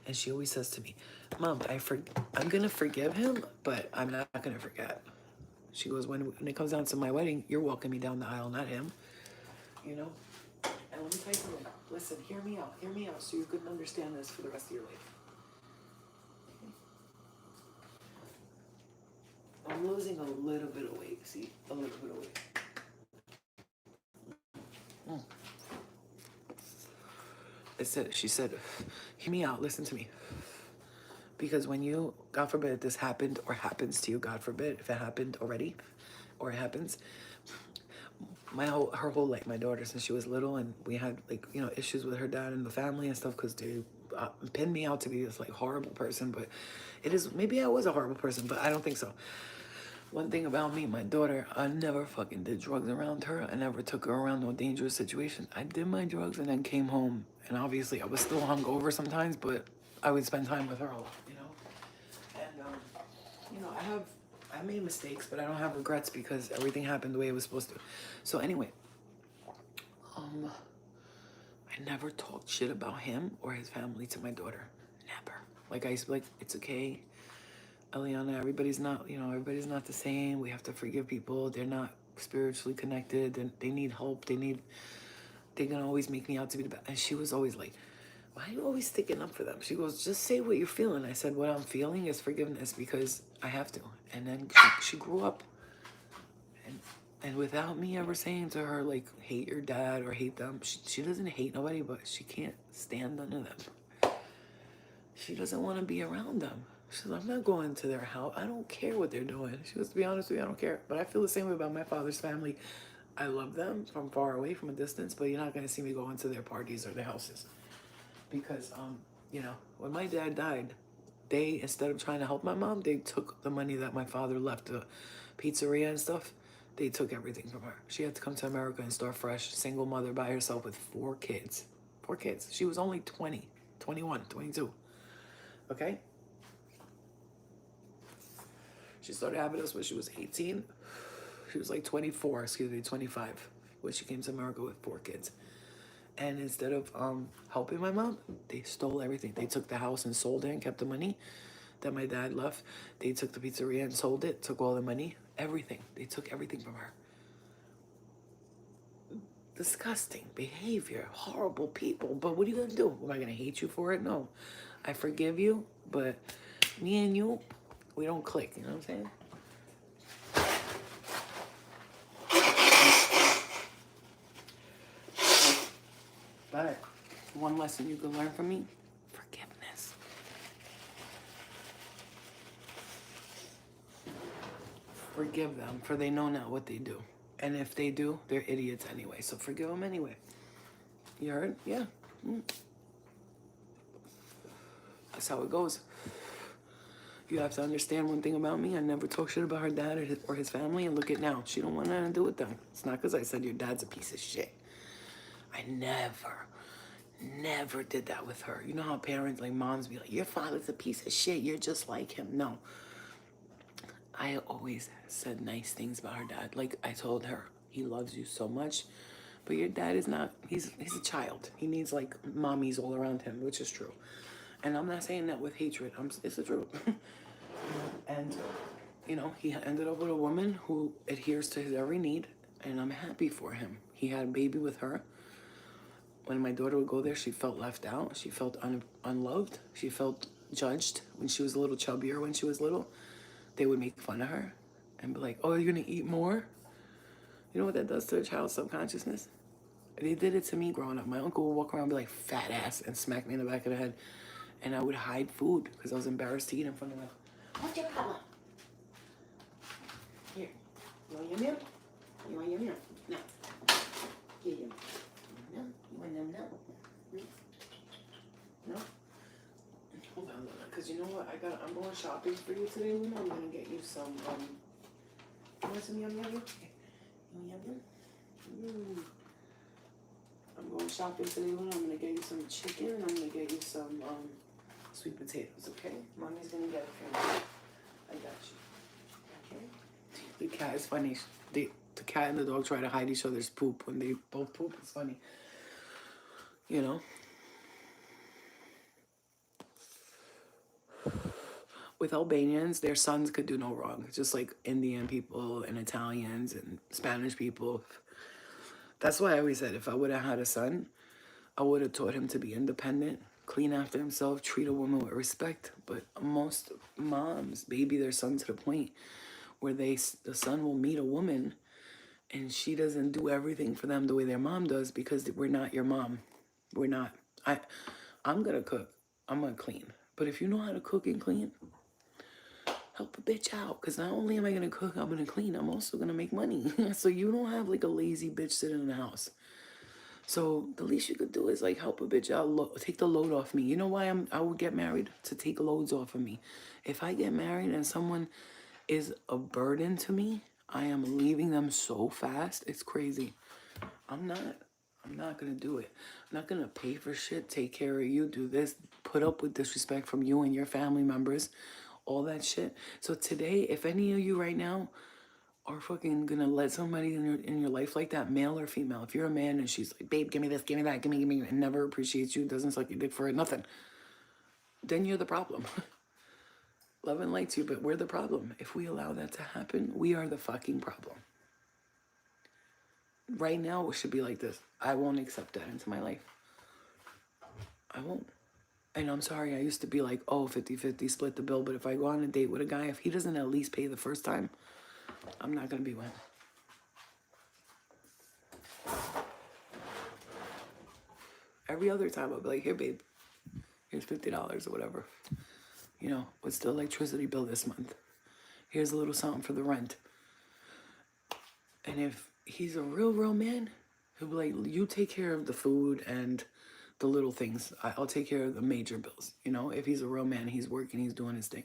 And she always says to me, Mom, I'm going to forgive him, but I'm not going to forget. She goes, when it comes down to my wedding, you're walking me down the aisle, not him. You know? And let me tell you something. Listen, hear me out so you can understand this for the rest of your life. I'm losing a little bit of weight. See, a little bit of weight. She said, hear me out, listen to me. Because when you, God forbid, this happened or happens to you, God forbid, if it happened already or it happens, her whole life, my daughter, since she was little, and we had like, you know, issues with her dad and the family and stuff, because they pinned me out to be this like horrible person. But it is, maybe I was a horrible person, but I don't think so. One thing about me, my daughter, I never fucking did drugs around her. I never took her around no dangerous situations. I did my drugs and then came home, and obviously I was still hungover sometimes, but I would spend time with her a lot, you know. And you know, I made mistakes, but I don't have regrets because everything happened the way it was supposed to. So anyway, I never talked shit about him or his family to my daughter. Never. Like, I used to be like, it's okay, Eliana, everybody's not the same. We have to forgive people. They're not spiritually connected. They need help. They're gonna always make me out to be the best. And she was always like, why are you always sticking up for them? She goes, just say what you're feeling. I said, what I'm feeling is forgiveness because I have to. And then she grew up. And without me ever saying to her, like, hate your dad or hate them, she doesn't hate nobody, but she can't stand none of them. She doesn't want to be around them. She says, I'm not going to their house. I don't care what they're doing. She goes, to be honest with you, I don't care. But I feel the same way about my father's family. I love them from far away, from a distance, but you're not going to see me go into their parties or their houses. Because, you know, when my dad died, they, instead of trying to help my mom, they took the money that my father left, the pizzeria and stuff. They took everything from her. She had to come to America and start fresh, single mother by herself with 4 kids. 4 kids. She was only 20, 21, 22. Okay? She started having us when she was 18. She was like 24, 25, when she came to America with 4 kids. And instead of helping my mom, they stole everything. They took the house and sold it and kept the money that my dad left. They took the pizzeria and sold it, took all the money, everything. They took everything from her. Disgusting behavior, horrible people. But what are you gonna do? Am I gonna hate you for it? No. I forgive you, but me and you, we don't click, you know what I'm saying? But one lesson you can learn from me, forgiveness. Forgive them, for they know not what they do. And if they do, they're idiots anyway. So forgive them anyway. You heard? Yeah. That's how it goes. You have to understand one thing about me. I never talk shit about her dad or his family. And look at now. She don't want nothing to do with them. It's not because I said your dad's a piece of shit. I never did that with her. You know how parents, like moms, be like, your father's a piece of shit. You're just like him. No. I always said nice things about her dad. Like I told her, he loves you so much, but your dad is not, he's a child. He needs like mommies all around him, which is true. And I'm not saying that with hatred. It's the truth. And, you know, he ended up with a woman who adheres to his every need, and I'm happy for him. He had a baby with her. When my daughter would go there, she felt left out. She felt unloved. She felt judged when she was a little chubbier when she was little. They would make fun of her and be like, oh, you're going to eat more? You know what that does to a child's subconsciousness? They did it to me growing up. My uncle would walk around and be like, fat ass, and smack me in the back of the head. And I would hide food because I was embarrassed to eat in front of them. What's your problem? Here. You want your milk? You want your milk? No. Here you go. No? You want them no? No? Hold on, because you know what? I'm going shopping for you today, Luna. I'm going to get you some, you want some yum yum? You want yum yum? I'm going shopping today, Luna. I'm going to get you some chicken, and I'm going to get you some, sweet potatoes, okay? Mommy's going to get it for you. I got you. Okay? The cat is funny. The cat and the dog try to hide each other's poop when they both poop. It's funny. You know? With Albanians, their sons could do no wrong. Just like Indian people and Italians and Spanish people. That's why I always said if I would have had a son, I would have taught him to be independent, clean after himself, treat a woman with respect. But most moms baby their son to the point where the son will meet a woman and she doesn't do everything for them the way their mom does because we're not your mom. We're not. I'm gonna cook. I'm gonna clean. But if you know how to cook and clean, help a bitch out. Because not only am I gonna cook, I'm gonna clean. I'm also gonna make money. So you don't have like a lazy bitch sitting in the house. So the least you could do is like help a bitch out, take the load off me. You know why I would get married? To take loads off of me. If I get married and someone is a burden to me, I am leaving them so fast. It's crazy. I'm not gonna do it. I'm not gonna pay for shit, take care of you, do this, put up with disrespect from you and your family members, all that shit. So today, if any of you right now are fucking gonna let somebody in your life like that, male or female, if you're a man and she's like, babe, give me this, give me that, give me, and never appreciates you, doesn't suck your dick for it, nothing, then you're the problem. Love and light to you, but we're the problem. If we allow that to happen, we are the fucking problem. Right now, it should be like this. I won't accept that into my life. I won't. And I'm sorry, I used to be like, oh, 50-50, split the bill. But if I go on a date with a guy, if he doesn't at least pay the first time, I'm not going to be with him. Every other time, I'll be like, here, babe, here's $50 or whatever. You know, what's the electricity bill this month? Here's a little something for the rent. And if he's a real man, he'll be like, you take care of the food and the little things. I'll take care of the major bills. You know, if he's a real man, he's working, he's doing his thing.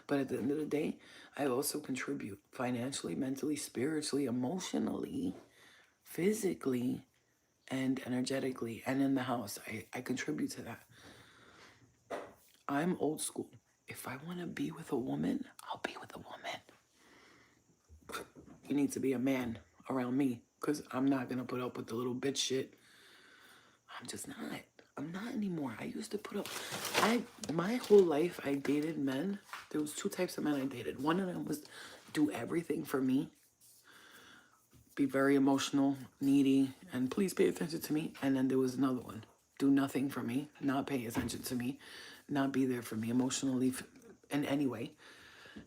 But at the end of the day, I also contribute financially, mentally, spiritually, emotionally, physically, and energetically. And in the house, I contribute to that. I'm old school. If I want to be with a woman, I'll be with a woman. You need to be a man around me because I'm not going to put up with the little bitch shit. I'm just not. I'm not anymore. I used to put up. My whole life, I dated men. There was two types of men I dated. One of them was do everything for me, be very emotional, needy, and please pay attention to me. And then there was another one, do nothing for me, not pay attention to me, not be there for me emotionally in any way.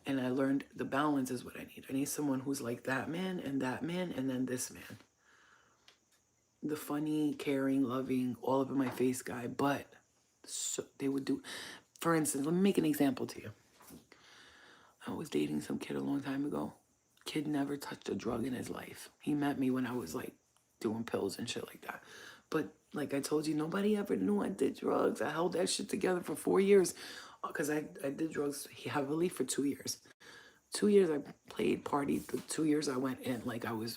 And I learned the balance is what I need. I need someone who's like that man, and then this man. The funny, caring, loving, all up in my face guy. But so they would do, for instance, let me make an example to you. I was dating some kid a long time ago. Kid never touched a drug in his life. He met me when I was like doing pills and shit like that. But like I told you, nobody ever knew I did drugs. I held that shit together for 4 years because I did drugs heavily for 2 years. 2 years I played, partied. The 2 years I went in like I was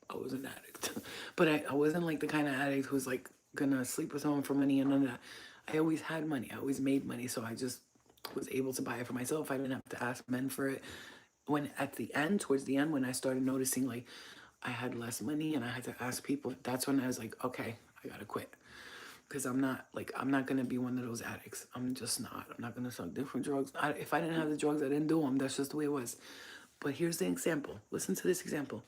an addict. But I wasn't like the kind of addict who's like gonna sleep with someone for money and none of that. I always had money. I always made money. So I just was able to buy it for myself. I didn't have to ask men for it. When towards the end, when I started noticing like I had less money and I had to ask people, that's when I was like, okay, I gotta quit. Because I'm not gonna be one of those addicts. I'm just not. I'm not gonna suck different drugs. If I didn't have the drugs, I didn't do them. That's just the way it was. But here's the example. Listen to this example.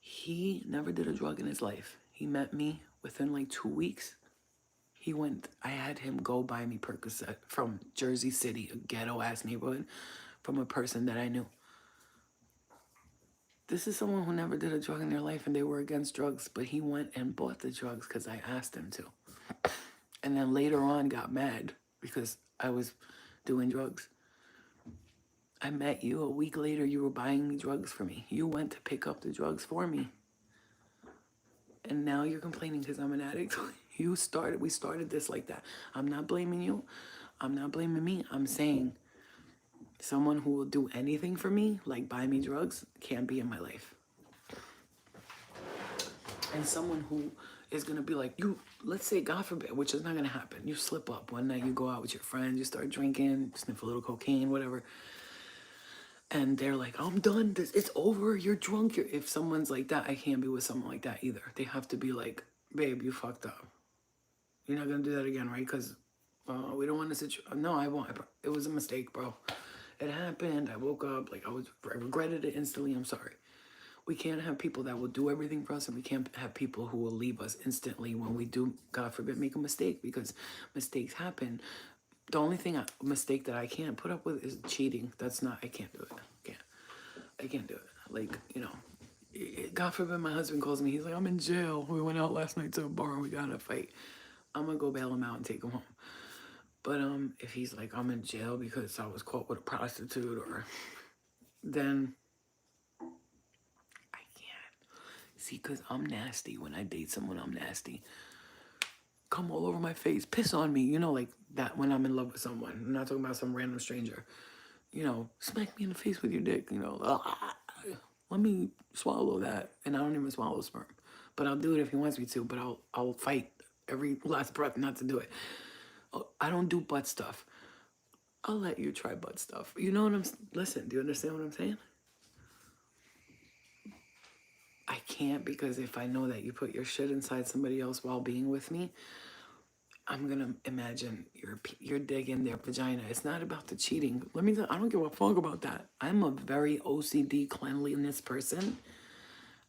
He never did a drug in his life. He met me within like 2 weeks. I had him go buy me Percocet from Jersey City, a ghetto ass neighborhood, from a person that I knew. This is someone who never did a drug in their life and they were against drugs, but he went and bought the drugs because I asked him to. And then later on got mad because I was doing drugs. I met you. A week later, you were buying me drugs for me. You went to pick up the drugs for me. And now you're complaining because I'm an addict. We started this like that. I'm not blaming you. I'm not blaming me. I'm saying someone who will do anything for me, like buy me drugs, can't be in my life. And someone who is going to be like, let's say, God forbid, which is not going to happen. You slip up one night, you go out with your friends, you start drinking, sniff a little cocaine, whatever. And they're like, I'm done. It's over. You're drunk. If someone's like that, I can't be with someone like that either. They have to be like, babe, you fucked up. You're not going to do that again, right? Because we don't want to sit you. No, I won't. It was a mistake, bro. It happened. I woke up. I regretted it instantly. I'm sorry. We can't have people that will do everything for us, and we can't have people who will leave us instantly when we do, God forbid, make a mistake, because mistakes happen. The only mistake that I can't put up with is cheating. I can't do it. Can't. I can't do it. Like, you know, God forbid my husband calls me. He's like, I'm in jail. We went out last night to a bar and we got in a fight. I'm gonna go bail him out and take him home. But if he's like, I'm in jail because I was caught with a prostitute, or then I can't. See, because I'm nasty. When I date someone, I'm nasty. Come all over my face, piss on me, you know, like that when I'm in love with someone. I'm not talking about some random stranger. You know, smack me in the face with your dick, you know. Let me swallow that. And I don't even swallow sperm. But I'll do it if he wants me to, but I'll fight every last breath not to do it. I don't do butt stuff. I'll let you try butt stuff. You know what listen, do you understand what I'm saying? I can't, because if I know that you put your shit inside somebody else while being with me, I'm gonna imagine your dick in their vagina. It's not about the cheating. Let me tell you, I don't give a fuck about that. I'm a very OCD cleanliness person.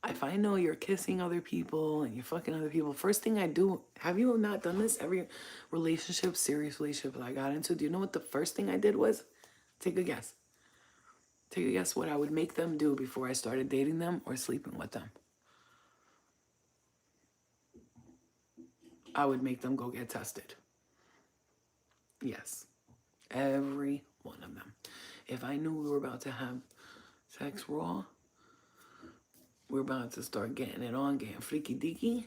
If I know you're kissing other people and you're fucking other people, first thing I do, have you not done this? Every relationship, serious relationship that I got into, do you know what the first thing I did was? Take a guess. Take a guess what I would make them do before I started dating them or sleeping with them. I would make them go get tested. Yes. Every one of them. If I knew we were about to have sex raw, we're about to start getting it on, getting freaky deaky,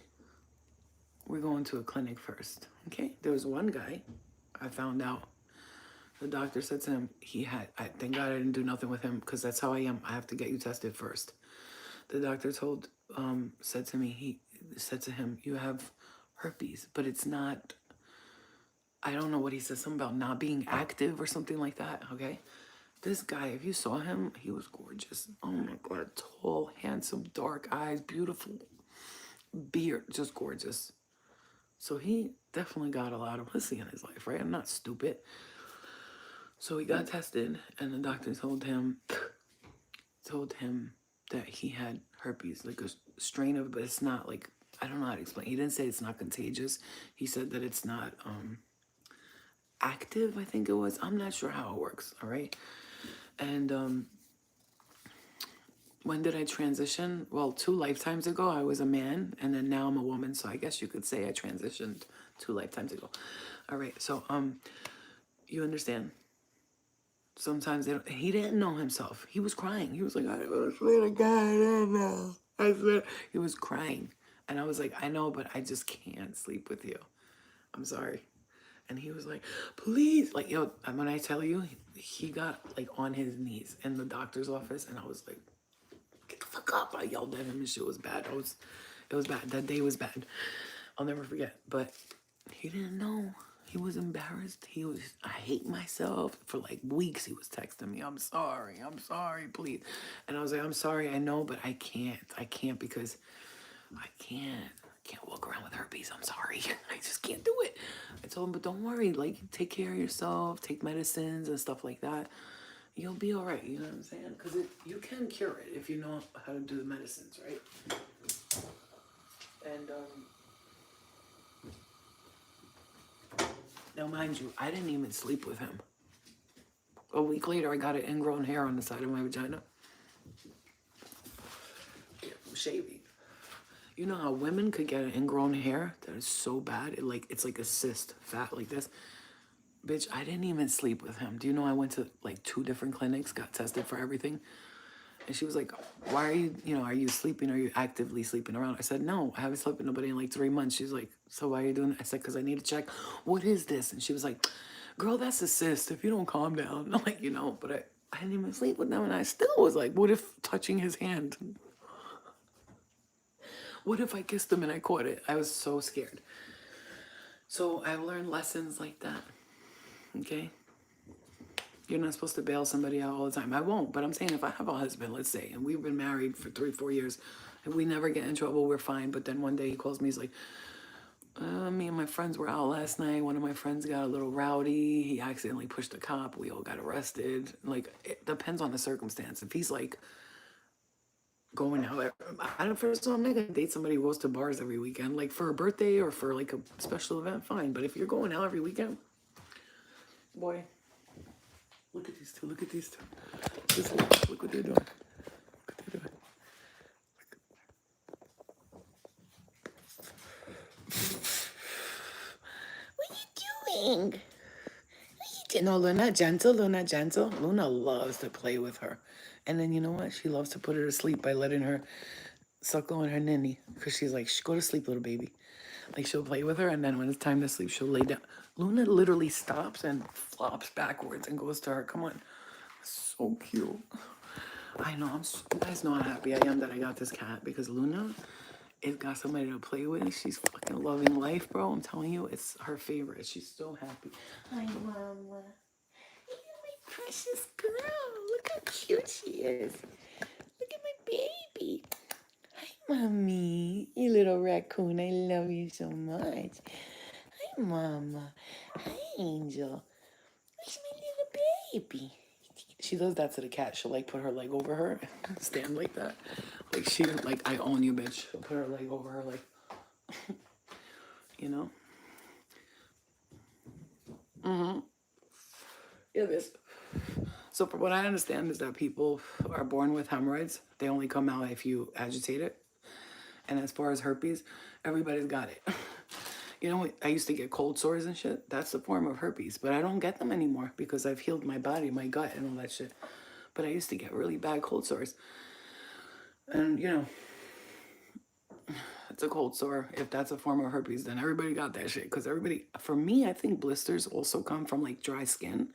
we're going to a clinic first. Okay? There was one guy, I found out. The doctor said to him, thank God I didn't do nothing with him, because that's how I am. I have to get you tested first. The doctor said to him, you have herpes, but it's not, I don't know what he said, something about not being active or something like that, okay? This guy, if you saw him, he was gorgeous. Oh my God, tall, handsome, dark eyes, beautiful beard, just gorgeous. So he definitely got a lot of pussy in his life, right? I'm not stupid. So he got tested, and the doctor told him that he had herpes, like a strain of it, but it's not like, I don't know how to explain. He didn't say it's not contagious. He said that it's not active, I think it was. I'm not sure how it works, all right? And when did I transition? Well, 2 lifetimes ago, I was a man, and then now I'm a woman, so I guess you could say I transitioned 2 lifetimes ago. All right, so you understand? Sometimes he didn't know himself. He was crying. He was like, I swear to God, I don't know. I swear. He was crying. And I was like, I know, but I just can't sleep with you. I'm sorry. And he was like, please. Like, yo, when I tell you, he got like on his knees in the doctor's office. And I was like, get the fuck up. I yelled at him and shit was bad. It was bad. That day was bad. I'll never forget. But he didn't know. He was embarrassed. I hate myself. For like weeks, he was texting me, I'm sorry, please. And I was like, I'm sorry, I know, but I can't because I can't walk around with herpes. I'm sorry. I just can't do it. I told him, but don't worry, like, take care of yourself, take medicines and stuff like that. You'll be all right, you know what I'm saying? Because you can cure it if you know how to do the medicines, right? And, now, mind you, I didn't even sleep with him. A week later, I got an ingrown hair on the side of my vagina. Yeah, from shaving. You know how women could get an ingrown hair that is so bad? It's like a cyst, fat like this. Bitch, I didn't even sleep with him. Do you know I went to like 2 different clinics, got tested for everything? And she was like, why are you, are you sleeping? Are you actively sleeping around? I said, no, I haven't slept with nobody in like 3 months. She's like, so why are you doing that? I said, because I need to check. What is this? And she was like, girl, that's a cyst. If you don't calm down. I'm like, but I didn't even sleep with them. And I still was like, what if touching his hand? What if I kissed him and I caught it? I was so scared. So I've learned lessons like that. Okay? You're not supposed to bail somebody out all the time. I won't, but I'm saying if I have a husband, let's say, and we've been married for 3-4 years, and we never get in trouble, we're fine. But then one day he calls me, he's like, me and my friends were out last night. One of my friends got a little rowdy. He accidentally pushed a cop. We all got arrested. Like, it depends on the circumstance. If he's like going out, I don't first of all, I'm not gonna date somebody who goes to bars every weekend, like for a birthday or for like a special event, fine. But if you're going out every weekend, boy, look at these two. Look at these two. Look what they're doing. doing? No, Luna, gentle, Luna, gentle. Luna loves to play with her. And then you know what? She loves to put her to sleep by letting her suckle on her ninny. Because she's like, go to sleep, little baby. Like, she'll play with her, and then when it's time to sleep, she'll lay down. Luna literally stops and flops backwards and goes to her. Come on. So cute. I know, you guys know how happy I am that I got this cat, because Luna has got somebody to play with. She's fucking loving life, bro. I'm telling you, it's her favorite. She's so happy. Hi, Mama. Look at my precious girl. Look how cute she is. Look at my baby. Hi, Mommy. You little raccoon. I love you so much. Hi, Mama. Hi, Angel. Where's my little baby? She does that to the cat. She'll like put her leg over her, stand like that. Like she, like, I own you, bitch. She'll put her leg over her, like, you know? Yeah, this. So for what I understand is that people are born with hemorrhoids. They only come out if you agitate it. And as far as herpes, everybody's got it. You know, I used to get cold sores and shit. That's a form of herpes. But I don't get them anymore because I've healed my body, my gut, and all that shit. But I used to get really bad cold sores. And, you know, it's a cold sore. If that's a form of herpes, then everybody got that shit. Because everybody, for me, I think blisters also come from like dry skin.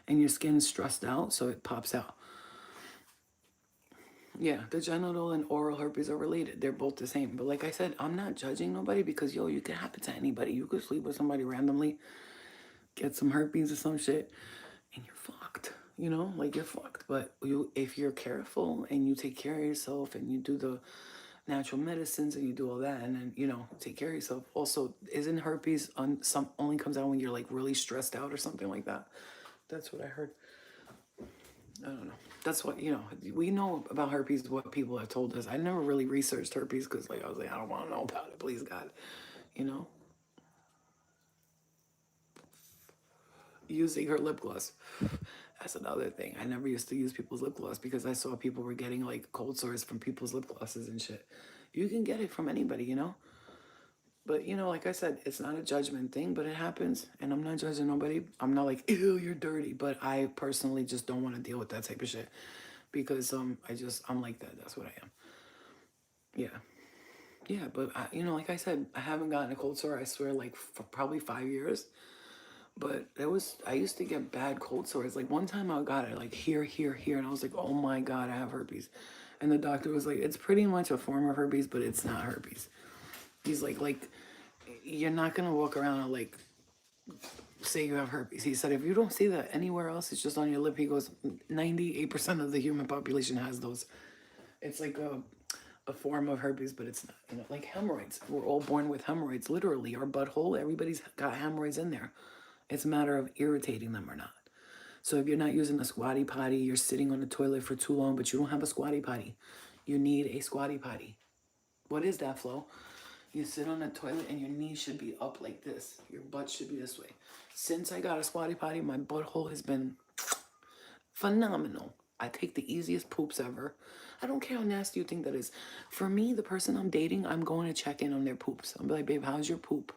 And your skin's stressed out, so it pops out. Yeah, the genital and oral herpes are related. They're both the same. But like I said, I'm not judging nobody because, yo, you can happen to anybody. You could sleep with somebody randomly, get some herpes or some shit, and you're fucked. You know, like you're fucked. But if you're careful and you take care of yourself and you do the natural medicines and you do all that and then, you know, take care of yourself. Also, isn't herpes only comes out when you're like really stressed out or something like that? That's what I heard. I don't know. That's what, you know, we know about herpes, what people have told us. I never really researched herpes because, like, I was like, I don't want to know about it, please, God. You know? Using her lip gloss. That's another thing. I never used to use people's lip gloss because I saw people were getting, like, cold sores from people's lip glosses and shit. You can get it from anybody, you know? But, you know, like I said, it's not a judgment thing, but it happens. And I'm not judging nobody. I'm not like, ew, you're dirty. But I personally just don't want to deal with that type of shit. Because I'm like that. That's what I am. Yeah. Yeah, but, you know, like I said, I haven't gotten a cold sore, I swear, like, for probably 5 years. But I used to get bad cold sores. Like, one time I got it, like, here, here, here. And I was like, oh, my God, I have herpes. And the doctor was like, it's pretty much a form of herpes, but it's not herpes. He's like, you're not going to walk around and, like, say you have herpes. He said, if you don't see that anywhere else, it's just on your lip. He goes, 98% of the human population has those. It's like a form of herpes, but it's not, you know, like hemorrhoids. We're all born with hemorrhoids, literally. Our butthole, everybody's got hemorrhoids in there. It's a matter of irritating them or not. So if you're not using a squatty potty, you're sitting on the toilet for too long, but you don't have a squatty potty. You need a squatty potty. What is that, Flo? You sit on the toilet and your knees should be up like this. Your butt should be this way. Since I got a squatty potty, my butthole has been phenomenal. I take the easiest poops ever. I don't care how nasty you think that is. For me, the person I'm dating, I'm going to check in on their poops. I'm like, babe, how's your poop?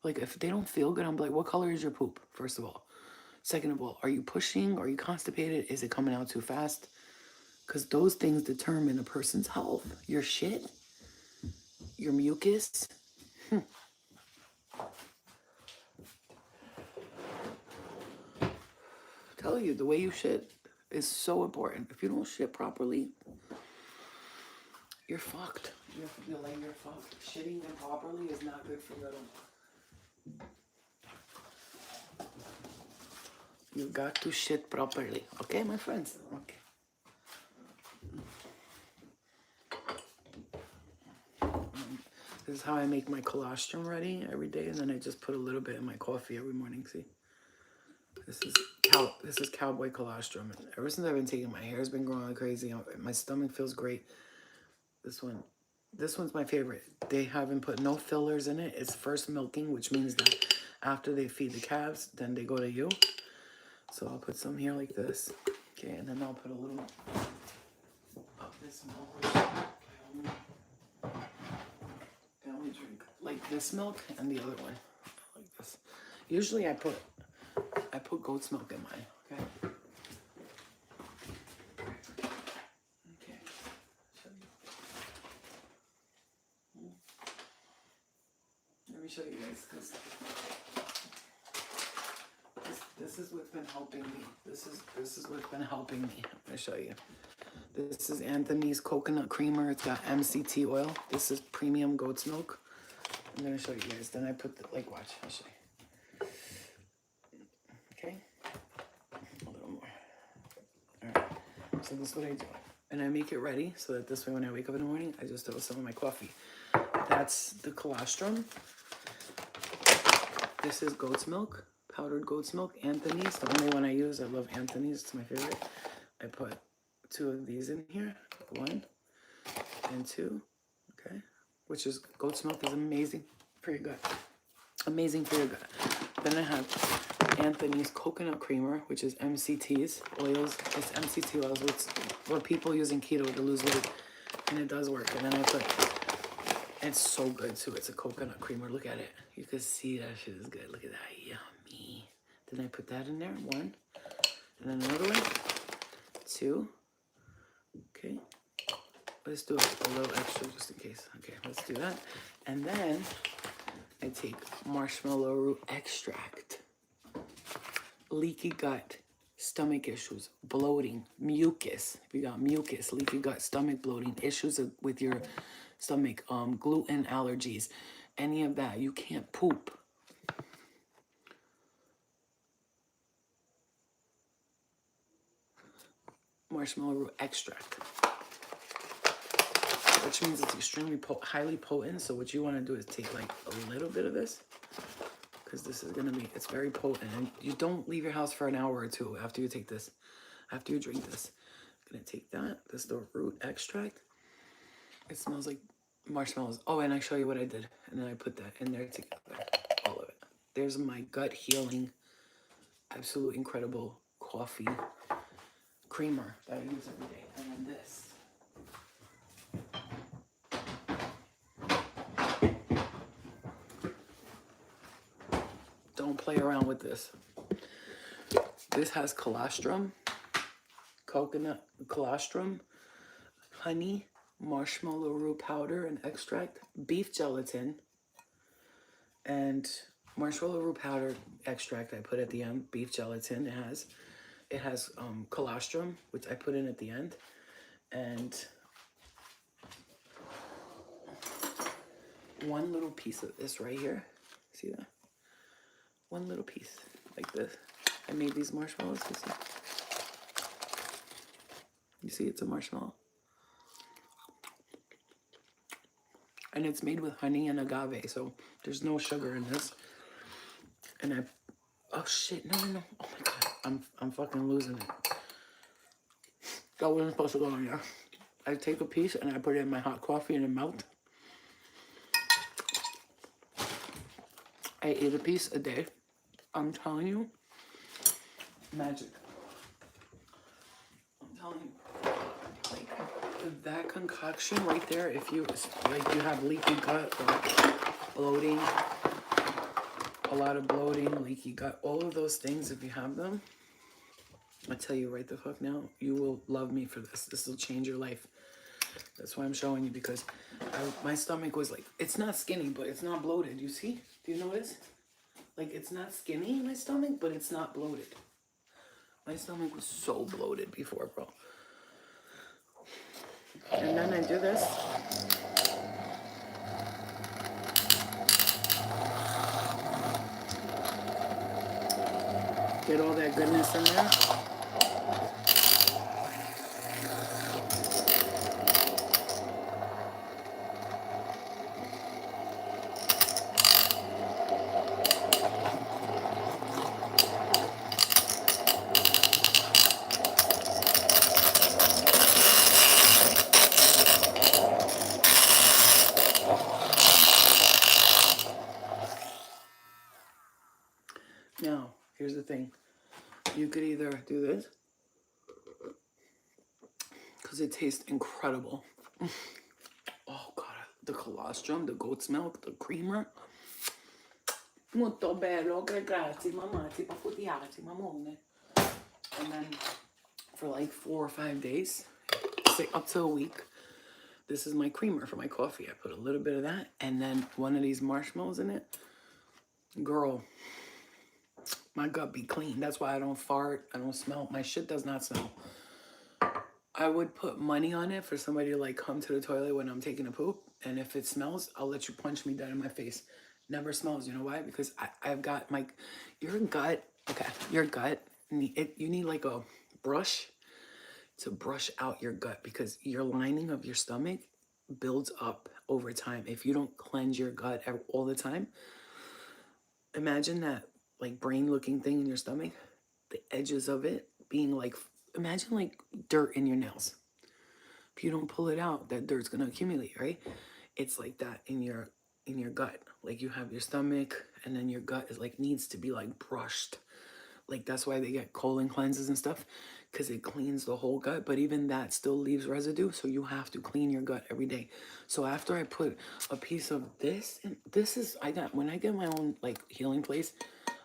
Like, if they don't feel good, I'm like, what color is your poop, first of all? Second of all, are you pushing? Are you constipated? Is it coming out too fast? Because those things determine a person's health. Your shit, your mucus. Tell you, the way you shit is so important. If you don't shit properly, you're fucked. You're fucked. Shitting improperly is not good for you. You got to shit properly. Okay, my friends? Okay. This is how I make my colostrum ready every day, and then I just put a little bit in my coffee every morning, see? This is cowboy colostrum. And ever since I've been taking, my hair's been growing like crazy. My stomach feels great. This one's my favorite. They haven't put no fillers in it. It's first milking, which means that after they feed the calves, then they go to you. So I'll put some here like this. Okay, and then I'll put a little of this milk. I only drink like this milk and the other one, like this. Usually I put goat's milk in mine. Okay. Okay. Let me show you guys, because this is what's been helping me. This is what's been helping me. I'm gonna show you. This is Anthony's coconut creamer. It's got MCT oil. This is premium goat's milk. I'm gonna show you guys. Then I put the, like, watch. I'll show you. Okay. A little more. All right. So this is what I do, and I make it ready so that this way, when I wake up in the morning, I just throw some of my coffee. That's the colostrum. This is goat's milk, powdered goat's milk. Anthony's, the only one I use. I love Anthony's. It's my favorite. I put 2 of these in here, 1 and 2, okay? Which is, goat's milk is amazing for your gut. Amazing for your gut. Then I have Anthony's coconut creamer, which is MCT's oils. It's MCT oils, which what people using keto to lose weight, and it does work. And then I put, it's so good too. It's a coconut creamer. Look at it. You can see that shit is good. Look at that. Yummy. Then I put that in there, 1, and then another one, 2. Okay, let's do a little extra just in case. Okay, let's do that. And then I take marshmallow root extract. Leaky gut, stomach issues, bloating, mucus. If you got mucus, leaky gut, stomach bloating, issues with your stomach, gluten allergies, any of that, you can't poop. Marshmallow root extract, which means it's extremely highly potent. So what you want to do is take like a little bit of this, because this is gonna be, it's very potent, and you don't leave your house for an hour or 2 after you take this, after you drink this. I'm gonna take that. This is the root extract. It smells like marshmallows. Oh, and I show you what I did, and then I put that in there together, all of it. There's my gut healing, absolute incredible coffee creamer that I use every day. And then this. Don't play around with this. This has colostrum, coconut colostrum, honey, marshmallow root powder and extract, beef gelatin, and marshmallow root powder extract I put at the end. Beef gelatin it has colostrum, which I put in at the end, and 1 little piece of this right here. See that? 1 little piece like this. I made these marshmallows. You see? You see, it's a marshmallow. And it's made with honey and agave, so there's no sugar in this. And oh shit, no. Oh my God, I'm fucking losing it. That wasn't supposed to go in there. I take a piece and I put it in my hot coffee and it melts. I eat a piece a day. I'm telling you, magic. I'm telling you, like, that concoction right there, if you, like, you have leaky gut or bloating, a lot of bloating, leaky gut, all of those things, if you have them, I tell you right the fuck now, you will love me for this. This will change your life. That's why I'm showing you, because my stomach was like, it's not skinny, but it's not bloated. You see? Do you notice? Like, it's not skinny in my stomach, but it's not bloated. My stomach was so bloated before, bro. And then I do this. Get all that goodness in there. Now, here's the thing. You could either do this, because it tastes incredible. Oh God, the colostrum, the goat's milk, the creamer. Molto bello, grazie, mamma, ti pafutiaci, mamone. And then for like 4 or 5 days, say up to a week, this is my creamer for my coffee. I put a little bit of that and then one of these marshmallows in it. Girl, my gut be clean. That's why I don't fart. I don't smell. My shit does not smell. I would put money on it for somebody to like come to the toilet when I'm taking a poop. And if it smells, I'll let you punch me dead in my face. Never smells. You know why? Because I've got my, your gut, okay, your gut, you need like a brush to brush out your gut because your lining of your stomach builds up over time. If you don't cleanse your gut all the time, imagine that like brain looking thing in your stomach, the edges of it being like, imagine like dirt in your nails. If you don't pull it out, that dirt's gonna accumulate, right? It's like that in your gut. Like you have your stomach and then your gut is like needs to be like brushed. Like that's why they get colon cleanses and stuff, because it cleans the whole gut, but even that still leaves residue, so you have to clean your gut every day. So after I put a piece of this, and this is, when I get my own like healing place,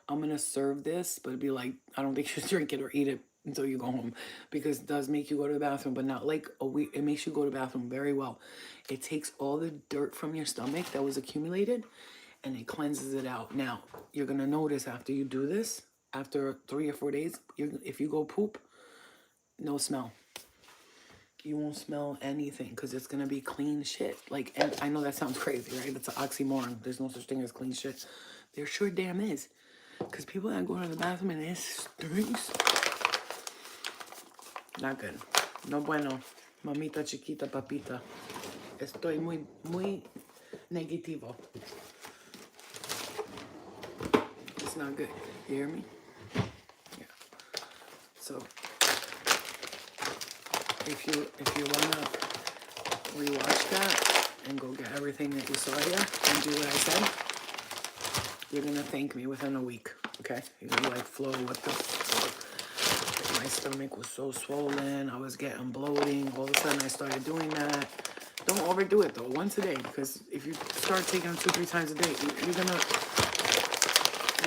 I'm gonna serve this, but it'd be like, I don't think you should drink it or eat it until you go home, because it does make you go to the bathroom, but not like a week. It makes you go to the bathroom very well. It takes all the dirt from your stomach that was accumulated and it cleanses it out. Now, you're gonna notice after you do this, after 3 or 4 days, if you go poop, no smell. You won't smell anything because it's gonna be clean shit. Like, and I know that sounds crazy, right? That's an oxymoron. There's no such thing as clean shit. There sure damn is. Because people that go to the bathroom and it stinks. Not good. No bueno. Mamita chiquita papita. Estoy muy negativo. It's not good. You hear me? Yeah. So if you wanna rewatch that and go get everything that you saw here and do what I said, you're gonna thank me within a week. Okay? You're gonna be like, Flo, what the fuck? My stomach was so swollen. I was getting bloating. All of a sudden I started doing that. Don't overdo it though. Once a day, because if you start taking them 2-3 times a day, you're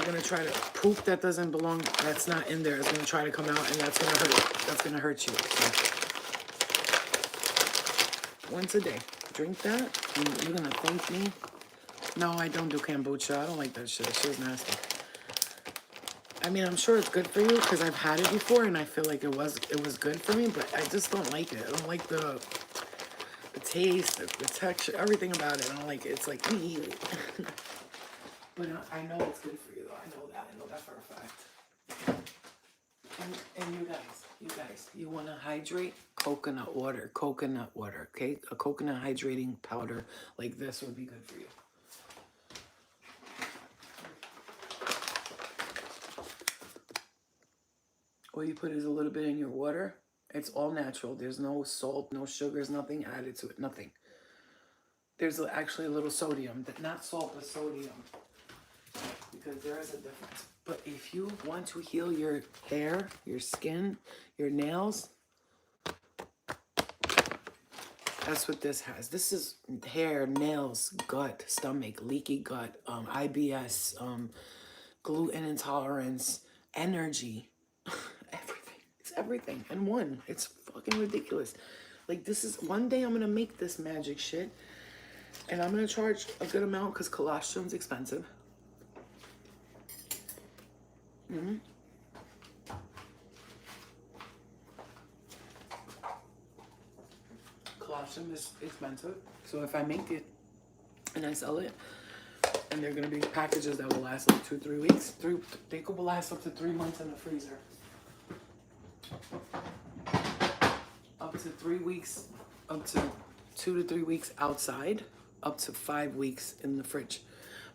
gonna try to poop that doesn't belong, that's not in there. It's gonna try to come out, and that's gonna hurt. That's gonna hurt you. So, once a day, drink that, and you're gonna thank me. No, I don't do kombucha. I don't like that shit. That shit's nasty. I mean, I'm sure it's good for you because I've had it before, and I feel like it was good for me, but I just don't like it. I don't like the taste, the texture, everything about it. I don't like it. It's like me. But I know it's good for you, though. I know that for a fact. And you guys, you want to hydrate? Coconut water, okay? A coconut hydrating powder like this would be good for you. All you put is a little bit in your water. It's all natural. There's no salt, no sugars, nothing added to it, nothing. There's actually a little sodium, not salt, but sodium, because there is a difference. But if you want to heal your hair, your skin, your nails, that's what this has. This is hair, nails, gut, stomach, leaky gut, IBS, gluten intolerance, energy, everything. It's everything in one. It's fucking ridiculous. Like, this is, one day I'm gonna make this magic shit, and I'm gonna charge a good amount because colostrum's expensive. Colostrum is expensive, so if I make it and I sell it, and they're gonna be packages that will last like 2-3 weeks. They could last up to 3 months in the freezer. Up to 3 weeks, up to 2 to 3 weeks outside, up to 5 weeks in the fridge.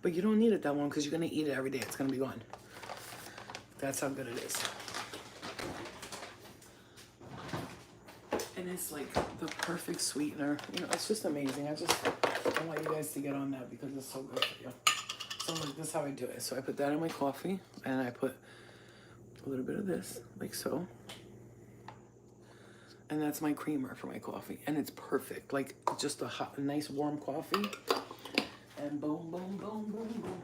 But you don't need it that long because you're gonna eat it every day. It's gonna be gone. That's how good it is. And it's like the perfect sweetener. You know, it's just amazing. I want you guys to get on that because it's so good for you. So like, this is how I do it. So I put that in my coffee, and I put a little bit of this, like so. And that's my creamer for my coffee. And it's perfect. Like, just a hot, nice warm coffee. And boom, boom, boom, boom, boom.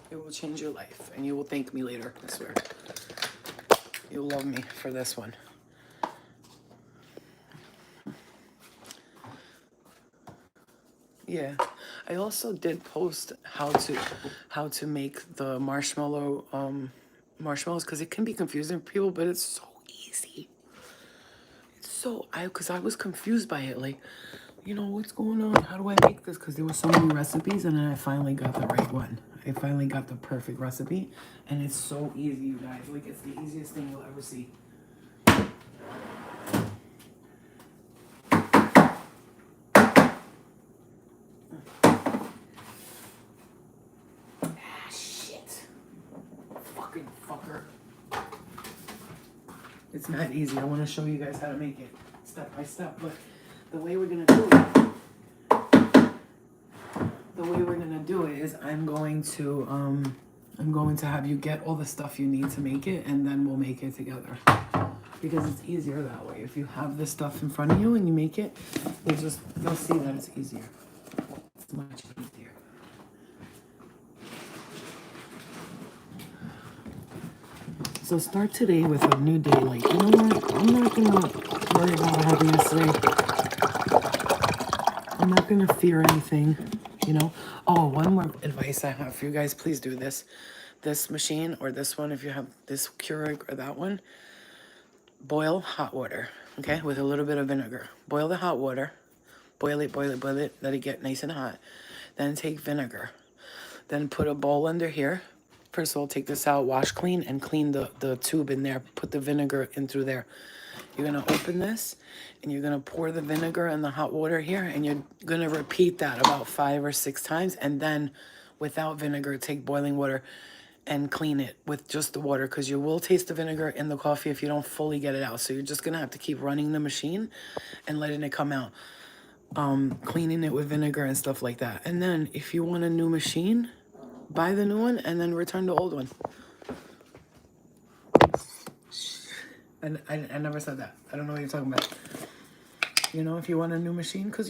It will change your life, and you will thank me later, I swear. You'll love me for this one. Yeah, I also did post how to make the marshmallows, because it can be confusing for people, but it's so easy. Because I was confused by it, like, what's going on? How do I make this? Because there were so many recipes, and then I finally got the right one. I finally got the perfect recipe, and it's so easy, you guys. Like, it's the easiest thing you'll ever see. Ah, shit. Fucking fucker. It's not easy. I want to show you guys how to make it step by step, but the way we're gonna do it is I'm going to have you get all the stuff you need to make it, and then we'll make it together, because it's easier that way. If you have this stuff in front of you and you make it, you'll see that it's easier. It's much easier. So start today with a new day. Like, you know what? I'm not gonna worry about what happened yesterday. I'm not gonna fear anything, Oh, one more advice I have for you guys. Please do this. This machine, or this one, if you have this Keurig or that one, boil hot water, okay, with a little bit of vinegar. Boil the hot water. Boil it, let it get nice and hot. Then take vinegar. Then put a bowl under here. First of all, take this out, wash clean, and clean the tube in there. Put the vinegar in through there. You're going to open this, and you're going to pour the vinegar and the hot water here, and you're going to repeat that about 5 or 6 times, and then without vinegar, take boiling water and clean it with just the water, because you will taste the vinegar in the coffee if you don't fully get it out. So you're just going to have to keep running the machine and letting it come out, cleaning it with vinegar and stuff like that. And then if you want a new machine, buy the new one and then return the old one. And I never said that. I don't know what you're talking about. If you want a new machine, because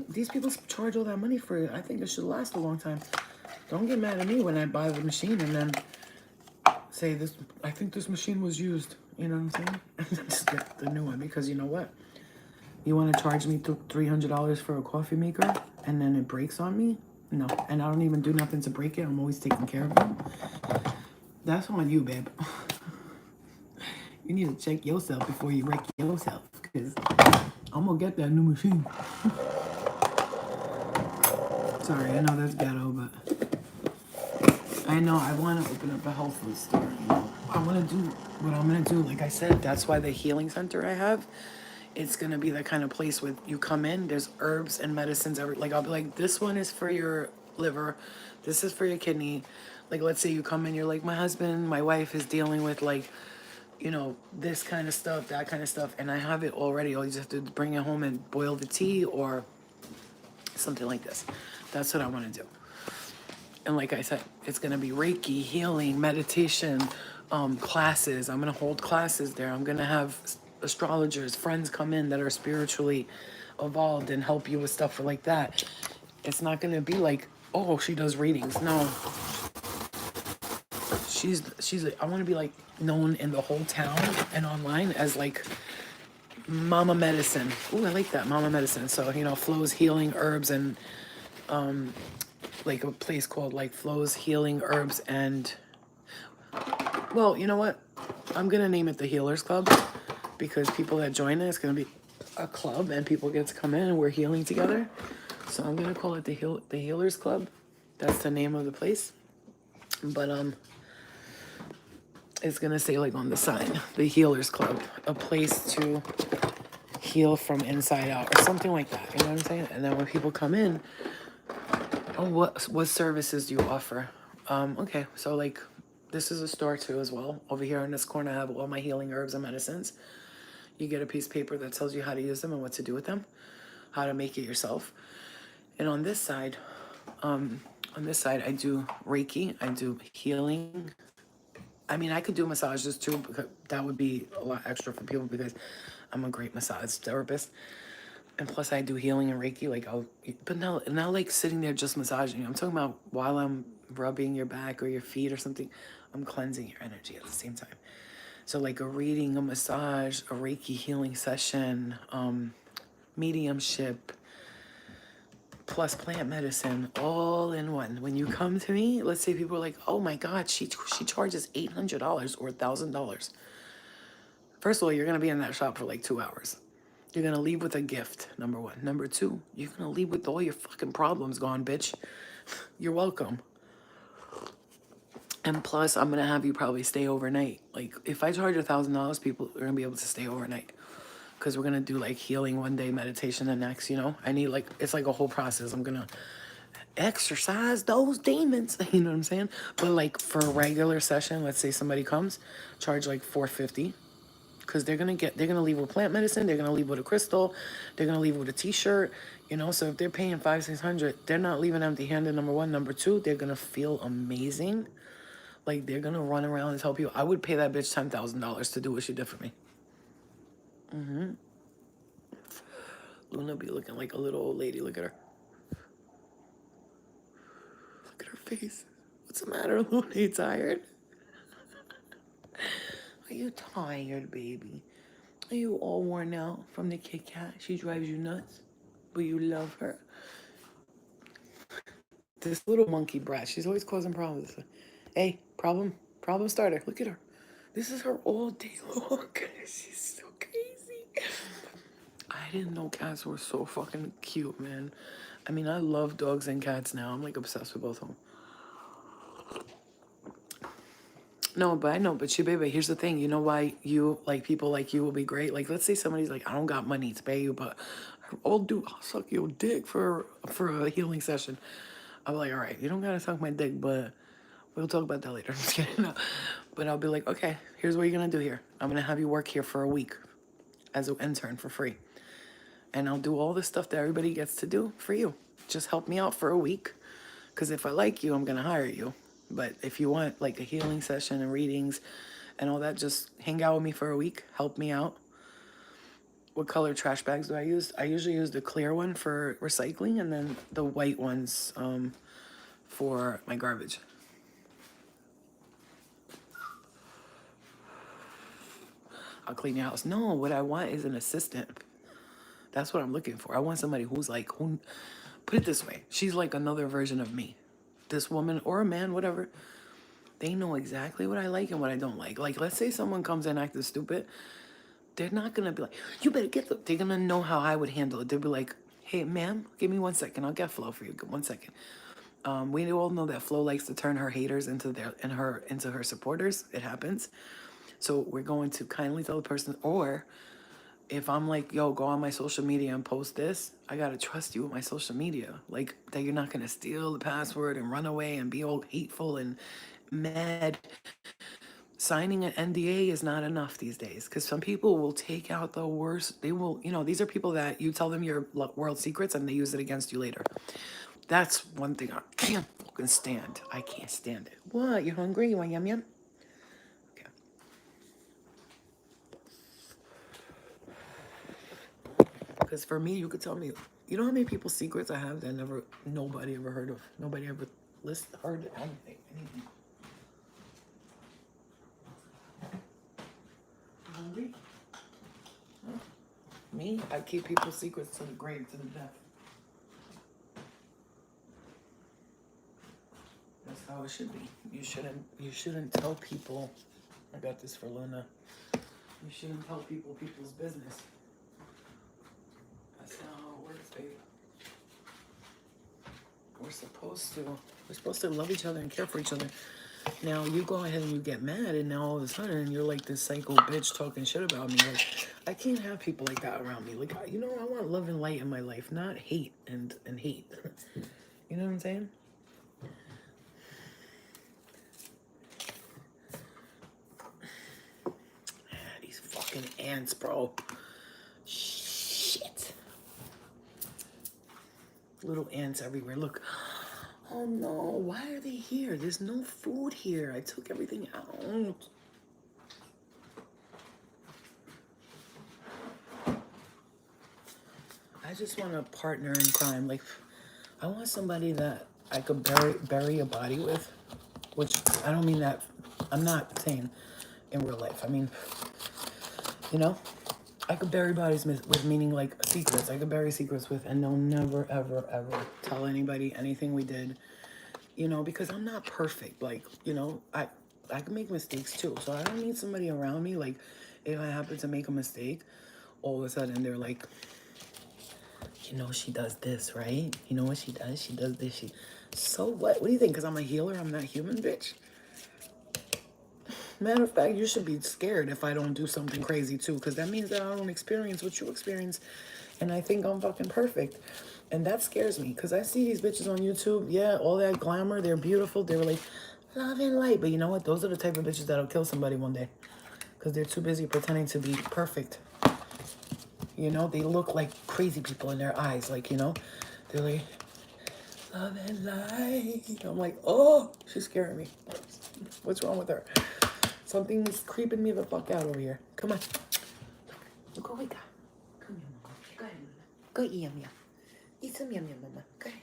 these people charge all that money for it. I think it should last a long time. Don't get mad at me when I buy the machine and then say this. I think this machine was used. You know what I'm saying? And then just get the new one, because you know what? You want to charge me $300 for a coffee maker and then it breaks on me? No, and I don't even do nothing to break it. I'm always taking care of it. That's on you, babe. You need to check yourself before you wreck yourself, because I'm gonna get that new machine. Sorry, I know that's ghetto, but I know I want to open up a health food store. I want to do what I'm gonna do. Like I said, that's why the healing center I have, it's gonna be the kind of place where you come in, there's herbs and medicines. Like, I'll be like, this one is for your liver, this is for your kidney. Like, let's say you come in, you're like, my wife is dealing with, like, this kind of stuff, that kind of stuff, and I have it already. All you just have to bring it home and boil the tea or something like this. That's what I want to do. And like I said, it's gonna be Reiki, healing, meditation, classes. I'm gonna hold classes there. I'm gonna have astrologers, friends come in that are spiritually evolved and help you with stuff like that. It's not gonna be like, oh, she does readings. No. I want to be like known in the whole town and online as like Mama Medicine. Ooh, I like that, Mama Medicine. So, Flo's Healing Herbs, and like a place called like Flo's Healing Herbs, and well, you know what? I'm gonna name it the Healers Club, because people that join it's gonna be a club and people get to come in and we're healing together. So I'm gonna call it the Healers Club. That's the name of the place. But it's gonna say like on the sign, the Healers Club, a place to heal from inside out, or something like that. You know what I'm saying? And then when people come in, oh, what services do you offer? Okay, so like this is a store too as well. Over here in this corner, I have all my healing herbs and medicines. You get a piece of paper that tells you how to use them and what to do with them, how to make it yourself. And on this side, I do Reiki, I do healing. I mean, I could do massages too, because that would be a lot extra for people, because I'm a great massage therapist. And plus I do healing and Reiki, like but now like sitting there just massaging you. I'm talking about while I'm rubbing your back or your feet or something, I'm cleansing your energy at the same time. So like a reading, a massage, a Reiki healing session, mediumship, plus plant medicine, all in one. When you come to me, let's say people are like, oh my God, she charges $800 or $1,000. First of all, you're going to be in that shop for like 2 hours. You're going to leave with a gift, number one. Number two, you're going to leave with all your fucking problems gone, bitch. You're welcome. And plus, I'm going to have you probably stay overnight. Like, if I charge $1,000, people are going to be able to stay overnight. Because we're going to do, like, healing one day, meditation the next, you know? I need, like, it's like a whole process. I'm going to exercise those demons. You know what I'm saying? But, like, for a regular session, let's say somebody comes, charge, like, $450. Because they're gonna leave with plant medicine, they're gonna leave with a crystal, they're gonna leave with a t-shirt, you know. So if they're paying $500-600, they're not leaving empty-handed, number one. Number two, they're gonna feel amazing. Like, they're gonna run around and tell people, I would pay that bitch $10,000 to do what she did for me. Luna be looking like a little old lady. Look at her. Look at her face. What's the matter, Luna? You tired? Are you tired, baby? Are you all worn out from the Kit Kat? She drives you nuts, but you love her. This little monkey brat, she's always causing problems. Hey, problem starter. Look at her. This is her all day long. She's so crazy. I didn't know cats were so fucking cute, man. I mean, I love dogs and cats now. I'm like obsessed with both of them. No, but I know, but you, baby, here's the thing. You know why you, like, people like you will be great? Like, let's say somebody's like, I don't got money to pay you, but I'll suck your dick for a healing session. I'm like, all right, you don't gotta suck my dick, but we'll talk about that later. I'm just kidding. No. But I'll be like, okay, here's what you're gonna do here. I'm gonna have you work here for a week as an intern for free. And I'll do all the stuff that everybody gets to do for you. Just help me out for a week. Because if I like you, I'm gonna hire you. But if you want like a healing session and readings and all that, just hang out with me for a week. Help me out. What color trash bags do I use? I usually use the clear one for recycling and then the white ones for my garbage. I'll clean your house. No, what I want is an assistant. That's what I'm looking for. I want somebody who's like, put it this way, she's like another version of me. This woman or a man, whatever, they know exactly what I like and what I don't like. Like, let's say someone comes in acting stupid. They're not going to be like, you better get the... They're going to know how I would handle it. They'll be like, hey, ma'am, give me 1 second. I'll get Flo for you. 1 second. We all know that Flo likes to turn her haters into her supporters. It happens. So we're going to kindly tell the person, or if I'm like, yo, go on my social media and post this, I got to trust you with my social media. Like, that you're not going to steal the password and run away and be all hateful and mad. Signing an NDA is not enough these days because some people will take out the worst. They will, these are people that you tell them your world secrets and they use it against you later. That's one thing I can't fucking stand. I can't stand it. What? You hungry? You want yum yum? Okay. Because for me, you could tell me, you know how many people's secrets I have that nobody ever heard of? Nobody ever heard anything. Hungry? Huh? Me? I keep people's secrets to the grave, to the death. That's how it should be. You shouldn't tell people. I got this for Luna. You shouldn't tell people people's business. That's not how it works, baby. We're supposed to love each other and care for each other. Now you go ahead and you get mad, and now all of a sudden you're like this psycho bitch talking shit about me. Like, I can't have people like that around me. Like, I want love and light in my life, not hate and hate. You know what I'm saying? These fucking ants, bro. Shit. Little ants everywhere. Look. Oh no, why are they here? There's no food here. I took everything out. I I just want a partner in crime. Like, I want somebody that I could bury a body with, which I don't mean that. I'm not saying in real life. I mean, you know, I could bury bodies with meaning like secrets. I could bury secrets with, and they'll never, ever, ever tell anybody anything we did. You know, because I'm not perfect. Like, you know, I can make mistakes too. So I don't need somebody around me. Like, if I happen to make a mistake, all of a sudden they're like, you know, she does this, right? You know what she does? She does this. So what? What do you think? Because I'm a healer, I'm not human, bitch. Matter of fact, you should be scared if I don't do something crazy too, because that means that I don't experience what you experience, and I think I'm fucking perfect. And that scares me, because I see these bitches on YouTube, yeah, all that glamour, they're beautiful, they're like, love and light, but you know what? Those are the type of bitches that'll kill somebody one day, because they're too busy pretending to be perfect. You know, they look like crazy people in their eyes, like, you know, they're like, love and light. I'm like, oh, she's scaring me. What's wrong with her? Something's creeping me the fuck out over here. Come on. Go away, God. Come here, Mama. Go ahead, Luna. Go eat yum yum. Eat some yum yum, Mama. Go ahead.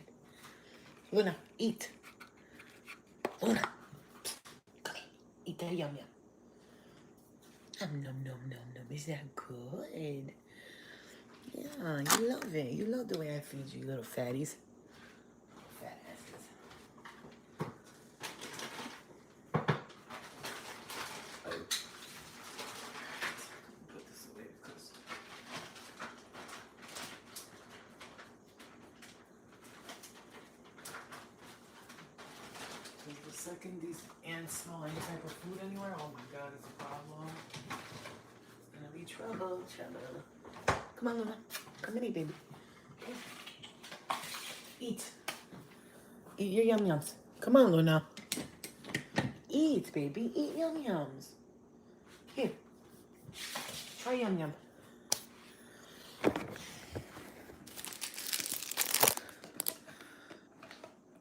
Luna, eat. Luna. Come here. Eat that yum yum. Nom nom nom nom nom. Is that good? Yeah, you love it. You love the way I feed you, little fatties. Fat asses. Put this away because the second these ants smell any type of food anywhere, oh my god, it's a problem. It's gonna be trouble. Come on, Luna. Come and eat, baby. Eat. Eat your yum yums. Come on, Luna. Eat, baby. Eat yum yums. Here. Try yum yum.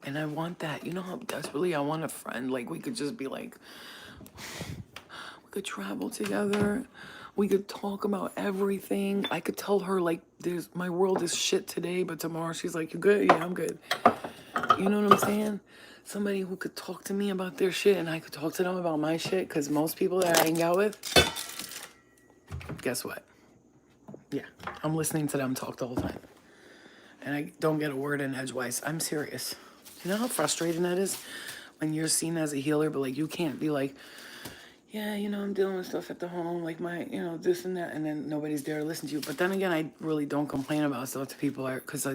And I want that. You know how desperately I want a friend. Like, we could just be like, we could travel together. We could talk about everything. I could tell her, like, my world is shit today, but tomorrow she's like, you good? Yeah, I'm good. You know what I'm saying? Somebody who could talk to me about their shit and I could talk to them about my shit, because most people that I hang out with, guess what? Yeah, I'm listening to them talk the whole time. And I don't get a word in edgewise. I'm serious. You know how frustrating that is? When you're seen as a healer, but, like, you can't be like, yeah, you know, I'm dealing with stuff at the home, like my, you know, this and that, and then nobody's there to listen to you. But then again, I really don't complain about stuff to people, because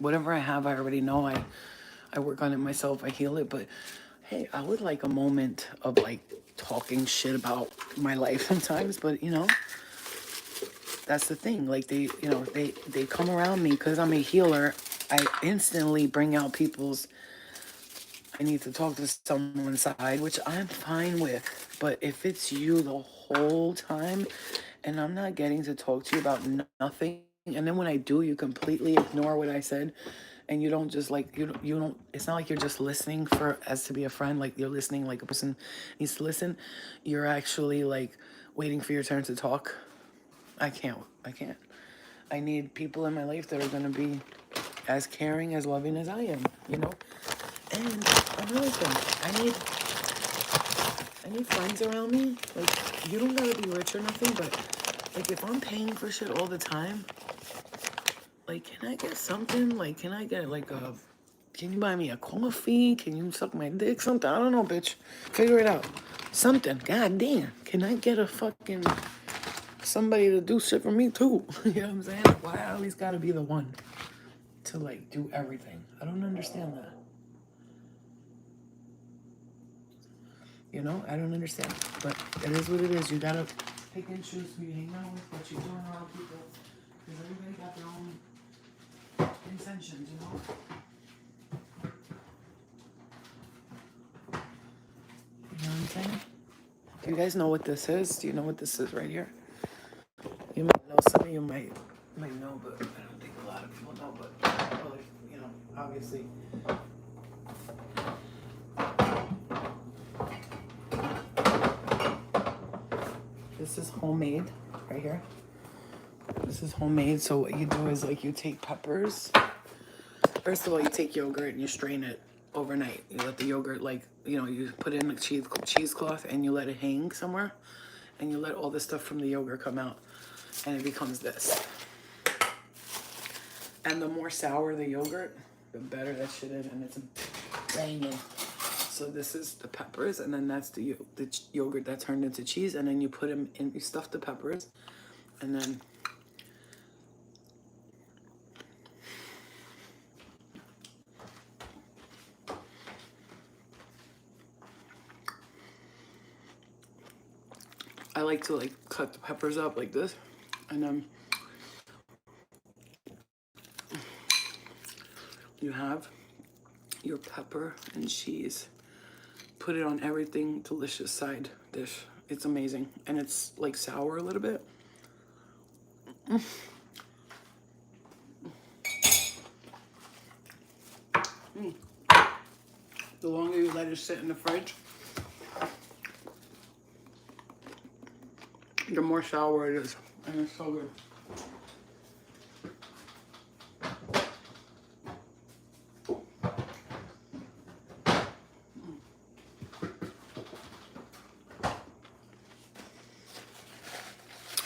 whatever I have, I already know. I work on it myself, I heal it. But hey, I would like a moment of, like, talking shit about my life sometimes. But, you know, that's the thing. Like, they come around me because I'm a healer. I instantly bring out people's, I need to talk to someone's side, which I'm fine with. But if it's you the whole time and I'm not getting to talk to you about nothing, and then when I do, you completely ignore what I said, and you don't just, like, you don't, it's not like you're just listening as to be a friend, like you're listening like a person needs to listen. You're actually, like, waiting for your turn to talk. I can't. I need people in my life that are going to be as caring, as loving as I am, you know? And another thing, I need friends around me. Like, you don't gotta be rich or nothing, but, like, if I'm paying for shit all the time, like, can I get something? Like, can I get, like, can you buy me a coffee? Can you suck my dick? Something. I don't know, bitch. Figure it out. Something. God damn. Can I get a fucking somebody to do shit for me too? You know what I'm saying? Why I always gotta be the one to, like, do everything? I don't understand that. You know, I don't understand. But it is what it is. You gotta pick and choose who you hang out with, what you're doing around people. Because everybody got their own intentions, you know? You know what I'm saying? Do you guys know what this is? Do you know what this is right here? You might know, some of you might know, but I don't think a lot of people know. But, well, you know, obviously. This is homemade right here. This This is homemade, so what you do is like you take peppers. First of all, you take yogurt and you strain it overnight. You let the yogurt, like, you put it in a cheesecloth and you let it hang somewhere. And you let all the stuff from the yogurt come out. And it becomes this. And the more sour the yogurt, the better that shit is. And it's banging. So this is the peppers, and then that's the yogurt that turned into cheese. And then you put them in, you stuff the peppers. And then I like to like cut the peppers up like this, and then you have your pepper and cheese. Put it on everything. Delicious side dish. It's amazing, and it's like sour a little bit. The longer you let it sit in the fridge, the more sour it is, and it's so good.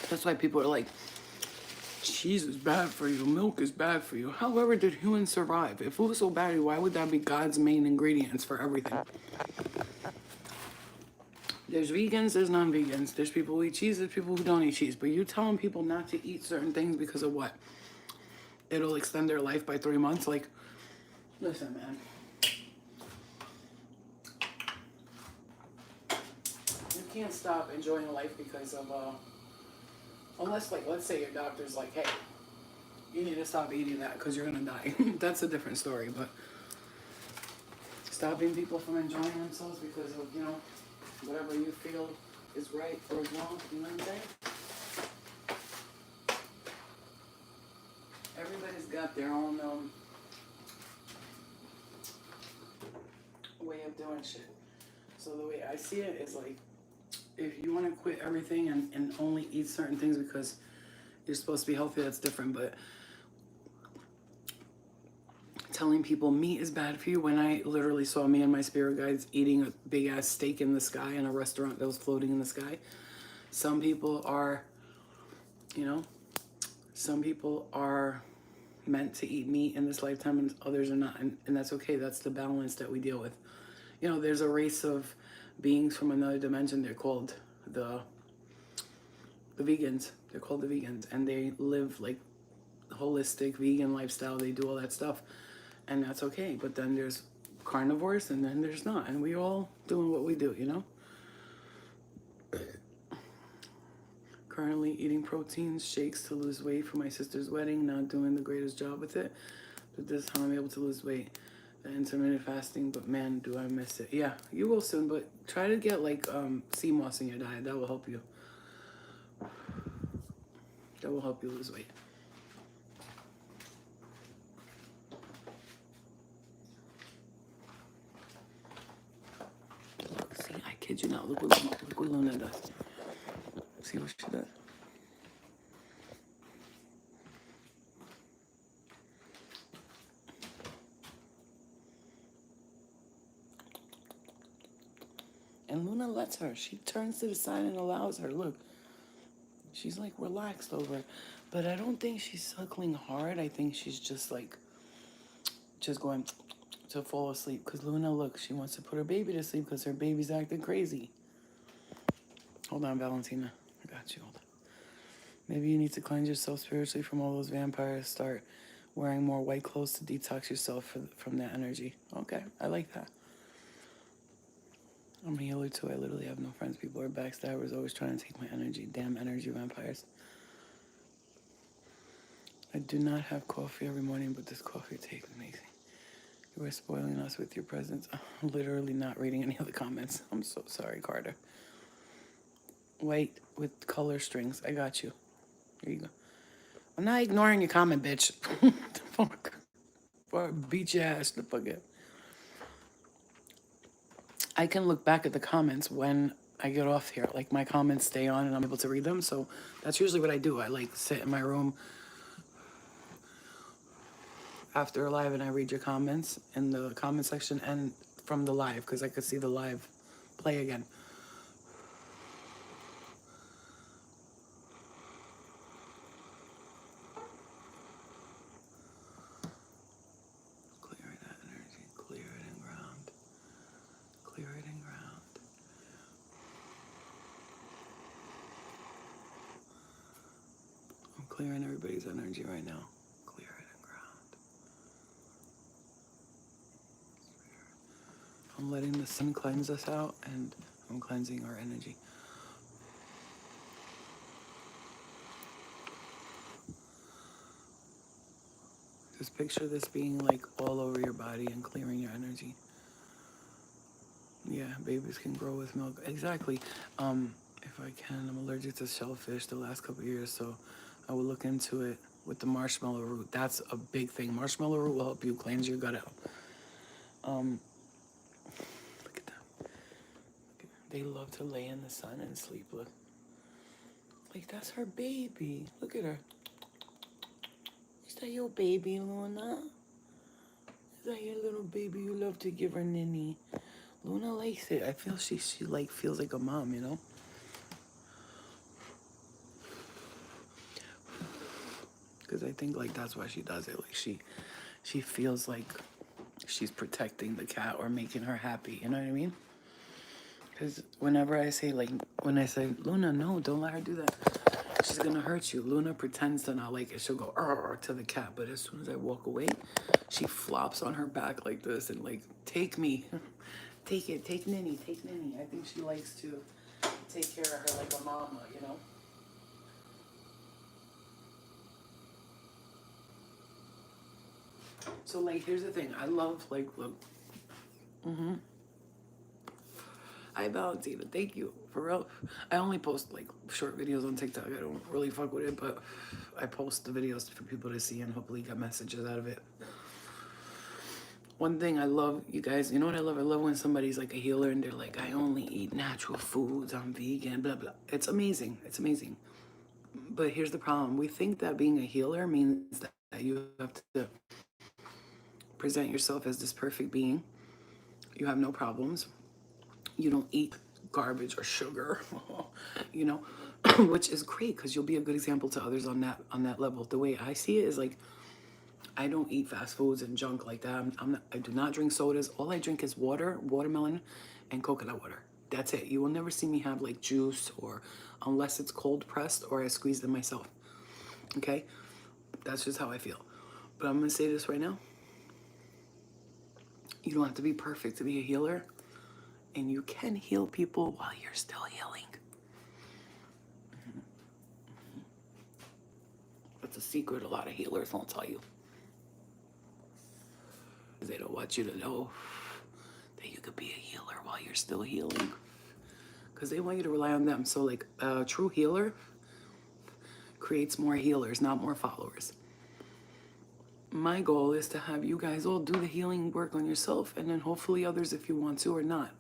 That's why people are like, cheese is bad for you, milk is bad for you. However, did humans survive? If food was so bad, why would that be God's main ingredients for everything? There's vegans, there's non-vegans. There's people who eat cheese, there's people who don't eat cheese. But you telling people not to eat certain things because of what? It'll extend their life by 3 months? Like, listen, man. You can't stop enjoying life because of, unless, like, let's say your doctor's like, hey, you need to stop eating that because you're going to die. That's a different story. But stopping people from enjoying themselves because of, whatever you feel is right or is wrong, you know what I'm saying? Everybody's got their own way of doing shit. So the way I see it is like, if you want to quit everything and only eat certain things because you're supposed to be healthy, that's different. But telling people meat is bad for you, when I literally saw me and my spirit guides eating a big ass steak in the sky in a restaurant that was floating in the sky. Some people are, some people are meant to eat meat in this lifetime and others are not, and that's okay. That's the balance that we deal with. There's a race of beings from another dimension. They're called the vegans. They're called the vegans, and they live like holistic vegan lifestyle. They do all that stuff, and that's okay. But then there's carnivores, and then there's not, and we all doing what we do, Currently eating proteins, shakes to lose weight for my sister's wedding. Not doing the greatest job with it, but this is how I'm able to lose weight. The intermittent fasting, but man, do I miss it. Yeah, you will soon, but try to get like sea moss in your diet. That will help you. That will help you lose weight. See, I kid you not. Look what Luna does. See what she does. And Luna lets her. She turns to the side and allows her. Look. She's like relaxed over it. But I don't think she's suckling hard. I think she's just like, just going to fall asleep. Because Luna, look, she wants to put her baby to sleep because her baby's acting crazy. Hold on, Valentina. I got you. Hold on. Maybe you need to cleanse yourself spiritually from all those vampires. Start wearing more white clothes to detox yourself from that energy. Okay, I like that. I'm a healer too. I literally have no friends. People are backstabbers, always trying to take my energy. Damn energy vampires. I do not have coffee every morning, but this coffee tastes amazing. You are spoiling us with your presence. I'm literally not reading any of the comments. I'm so sorry, Carter. White with color strings. I got you. Here you go. I'm not ignoring your comment, bitch. The fuck? Or beat your ass the fuck up. I can look back at the comments when I get off here. Like my comments stay on and I'm able to read them. So that's usually what I do. I like sit in my room after a live and I read your comments in the comment section and from the live because I could see the live play again. Clear that energy, clear it and ground. Clear it and ground. I'm clearing everybody's energy right now. Clear it and ground. I'm letting the sun cleanse us out and I'm cleansing our energy. Just picture this being like all over your body and clearing your energy. Yeah, babies can grow with milk. Exactly. If I can, I'm allergic to shellfish the last couple of years, so I will look into it with the marshmallow root. That's a big thing. Marshmallow root will help you cleanse your gut out. Look at them. They love to lay in the sun and sleep. Look. Like, that's her baby. Look at her. Is that your baby, Luna? Is that your little baby you love to give her ninny? Luna likes it. I feel she like feels like a mom, you know? Because I think like that's why she does it. Like she feels like she's protecting the cat or making her happy. You know what I mean? Because whenever I say when I say Luna, no, don't let her do that. She's gonna hurt you. Luna pretends to not like it. She'll go to the cat, but as soon as I walk away, she flops on her back like this and like, take me, take it, take Ninny, take Ninny. I think she likes to take care of her like a mama, you know. So like, here's the thing. I love like, look. Hi Valentina, thank you. For real. I only post like short videos on TikTok. I don't really fuck with it, but I post the videos for people to see and hopefully get messages out of it. One thing I love, you guys, you know what I love? I love when somebody's like a healer and they're like, I only eat natural foods, I'm vegan, blah, blah. It's amazing. It's amazing. But here's the problem. We think that being a healer means that you have to present yourself as this perfect being. You have no problems. You don't eat garbage or sugar, you know, which is great because you'll be a good example to others on that level. The way I see it is like, I don't eat fast foods and junk like that. I do not drink sodas. All I drink is water, watermelon, and coconut water. That's it. You will never see me have like juice or unless it's cold pressed or I squeeze them myself. Okay? That's just how I feel. But I'm going to say this right now. You don't have to be perfect to be a healer. And you can heal people while you're still healing. That's a secret a lot of healers won't tell you. They don't want you to know that you could be a healer while you're still healing. Because they want you to rely on them. So like a true healer creates more healers, not more followers. My goal is to have you guys all do the healing work on yourself and then hopefully others if you want to or not.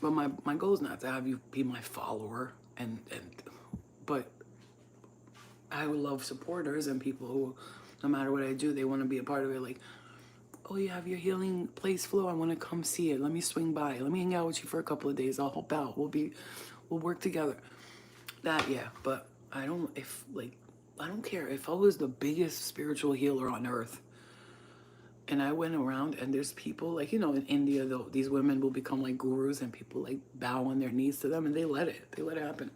But my goal is not to have you be my follower but I would love supporters and people who, no matter what I do, they want to be a part of it. Like, oh, you have your healing place, Flo. I want to come see it. Let me swing by. Let me hang out with you for a couple of days. I'll help out. We'll work together. That, yeah. But I don't care. If I was the biggest spiritual healer on earth and I went around and there's people like, you know, in India, though, these women will become like gurus and people like bow on their knees to them and they let it happen.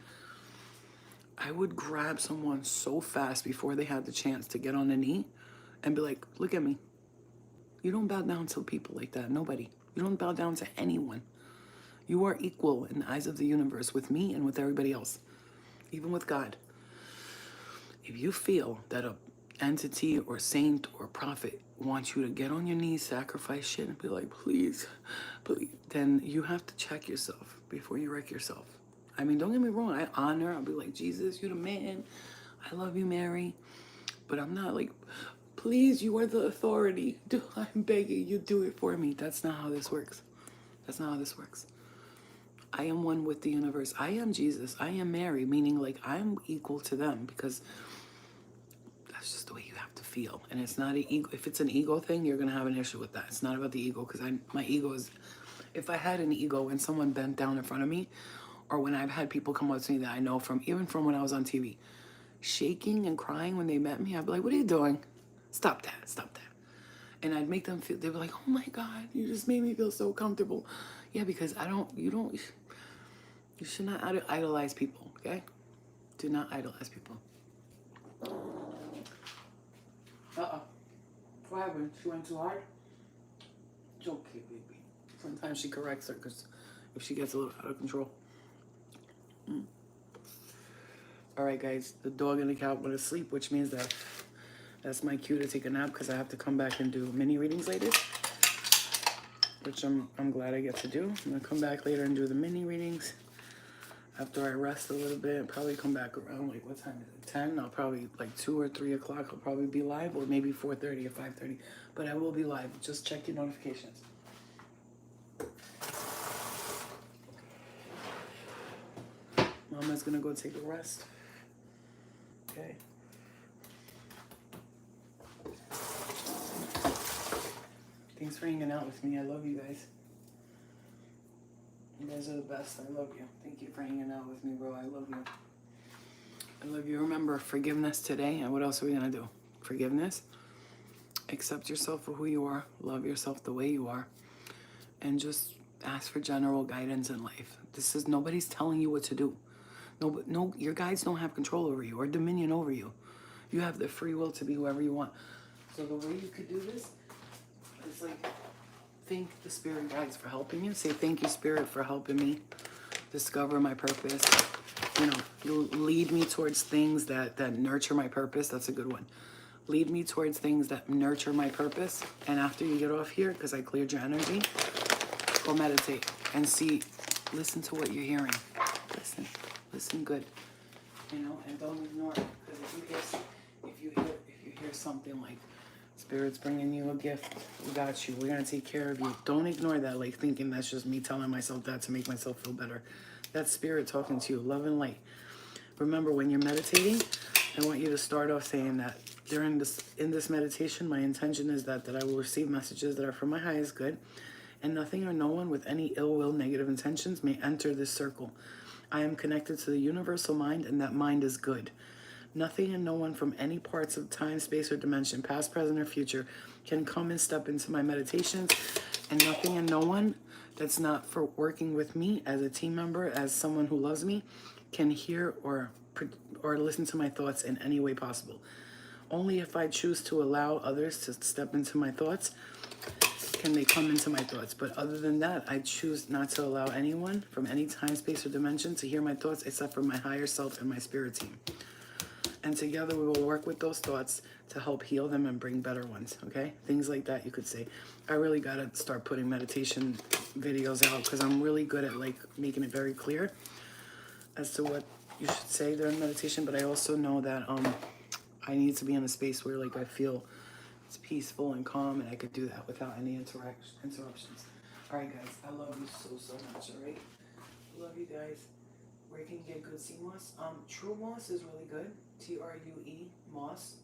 I would grab someone so fast before they had the chance to get on a knee and be like, look at me. You don't bow down to people like that. Nobody. You don't bow down to anyone. You are equal in the eyes of the universe with me and with everybody else, even with God. If you feel that a entity or saint or prophet wants you to get on your knees, sacrifice shit, and be like, please, then you have to check yourself before you wreck yourself. I mean, don't get me wrong. I'll be like, Jesus, you're the man. I love you, Mary. But I'm not like, please, you are the authority. I'm begging you, do it for me. That's not how this works. That's not how this works. I am one with the universe. I am Jesus. I am Mary, meaning like I'm equal to them, because that's just the way you have to feel. And it's not an ego. If it's an ego thing, you're going to have an issue with that. It's not about the ego, because my ego is, if I had an ego when someone bent down in front of me, or when I've had people come up to me that I know from, even from when I was on TV, shaking and crying when they met me, I'd be like, what are you doing? Stop that. Stop that. And I'd make them feel, they were like, oh my God, you just made me feel so comfortable. Yeah, because you should not idolize people, okay? Do not idolize people. Uh-oh. What happened? She went too hard? It's okay, baby. Sometimes she corrects her, because if she gets a little out of control. All right, guys. The dog and the cat went to sleep, which means that that's my cue to take a nap, because I have to come back and do mini readings later, which I'm glad I get to do. I'm going to come back later and do the mini readings. After I rest a little bit, probably come back around, like, what time is it? 10? I'll probably, like, 2 or 3 o'clock, I'll probably be live, or maybe 4:30 or 5:30. But I will be live. Just check your notifications. Mama's gonna go take a rest. Okay. Thanks for hanging out with me. I love you guys. You guys are the best. I love you. Thank you for hanging out with me, bro. I love you. I love you. Remember, forgiveness today. And what else are we going to do? Forgiveness. Accept yourself for who you are. Love yourself the way you are. And just ask for general guidance in life. Nobody's telling you what to do. No, your guides don't have control over you or dominion over you. You have the free will to be whoever you want. So the way you could do this is like, thank the spirit guides for helping you. Say, thank you, spirit, for helping me discover my purpose. You lead me towards things that nurture my purpose. That's a good one. Lead me towards things that nurture my purpose. And after you get off here, because I cleared your energy, go meditate and listen to what you're hearing. Listen good. And don't ignore it. Because if you hear something like, Spirit's bringing you a gift. We got you. We're going to take care of you. Don't ignore that, like thinking that's just me telling myself that to make myself feel better. That's Spirit talking to you. Love and light. Remember, when you're meditating, I want you to start off saying that in this meditation, my intention is that I will receive messages that are from my highest good, and nothing or no one with any ill will, negative intentions may enter this circle. I am connected to the universal mind, and that mind is good. Nothing and no one from any parts of time, space, or dimension, past, present, or future, can come and step into my meditations. And nothing and no one that's not for working with me as a team member, as someone who loves me, can hear or listen to my thoughts in any way possible. Only if I choose to allow others to step into my thoughts can they come into my thoughts. But other than that, I choose not to allow anyone from any time, space, or dimension to hear my thoughts except for my higher self and my spirit team. And together we will work with those thoughts to help heal them and bring better ones, okay? Things like that you could say. I really got to start putting meditation videos out, because I'm really good at like making it very clear as to what you should say during meditation. But I also know that I need to be in a space where like I feel it's peaceful and calm, and I could do that without any interruptions. All right, guys, I love you so much, all right? Love you guys. Where can you get good sea moss? True moss is really good. TRUE moss.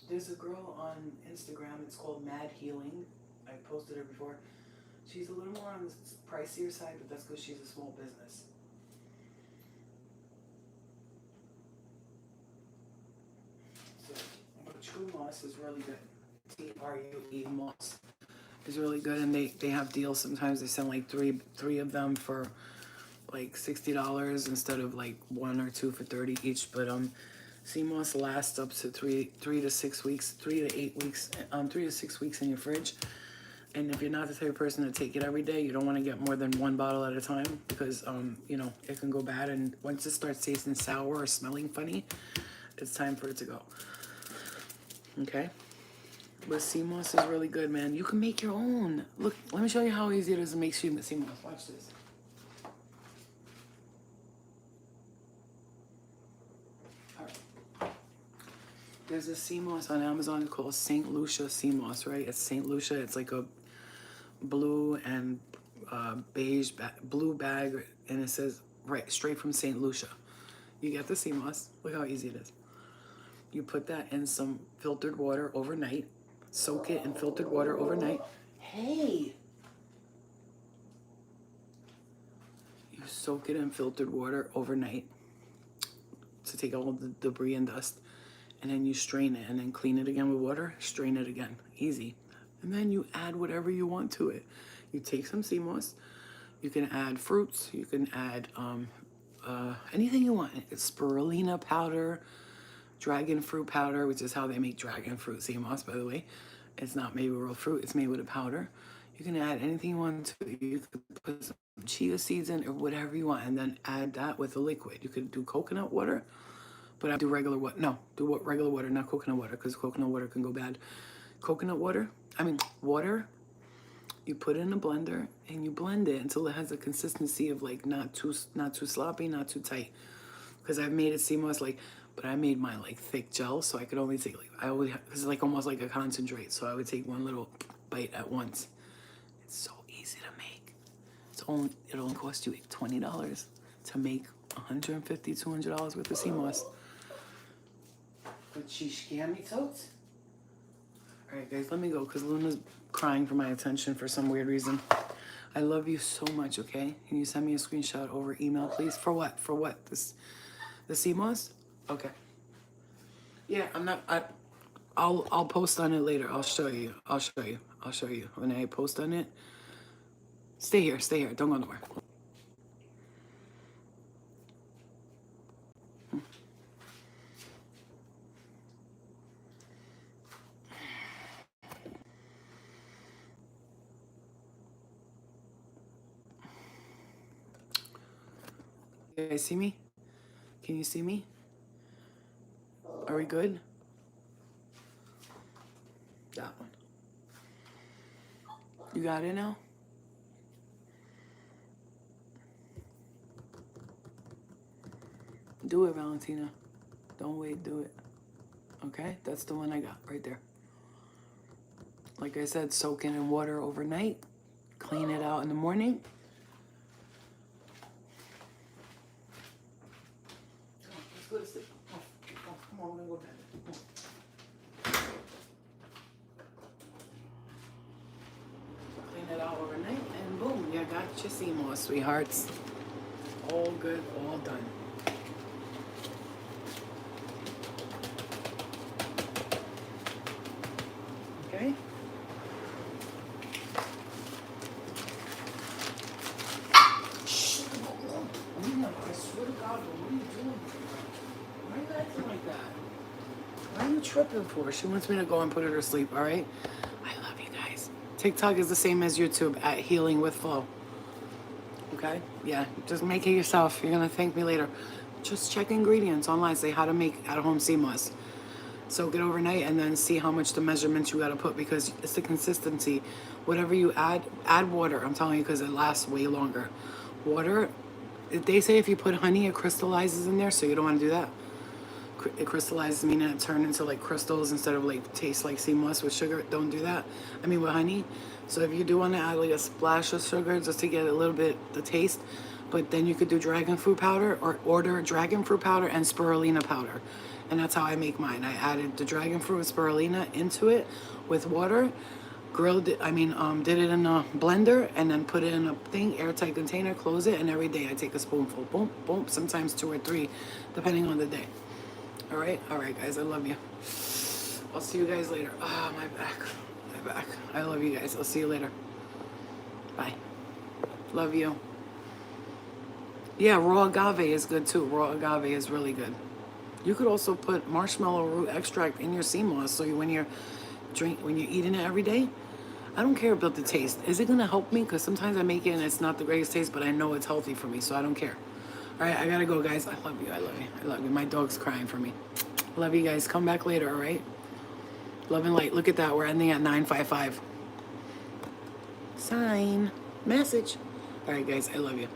There's a girl on Instagram. It's called Mad Healing. I've posted her before. She's a little more on the pricier side, but that's because she's a small business. So, but True moss is really good. TRUE moss is really good, and they have deals. Sometimes they send like three of them for like $60 instead of like 1 or 2 for $30 each. But sea moss lasts up to 3 to 6 weeks, 3 to 8 weeks, 3 to 6 weeks in your fridge. And if you're not the type of person to take it every day, you don't want to get more than 1 bottle at a time, because it can go bad. And once it starts tasting sour or smelling funny, it's time for it to go. Okay. But sea moss is really good, man. You can make your own. Look, let me show you how easy it is to make sea moss. Watch this. There's a sea moss on Amazon called St. Lucia sea moss, right? It's St. Lucia. It's like a blue and beige blue bag and it says right straight from St. Lucia. You get the sea moss. Look how easy it is. You put that in some filtered water overnight. Soak it in filtered water overnight. Hey! You soak it in filtered water overnight to take all the debris and dust. And then you strain it and then clean it again with water. Strain it again. Easy. And then you add whatever you want to it. You take some sea moss. You can add fruits. You can add anything you want. It's spirulina powder, dragon fruit powder, which is how they make dragon fruit sea moss, by the way. It's not made with real fruit. It's made with a powder. You can add anything you want to it. You could put some chia seeds in or whatever you want, and then add that with a liquid. You could do coconut water, but I do regular water. No, do regular water, not coconut water, because coconut water can go bad. Coconut water, water, you put it in a blender and you blend it until it has a consistency of like not too sloppy, not too tight. Because I've made it sea moss but I made mine like thick gel, so I could only take it's like almost like a concentrate. So I would take one little bite at once. It's so easy to make. It only cost you $20 to make $150, $200 worth of sea moss. But she scammed me totes. All right, guys, let me go because Luna's crying for my attention for some weird reason. I love you so much, okay? Can you send me a screenshot over email, please? For what? For what? The sea moss? Okay. Yeah, I'll post on it later. I'll show you. When I post on it. Stay here. Don't go nowhere. You guys see me? Can you see me? Are we good? That one. You got it now? Do it, Valentina. Don't wait, do it. Okay? That's the one I got right there. Like I said, soak it in water overnight. Clean it out in the morning. Let's go to sleep. Come on, we're gonna go to bed. Clean it out overnight, and boom, you got your sea moss, sweethearts. All good, all done. Okay? I swear to God, what are you doing? Why are you acting like that? Why are you tripping for? She wants me to go and put her to sleep, all right? I love you guys. TikTok is the same as YouTube at Healing with Flo. Okay? Yeah, just make it yourself. You're going to thank me later. Just check ingredients online. Say how to make at-home sea moss. Soak it overnight and then see how much the measurements you got to put because it's the consistency. Whatever you add water. I'm telling you because it lasts way longer. Water, they say if you put honey, it crystallizes in there, so you don't want to do that. It crystallizes, meaning it turns into like crystals instead of like taste like sea moss with sugar. Don't do that. With honey. So if you do want to add like a splash of sugar just to get a little bit the taste, but then you could do dragon fruit powder or order dragon fruit powder and spirulina powder. And that's how I make mine. I added the dragon fruit and spirulina into it with water, grilled it, did it in a blender and then put it in a airtight container, close it, and every day I take a spoonful, boom, boom, sometimes 2 or 3, depending on the day. All right, guys, I love you. I'll see you guys later. Ah, my back. I love you guys. I'll see you later. Bye. Love you. Yeah, raw agave is good too. Raw agave is really good. You could also put marshmallow root extract in your sea moss, so when you're eating it every day. I don't care about the taste. Is it gonna help me? Because sometimes I make it and it's not the greatest taste, but I know it's healthy for me, so I don't care. All right, I gotta go, guys. I love you. My dog's crying for me. Love you guys. Come back later, all right? Love and light. Look at that. We're ending at 9:55. Sign. Message. All right, guys. I love you.